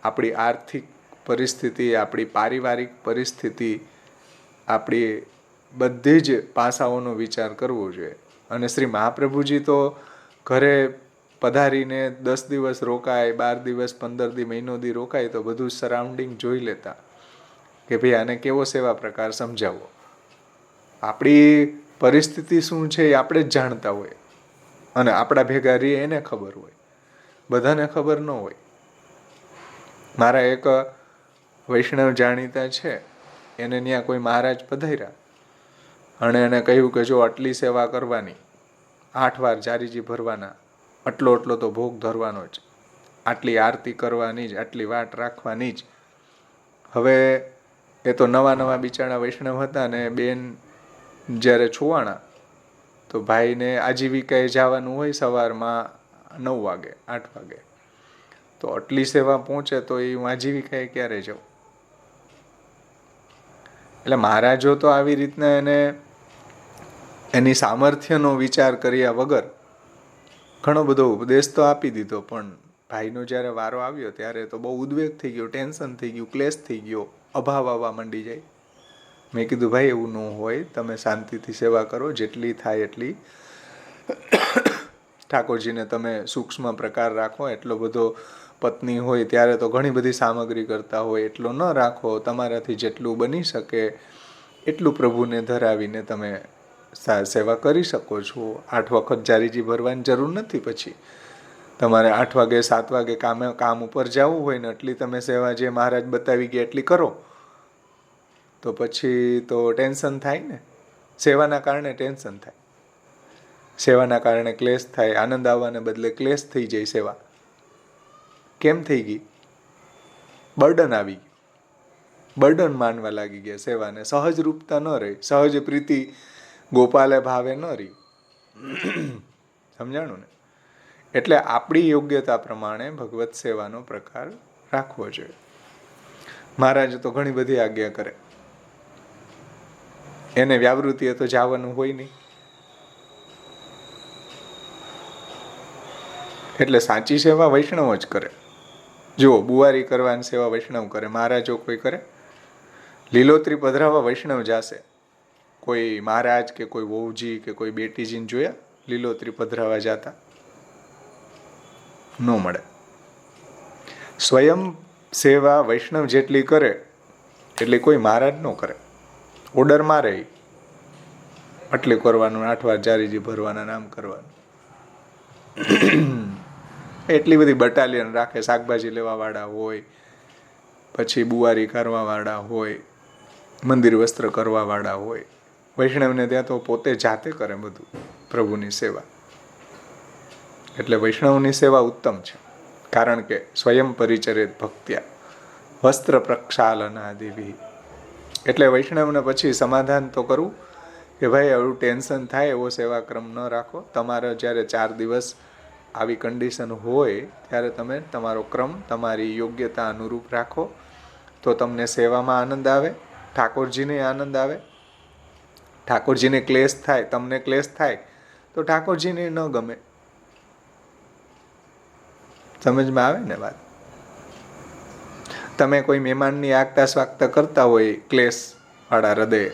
આપણી આર્થિક પરિસ્થિતિ, આપણી પારિવારિક પરિસ્થિતિ, આપણી બધી જ પાસાઓનો વિચાર કરવો જોઈએ. અને શ્રી મહાપ્રભુજી તો ઘરે પધારીને 10 દિવસ રોકાય, 12 દિવસ, 15 દી, મહિનો દી રોકાય તો બધું સરાઉન્ડિંગ જોઈ લેતા કે ભાઈ આને કેવો સેવા પ્રકાર સમજાવવો. આપણી પરિસ્થિતિ શું છે એ આપણે જ જાણતા હોય, અને આપણા ભેગા રહીએ એને ખબર હોય, બધાને ખબર ન હોય. મારા એક વૈષ્ણવ જાણીતા છે, એને ત્યાં કોઈ મહારાજ પધાર્યા અને એને કહ્યું કે જો આટલી સેવા કરવાની, 8 વાર જારીજી ભરવાના, આટલો તો ભોગ ધરવાનો જ, આટલી આરતી કરવાની જ, આટલી વાટ રાખવાની જ. હવે એ તો નવા બિચારા વૈષ્ણવ હતા, ને બેન જ્યારે છુવાણા તો ભાઈને આજીવિકાએ જવાનું હોય સવારમાં 9 વાગે 8 વાગે, તો આટલી સેવા પહોંચે તો એ હું આજીવિકાએ ક્યારે જાઉં? એટલે મહારાજો તો આવી રીતના એને એની સામર્થ્યનો વિચાર કર્યા વગર ઘણો બધો ઉપદેશ તો આપી દીધો, પણ ભાઈનો જ્યારે વારો આવ્યો ત્યારે તો બહુ ઉદ્વેગ થઈ ગયો, ટેન્શન થઈ ગયું, ક્લેશ થઈ ગયો, અભાવ આવવા માંડી જાય. મેં કીધું ભાઈ એવું ન હોય, તમે શાંતિથી સેવા કરો, જેટલી થાય એટલી. ઠાકોરજીને તમે સૂક્ષ્મ પ્રકાર રાખો, એટલો બધો પત્ની હોય ત્યારે તો ઘણી બધી સામગ્રી કરતા હોય, એટલો ન રાખો. તમારાથી જેટલું બની શકે એટલું પ્રભુને ધરાવીને તમે સેવા કરી શકો છો. 8 વખત જારીજી ભરવાની જરૂર નથી. પછી તમારે 8 વાગે 7 વાગે કામ ઉપર જવું હોય ને એટલી તમે સેવા જે મહારાજ બતાવી ગયા એટલી કરો, તો પછી તો ટેન્શન થાય ને. સેવાના કારણે ટેન્શન થાય, સેવાના કારણે ક્લેશ થાય. આનંદ આવવાને બદલે ક્લેશ થઈ જાય. સેવા કેમ થઈ ગઈ? બર્ડન આવી ગયું, બર્ડન માનવા લાગી ગયા સેવાને. સહજ રૂપતા ન રહી, સહજ પ્રીતિ ગોપાલે ભાવે ન રહી. સમજાણું ને? એટલે આપણી યોગ્યતા પ્રમાણે ભગવત સેવાનો પ્રકાર રાખવો જોઈએ. મહારાજ તો ઘણી બધી આજ્ઞા કરે, એને વ્યાવૃત્તિએ તો જવાનું હોય નહીં. એટલે સાચી સેવા વૈષ્ણવ જ કરે. જુઓ, બુવારી કરવાની સેવા વૈષ્ણવ કરે, મહારાજો કોઈ કરે? લીલોતરી પધરાવા વૈષ્ણવ જાશે. કોઈ મહારાજ કે કોઈ વહુજી કે કોઈ બેટીજીને જોયા લીલોતરી પધરાવા જાતા? ન મળે. સ્વયં સેવા વૈષ્ણવ જેટલી કરે એટલી કોઈ મહારાજ ન કરે. ઓર્ડર મારે આટલી કરવાનું, 8 વાર જારીજી ભરવાના, નામ કરવાનું. એટલી બધી બટાલિયન રાખે. શાકભાજી લેવાવાળા હોય, પછી બુવારી કરવાવાળા હોય, મંદિર વસ્ત્ર કરવાવાળા હોય. વૈષ્ણવને ત્યાં તો પોતે જાતે કરે બધું પ્રભુની સેવા. એટલે વૈષ્ણવની સેવા ઉત્તમ છે, કારણ કે સ્વયં પરિચરિત ભક્ત્યા વસ્ત્ર પ્રક્ષાલનાદિભિ. એટલે વૈષ્ણવને પછી સમાધાન તો કરવું કે ભાઈ એવું ટેન્શન થાય એવો સેવાક્રમ ન રાખો. તમારે જ્યારે 4 દિવસ આવી કન્ડિશન હોય ત્યારે તમે તમારો ક્રમ તમારી યોગ્યતા અનુરૂપ રાખો, તો તમને સેવામાં આનંદ આવે, ઠાકોરજીને આનંદ આવે. ઠાકોરજીને ક્લેશ થાય, તમને ક્લેશ થાય તો ઠાકોરજીને ન ગમે. સમજમાં આવે ને વાત? તમે કોઈ મહેમાનની આગતા સ્વાગતા કરતા હોય ક્લેશ વાળા હૃદય,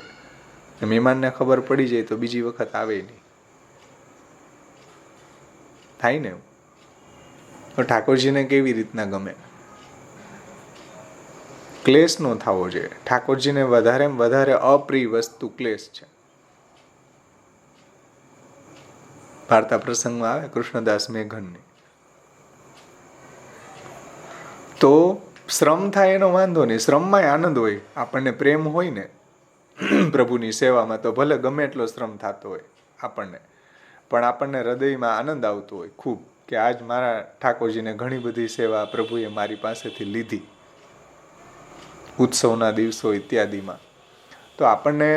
મહેમાનને ખબર પડી જાય તો બીજી વખત આવે નહીં. થાય ને? તો ઠાકોરજીને કેવી રીતના ગમે? ક્લેશ નો થવો જોઈએ. ઠાકોરજીને વધારેમાં વધારે અપ્રિય વસ્તુ ક્લેશ છે. વાર્તા પ્રસંગમાં આવે કૃષ્ણદાસ મેઘનની. તો શ્રમ થાય એનો વાંધો નહીં, શ્રમમાં આનંદ હોય. આપણને પ્રેમ હોય ને પ્રભુની સેવામાં તો ભલે ગમે એટલો શ્રમ થતો હોય આપણને, પણ આપણને હૃદયમાં આનંદ આવતો હોય ખૂબ, કે આજ મારા ઠાકોરજીને ઘણી બધી સેવા પ્રભુએ મારી પાસેથી લીધી, ઉત્સવના દિવસો ઇત્યાદિમાં. તો આપણને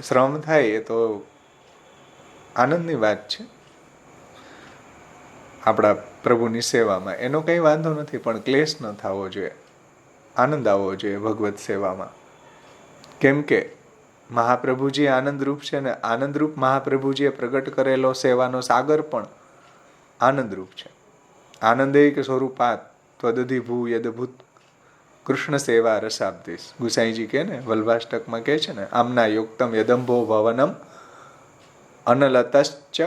શ્રમ થાય એ તો આનંદની વાત છે આપણા પ્રભુની સેવામાં, એનો કંઈ વાંધો નથી. પણ ક્લેશ ન થવો જોઈએ, આનંદ આવવો જોઈએ ભગવત સેવામાં. કેમ કે મહાપ્રભુજી આનંદરૂપ છે ને આનંદરૂપ મહાપ્રભુજીએ પ્રગટ કરેલો સેવાનો સાગર પણ આનંદરૂપ છે. આનંદૈક સ્વરૂપાત ત્વદધિભૂ યદભૂત કૃષ્ણ સેવા રસાબ્દિશ. ગુસાઈજી કહે ને, વલ્ભાષ્ટકમાં કહે છે ને, આમના યુક્તમ યદંભો ભવનમ અનલતશ્ચ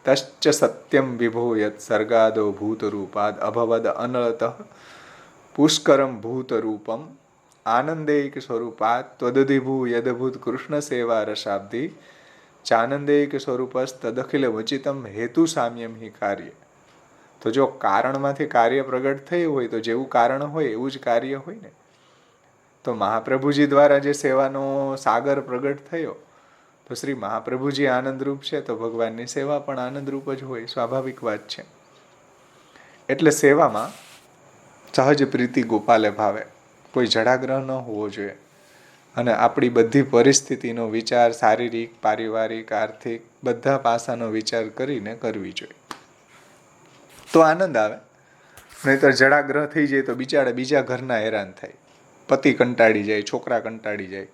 તશ્ચ સત્યમ વિભો યત સર્ગાદો ભૂતરૂપાદ અભવદ અનલત પુષ્કરમ ભૂતરૂપમ આનંદૈક સ્વરૂપાત ત્વદધિભૂ યદભૂત કૃષ્ણ સેવા રસાબ્ધિ ચાનંદૈક સ્વરૂપસ તદખિલ વચિતમ હેતુ સામ્યમ હિ કાર્ય. તો જો કારણમાંથી કાર્ય પ્રગટ થયું હોય તો જેવું કારણ હોય એવું જ કાર્ય હોય ને. તો મહાપ્રભુજી દ્વારા જે સેવાનો સાગર પ્રગટ થયો, તો શ્રી મહાપ્રભુજી આનંદરૂપ છે તો ભગવાનની સેવા પણ આનંદરૂપ જ હોય, સ્વાભાવિક વાત છે. એટલે સેવામાં સહજ પ્રીતિ ગોપાલે ભાવે, કોઈ જડાગ્રહ ન હોવો જોઈએ. અને આપણી બધી પરિસ્થિતિનો વિચાર શારીરિક, પારિવારિક, આર્થિક બધા પાસાનો વિચાર કરીને કરવી જોઈએ, તો આનંદ આવે. નહીતર જડાગ્રહ થઈ જાય તો બિચારા બીજા ઘરના હેરાન થાય, પતિ કંટાળી જાય, છોકરા કંટાળી જાય.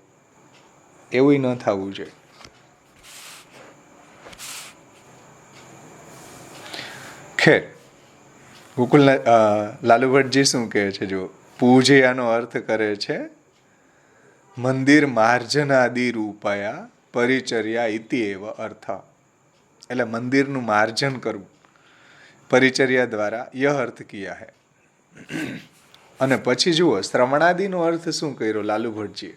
એવું ન થવું જોઈએ. ખેર, ગોકુલના લાલુ ભટ્ટજી શું કહે છે? જો પૂજયાનો અર્થ કરે છે મંદિર માર્જનાદિ રૂપયા પરિચર્યા ઇતિ એવ અર્થ. એટલે મંદિરનું માર્જન કરવું પરિચર્યા દ્વારા, યહ અર્થ કિયા હૈ. અને પછી જુઓ શ્રવણાદિનો અર્થ શું કર્યો લાલુ ભટ્ટજીએ?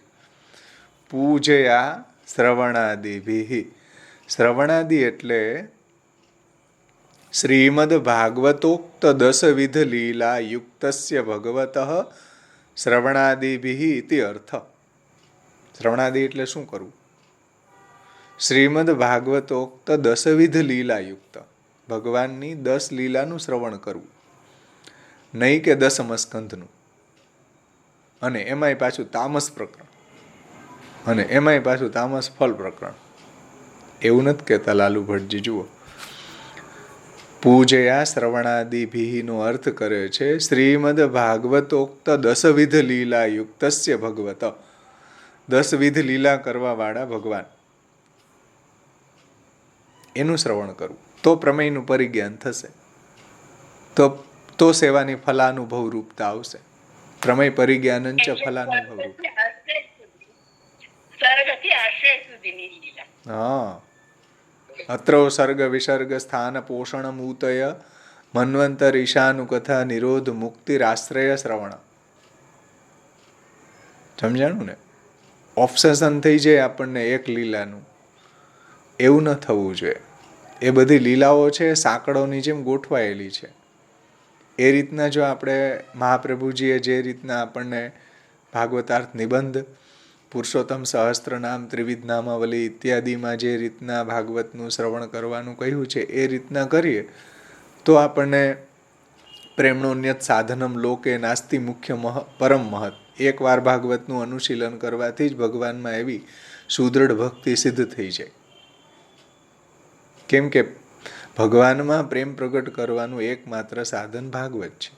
પૂજયા શ્રવણાદિભિ. શ્રવણાદિ એટલે શ્રીમદ ભાગવતોક્ત 10 વિધ લીલા યુક્તસ્ય ભગવતઃ શ્રવણાદિભિ ઇતિ અર્થ. શ્રવણાદિ એટલે શું કરવું? શ્રીમદ ભાગવતોક્ત 10 વિધ લીલા યુક્ત, ભગવાનની 10 લીલાનું શ્રવણ કરવું, નહીં કે 10મ સ્કંધનું. અને એમાંય પાછું તામસ પ્રકરણ, અને એમાંય પાછું તામસ ફલ પ્રકરણ. એવું નથી કહેતા લાલુ ભટ્ટજી. જુઓ, પૂજયા શ્રવણાદિભિનો અર્થ કરે છે શ્રીમદ ભાગવતોક્ત 10 વિધ લીલા યુક્તસ્ય ભગવત. 10 વિધ લીલા કરવા વાળા ભગવાન, એનું શ્રવણ કરવું, તો પ્રમેયનું પરિજ્ઞાન થશે. તો સેવાની ફલાનુભવ રૂપતા આવશે. પ્રમેય પરિજ્ઞાનં ચ ફલાનુભવ રૂપ. સ્વર્ગથી આશ્રય સુધીની લીલા. હા, અત્રો સર્ગ વિસર્ગ સ્થાન પોષણ મૂતય મન્વંતર ઈશાનુકથા નિરોધ મુક્તિરાશ્રય શ્રવણ. સમજાણું ને? ઓબ્સેશન થઈ જાય આપણને એક લીલાનું, એવું ન થવું જોઈએ. એ બધી લીલાઓ છે સાંકળોની જેમ ગોઠવાયેલી છે. એ રીતના જો આપણે મહાપ્રભુજીએ જે રીતના આપણને ભાગવતાર્થ નિબંધ, પુરુષોત્તમ સહસ્ત્રનામ, ત્રિવિધ નામાવલી ઇત્યાદિમાં જે રીતના ભાગવતનું શ્રવણ કરવાનું કહ્યું છે એ રીતના કરીએ તો આપણને પ્રેમણોન્યત સાધનમ લોકે નાસ્તિ મુખ્ય પરમ મહત. એકવાર ભાગવતનું અનુશીલન કરવાથી જ ભગવાનમાં એવી સુદૃઢ ભક્તિ સિદ્ધ થઈ જાય. કેમ કે ભગવાનમાં પ્રેમ પ્રગટ કરવાનું એકમાત્ર સાધન ભાગવત છે,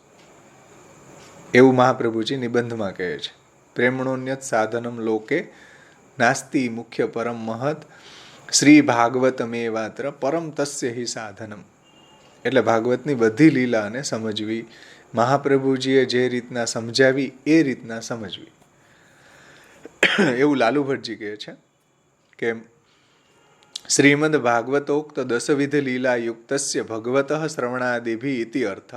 એવું મહાપ્રભુજી નિબંધમાં કહે છે. પ્રેમણોન્યત સાધનમ લોકે નાસ્તિ મુખ્ય પરમ મહત શ્રી ભાગવતમેવાત્ર પરમ તસ્ય હિ સાધનમ. એટલે ભાગવતની બધી લીલાને સમજવી, મહાપ્રભુજીએ જે રીતના સમજાવી એ રીતના સમજવી. એવું લાલુ ભટ્ટજી કહે છે કે શ્રીમદ ભાગવતોક્ત દશવિધ લીલા યુક્તસ્ય ભગવતઃ શ્રવણાદિભિ ઇતિ અર્થઃ.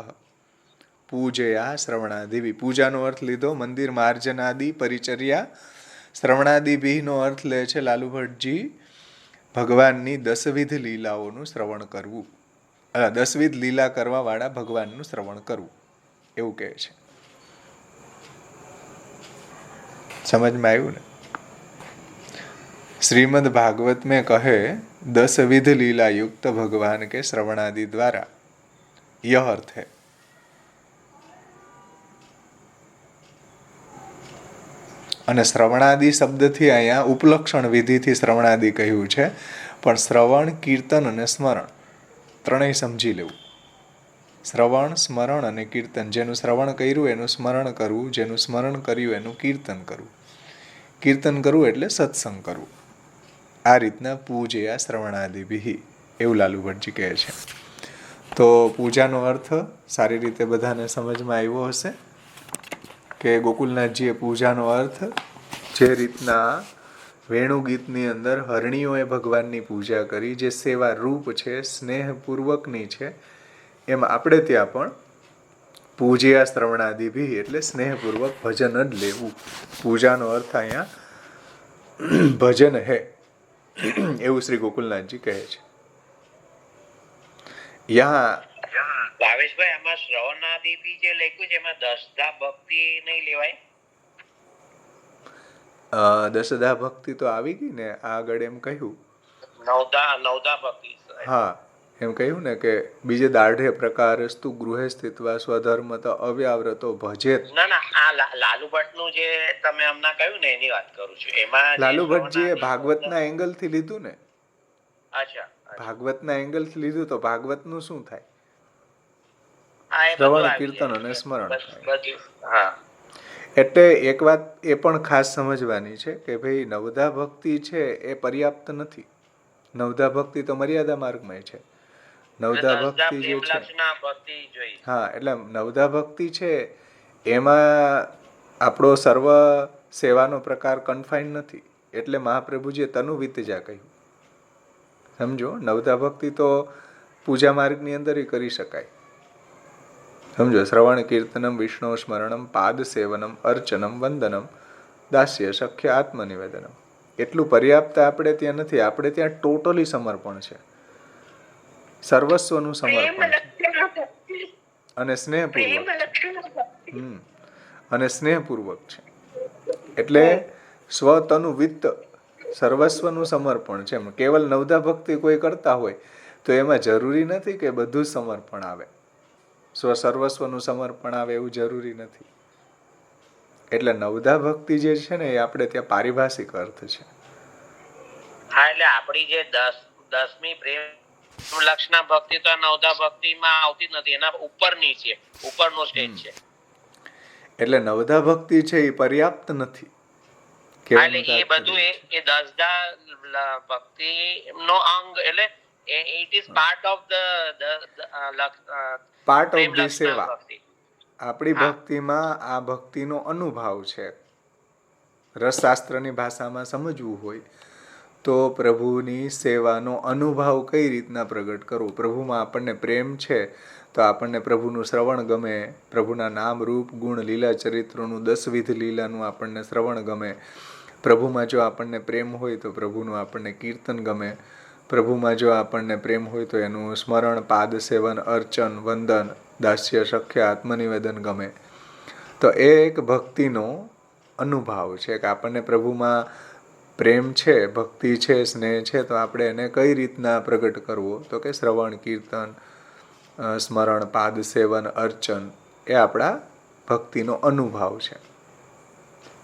પૂજયા શ્રવણાદિભિ. પૂજાનો અર્થ લીધો મંદિર માર્જનાદિ પરિચર્યા. શ્રવણાદિભિનો અર્થ લે છે લાલુ ભટ્ટજી ભગવાનની દશવિધ લીલાઓનું શ્રવણ કરવું. દશવિધ લીલા કરવા વાળા ભગવાનનું શ્રવણ કરવું, એવું કહે છે. સમજમાં આવ્યું ને? श्रीमद् भागवत में कहे 10 विध लीला युक्त भगवान के श्रवणादि द्वारा, यह अर्थ है. અને શ્રવણાદિ શબ્દથી અહીંયા ઉપલક્ષણ વિધિથી શ્રવણાદિ કહ્યું છે, પણ શ્રવણ, કીર્તન અને સ્મરણ ત્રણેય સમજી લેવું. શ્રવણ, સ્મરણ અને કીર્તન. જેનું શ્રવણ કર્યું એનું સ્મરણ કરવું, જેનું સ્મરણ કર્યું એનું કીર્તન કરવું. કીર્તન કરવું એટલે સત્સંગ કરવું. આ રીતના પૂજયા શ્રવણાદિભિ, એવું લાલુ ભટ્ટજી કહે છે. તો પૂજાનો અર્થ સારી રીતે બધાને સમજમાં આવ્યો હશે કે ગોકુલનાથજીએ પૂજાનો અર્થ જે રીતના વેણુગીતની અંદર હરણીઓએ ભગવાનની પૂજા કરી, જે સેવા રૂપ છે, સ્નેહપૂર્વકની છે, એમ આપણે ત્યાં પણ પૂજયા શ્રવણાદિભિ એટલે સ્નેહપૂર્વક ભજન જ લેવું. પૂજાનો અર્થ અહીંયા ભજન હે, એવું શ્રી ગોકુલનાથજી કહે છે. યહાં ભાવેશભાઈ, આમાં શ્રવણાદિભિ જે લખ્યું છે એમાં દસધા ભક્તિ નહીં લેવાય? દસધા ભક્તિ તો આવી ગઈ ને આગળ, એમ કહ્યું નવધા ભક્તિ. હા, એમ કહ્યું ને કે બીજે દાઢે પ્રકારસ્તુ ગૃહે સ્થિત્વા સ્વધર્મ તો અવ્યાવ્રતો ભજેત. ના, આ લાલુ ભટ્ટ નું જે તમે હમણાં કહ્યું ને એની વાત કરું છું. એમાં લાલુ ભટ્ટજીએ ભાગવતના એંગલ થી લીધું ને. અચ્છા, ભાગવતના એંગલ થી લીધું તો ભાગવતનું શું થાય? હા, શ્રવણ, કીર્તન અને સ્મરણ થાય. હા, એટલે એક વાત એ પણ ખાસ સમજવાની છે કે ભાઈ નવધા ભક્તિ છે એ પર્યાપ્ત નથી. નવધા ભક્તિ તો મર્યાદા માર્ગમાં છે. નવધા ભક્તિ જે છે, હા, એટલે નવધા ભક્તિ છે એમાં આપણો સર્વ સેવાનો પ્રકાર કન્ફાઈન નથી. એટલે મહાપ્રભુજીએ તનુ વિતજા કહ્યું. સમજો, નવધા ભક્તિ તો પૂજા માર્ગની અંદર કરી શકાય. સમજો, શ્રવણ, કીર્તનમ, વિષ્ણુ સ્મરણમ, પાદ સેવનમ, અર્ચનમ, વંદનમ, દાસ્ય, સખ્ય, આત્મનિવેદનમ. એટલું પર્યાપ્ત આપણે ત્યાં નથી. આપણે ત્યાં ટોટલી સમર્પણ છે, સર્વસ્વનું સમર્પણ છે, અને સ્નેહપૂર્વક અને સ્નેહપૂર્વક છે. એટલે સ્વતનુ વિત્ત સર્વસ્વનું સમર્પણ છે. કેવલ નવધા ભક્તિ કોઈ કરતા હોય તો એમાં જરૂરી નથી કે બધું સમર્પણ આવે, સર્વસ્વનું સમર્પણ આવે એવું જરૂરી નથી. એટલે નવધા ભક્તિ જે છે ને એ આપણે ત્યાં પારિભાષિક અર્થ છે. હા, એટલે આપણી જે 10મી પ્રેમ લક્ષણા ભક્તિ તો નવધા ભક્તિમાં આવતી નથી, એના ઉપરની છે, ઉપરનો સ્ટેજ છે. એટલે નવધા ભક્તિ છે એ પર્યાપ્ત નથી. એટલે એ બધું એ દસધા ભક્તિ નો અંગ, એટલે it is part of the part of the પ્રેમલક્ષણા સેવા. ભક્તિ. આપણી હા. ભક્તિમાં આ ભક્તિનો અનુભાવ છે. રસશાસ્ત્રની ભાષામાં સમજવું હોય તો પ્રભુની સેવાનો અનુભાવ કઈ રીતના પ્રગટ કરવો. પ્રભુમાં આપણને પ્રેમ છે તો આપણને પ્રભુનું શ્રવણ ગમે, પ્રભુના નામ રૂપ ગુણ લીલા ચરિત્રોનું 10 લીલાનું આપણને શ્રવણ ગમે. પ્રભુમાં જો આપણને પ્રેમ હોય તો પ્રભુનું આપણને કીર્તન ગમે. પ્રભુમાં જો આપણને પ્રેમ હોય તો એનું સ્મરણ, પાદ સેવન, અર્ચન, વંદન, દાસ્ય, સખ્ય, આત્મનિવેદન ગમે. તો એ એક ભક્તિનો અનુભાવ છે કે આપણને પ્રભુમાં પ્રેમ છે, ભક્તિ છે, સ્નેહ છે, તો આપણે એને કઈ રીતના પ્રગટ કરવો. તો કે શ્રવણ, કીર્તન, સ્મરણ, પાદ સેવન, અર્ચન એ આપણા ભક્તિનો અનુભાવ છે.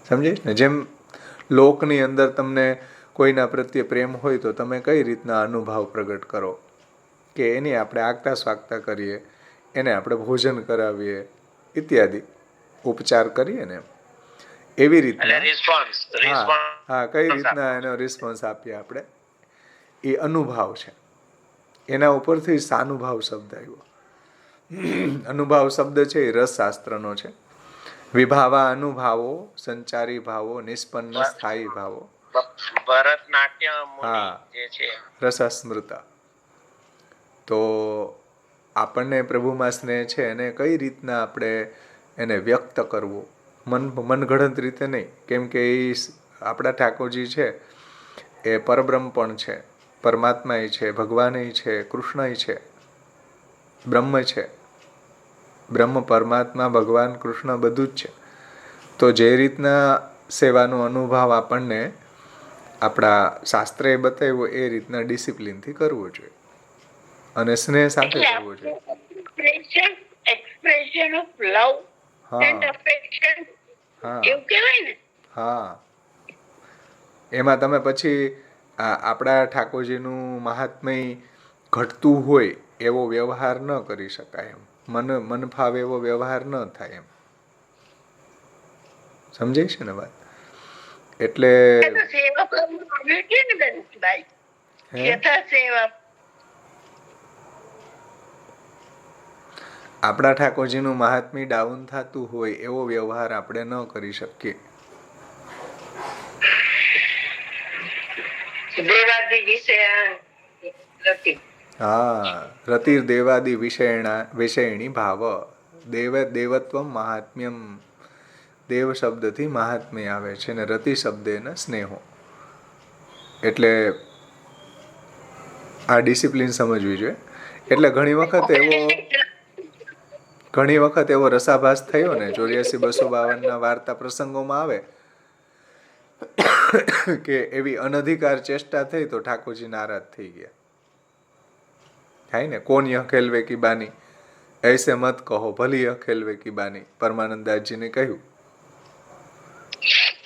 સમજીશ ને? જેમ લોકની અંદર તમને કોઈના પ્રત્યે પ્રેમ હોય તો તમે કઈ રીતના અનુભાવ પ્રગટ કરો કે એની આપણે આગતા સ્વાગતા કરીએ, એને આપણે ભોજન કરાવીએ ઇત્યાદિ ઉપચાર કરીએ ને એવી રીતના હા કઈ રીતના એનો રિસ્પોન્સ આપીએ આપણે, એ અનુભાવ છે. એના ઉપરથી સાનુભાવ શબ્દ આવ્યો. અનુભાવ શબ્દ છે એ રસશાસ્ત્રનો છે. વિભાવા અનુભાવો, સંચારી ભાવો, નિષ્પન્ન સ્થાયી ભાવો. ભરતનાટ્ય મુનિ હા. જે છે રસસ્મૃતા. તો આપણને પ્રભુમાં સ્નેહ છે એને કઈ રીતના આપણે એને વ્યક્ત કરવો, મનગઢંત રીતે નહીં. કેમ કે એ આપણા ઠાકોરજી છે એ પરબ્રહ્મ પણ છે, પરમાત્મા છે, ભગવાન છે, કૃષ્ણ છે, બ્રહ્મ છે. બ્રહ્મ, પરમાત્મા, ભગવાન, કૃષ્ણ બધું જ છે. તો જે રીતના સેવાનો અનુભાવ આપણને આપણા શાસ્ત્રએ બતાવ્યો એ રીતના ડિસિપ્લિનથી કરવો જોઈએ અને સ્નેહ સાથે કરવો જોઈએ. Expression of love and affection એવું કહેવાય ને. હા, એમાં તમે પછી આપણા ઠાકોરજીનું મહાત્મય ઘટતું હોય એવો વ્યવહાર ન કરી શકાય. મન ફાવે એવો વ્યવહાર ન થાય એમ. સમજાય છે ને વાત? એટલે આપણા ઠાકોરજીનું મહાત્મ્ય ડાઉન થતું હોય એવો વ્યવહાર આપણે ન કરી શકીએ. હા, રતિર દેવાદિ વિષયણી ભાવ. દેવત્વમ મહાત્મ્યમ. દેવ શબ્દથી મહાત્મ્ય આવે છે ને રતિ શબ્દેન સ્નેહો. એટલે આ ડિસિપ્લિન સમજવી જોઈએ. એટલે ઘણી વખત એવો રસાભાસ થયો ને 84-252 વાર્તા પ્રસંગોમાં આવે કે એવી અનધિકાર ચેષ્ટા થઈ તો ઠાકોરજી નારાજ થઈ ગયા. થાય ને, કોણ યહ ખેલવે કી બાની, ऐसे मत કહો, ભલી યહ ખેલવે કી બાની. પરમાનંદદાસજીને કહ્યું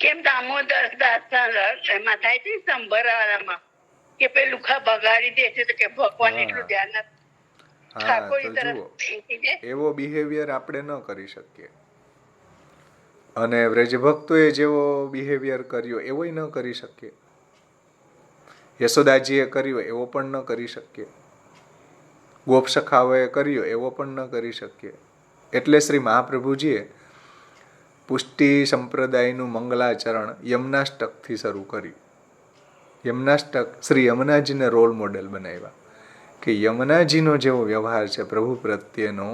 કેમ દામોદર દાસ એમાં થાય છે સંભરાવામાં કે પેલું બગાડી દે છે તો કે ભગવાન એટલું ધ્યાન નથી. હા, તો જુઓ એવો બિહેવિયર આપણે ન કરી શકીએ. અને વ્રજભક્તોએ જેવો બિહેવિયર કર્યો એવો ન કરી શકીએ. યશોદાજીએ કર્યો એવો પણ ન કરી શકીએ. ગોપસખાઓએ કર્યો એવો પણ ન કરી શકીએ. એટલે શ્રી મહાપ્રભુજીએ પુષ્ટિ સંપ્રદાયનું મંગલાચરણ યમનાષ્ટકથી શરૂ કર્યું. યમનાષ્ટક શ્રી યમુનાજીને રોલ મોડેલ બનાવ્યા કે યમુનાજીનો જેવો વ્યવહાર છે પ્રભુ પ્રત્યેનો,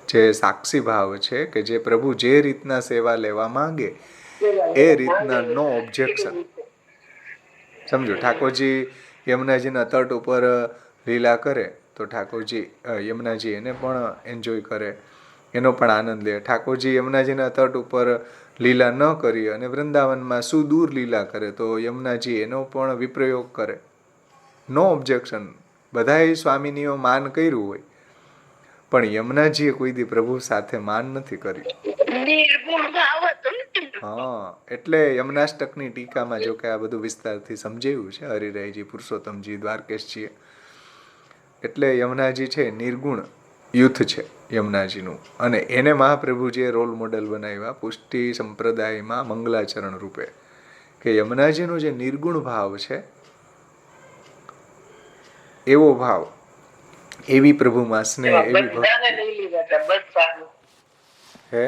જે સાક્ષી ભાવ છે, કે જે પ્રભુ જે રીતના સેવા લેવા માંગે એ રીતના નો ઓબ્જેક્શન. સમજો, ઠાકોરજી યમુનાજીના તટ ઉપર લીલા કરે તો ઠાકોરજી યમુનાજી એને પણ એન્જોય કરે, એનો પણ આનંદ લે. ઠાકોરજી યમુનાજીના તટ ઉપર લીલા ન કરી અને વૃંદાવનમાં સુદૂર લીલા કરે તો યમુનાજી એનો પણ વિપ્રયોગ કરે. નો ઓબ્જેક્શન. બધાએ સ્વામીનીઓ માન કર્યું હોય પણ યમુનાજીએ કોઈ દી પ્રભુ સાથે માન નથી કર્યું. હા, એટલે યમનાષ્ટકની ટીકામાં જો કે આ બધું વિસ્તારથી સમજાવ્યું છે હરિરાયજી, પુરુષોત્તમજી, દ્વારકેશજીએ. એટલે યમુનાજી છે નિર્ગુણ યુથ છે યમુનાજીનું, અને એને મહાપ્રભુજીએ રોલ મોડેલ બનાવ્યા પુષ્ટિ સંપ્રદાયમાં મંગલાચરણ રૂપે. કે યમુનાજીનો જે નિર્ગુણ ભાવ છે એવો ભાવ એવી પ્રભુમાં સ્નેહ, એવી બધાને ભક્તિ. લઈ લીધા હતા, બધા હે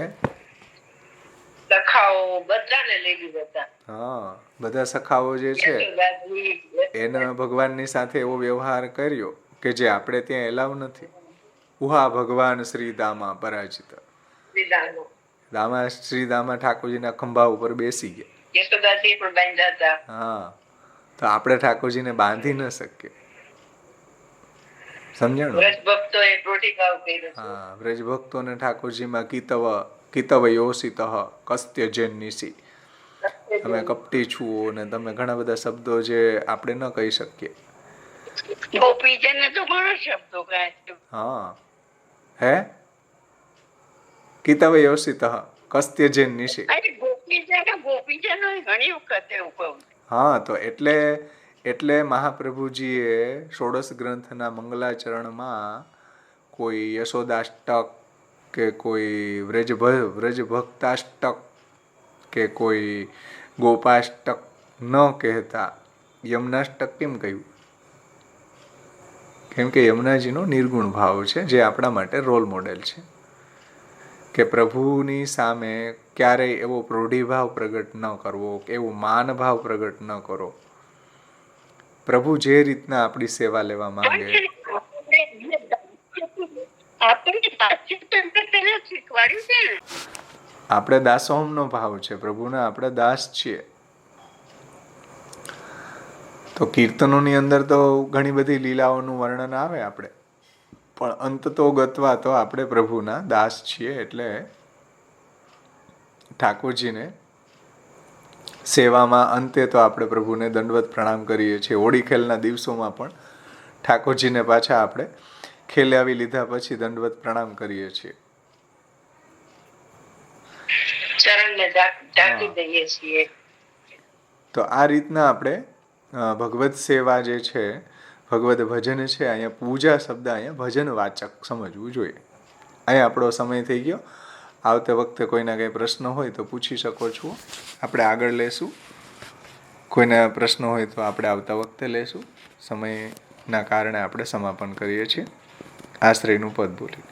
સખાઓ બધાને લઈ લીધા હતા. હા, બધા સખાઓ જે છે યશોદાજી, એને ભગવાનની સાથે એવો વ્યવહાર કર્યો કે જે આપણે ત્યાં એલાવ નથી. ઉહા ભગવાન શ્રી દામા પરાજિત. શ્રીદાનો. શ્રીદામા ઠાકોરજીના ખંભા ઉપર બેસી ગયા. યશોદાજી પણ બાંધ્યા હતા. હા, તો આપણે ઠાકોરજીને બાંધી ન શકીએ. સમજાણું? વ્રજ ભક્તોએ ટોટીકાવ કર્યો છે. હા, વ્રજ ભક્તોને ઠાકોરજીમાં કિતવ યોષિત કસ્ત્ય જન્નિસી. તમે કપટી છુઓ ને તમે ઘણા બધા શબ્દો જે આપણે ન કહી શકીએ. ગોપીજનને તો ઘણો શબ્દો કહે છે. હા, હે કિતવ યોષિત કસ્ત્ય જન્નિસી. અરે ગોપીજનો ઘણી વખત એવું કહું. હા, તો એટલે મહાપ્રભુજીએ ષોડશ ગ્રંથના મંગલાચરણમાં કોઈ યશોદાષ્ટક કે કોઈ વ્રજ ભક્તાષ્ટક કે કોઈ ગોપાષ્ટક ન કહેતા યમનાષ્ટક કેમ કહ્યું? કેમ કે યમુનાજીનો નિર્ગુણ ભાવ છે, જે આપણા માટે રોલ મોડેલ છે કે પ્રભુની સામે ક્યારેય એવો પ્રોઢિભાવ પ્રગટ ન કરવો, એવો માનભાવ પ્રગટ ન કરો. પ્રભુ જે રીતના આપણી સેવા લેવા માંગે, આપણે દાસોહમનો ભાવ છે, પ્રભુના આપણે દાસ છીએ. તો કીર્તનોની અંદર તો ઘણી બધી લીલાઓનું વર્ણન આવે આપણે, પણ અંત તો ગતવા તો આપણે પ્રભુના દાસ છીએ. એટલે ઠાકોરજીને સેવામાં અંતે તો આપણે પ્રભુને દંડવત પ્રણામ કરીએ છીએ. હોળી ખેલના દિવસોમાં પણ ઠાકોરજીને પાછા આપણે ખેલાવી લીધા પછી દંડવત પ્રણામ કરીએ છીએ. ચરણને ઢાંકી દઈએ છીએ. તો આ રીતના આપણે ભગવત સેવા જે છે, ભગવત ભજન છે, અહીંયા પૂજા શબ્દ અહીંયા ભજન વાચક સમજવું જોઈએ. અહીંયા આપણો સમય થઈ ગયો. આવતે વખતે કોઈના કંઈ પ્રશ્ન હોય તો પૂછી શકો છો, આપણે આગળ લેશું. કોઈના પ્રશ્ન હોય તો આપણે આવતા વખતે લેશું. સમયના કારણે આપણે સમાપન કરીએ છીએ. આશ્રયનું પદ બોલી.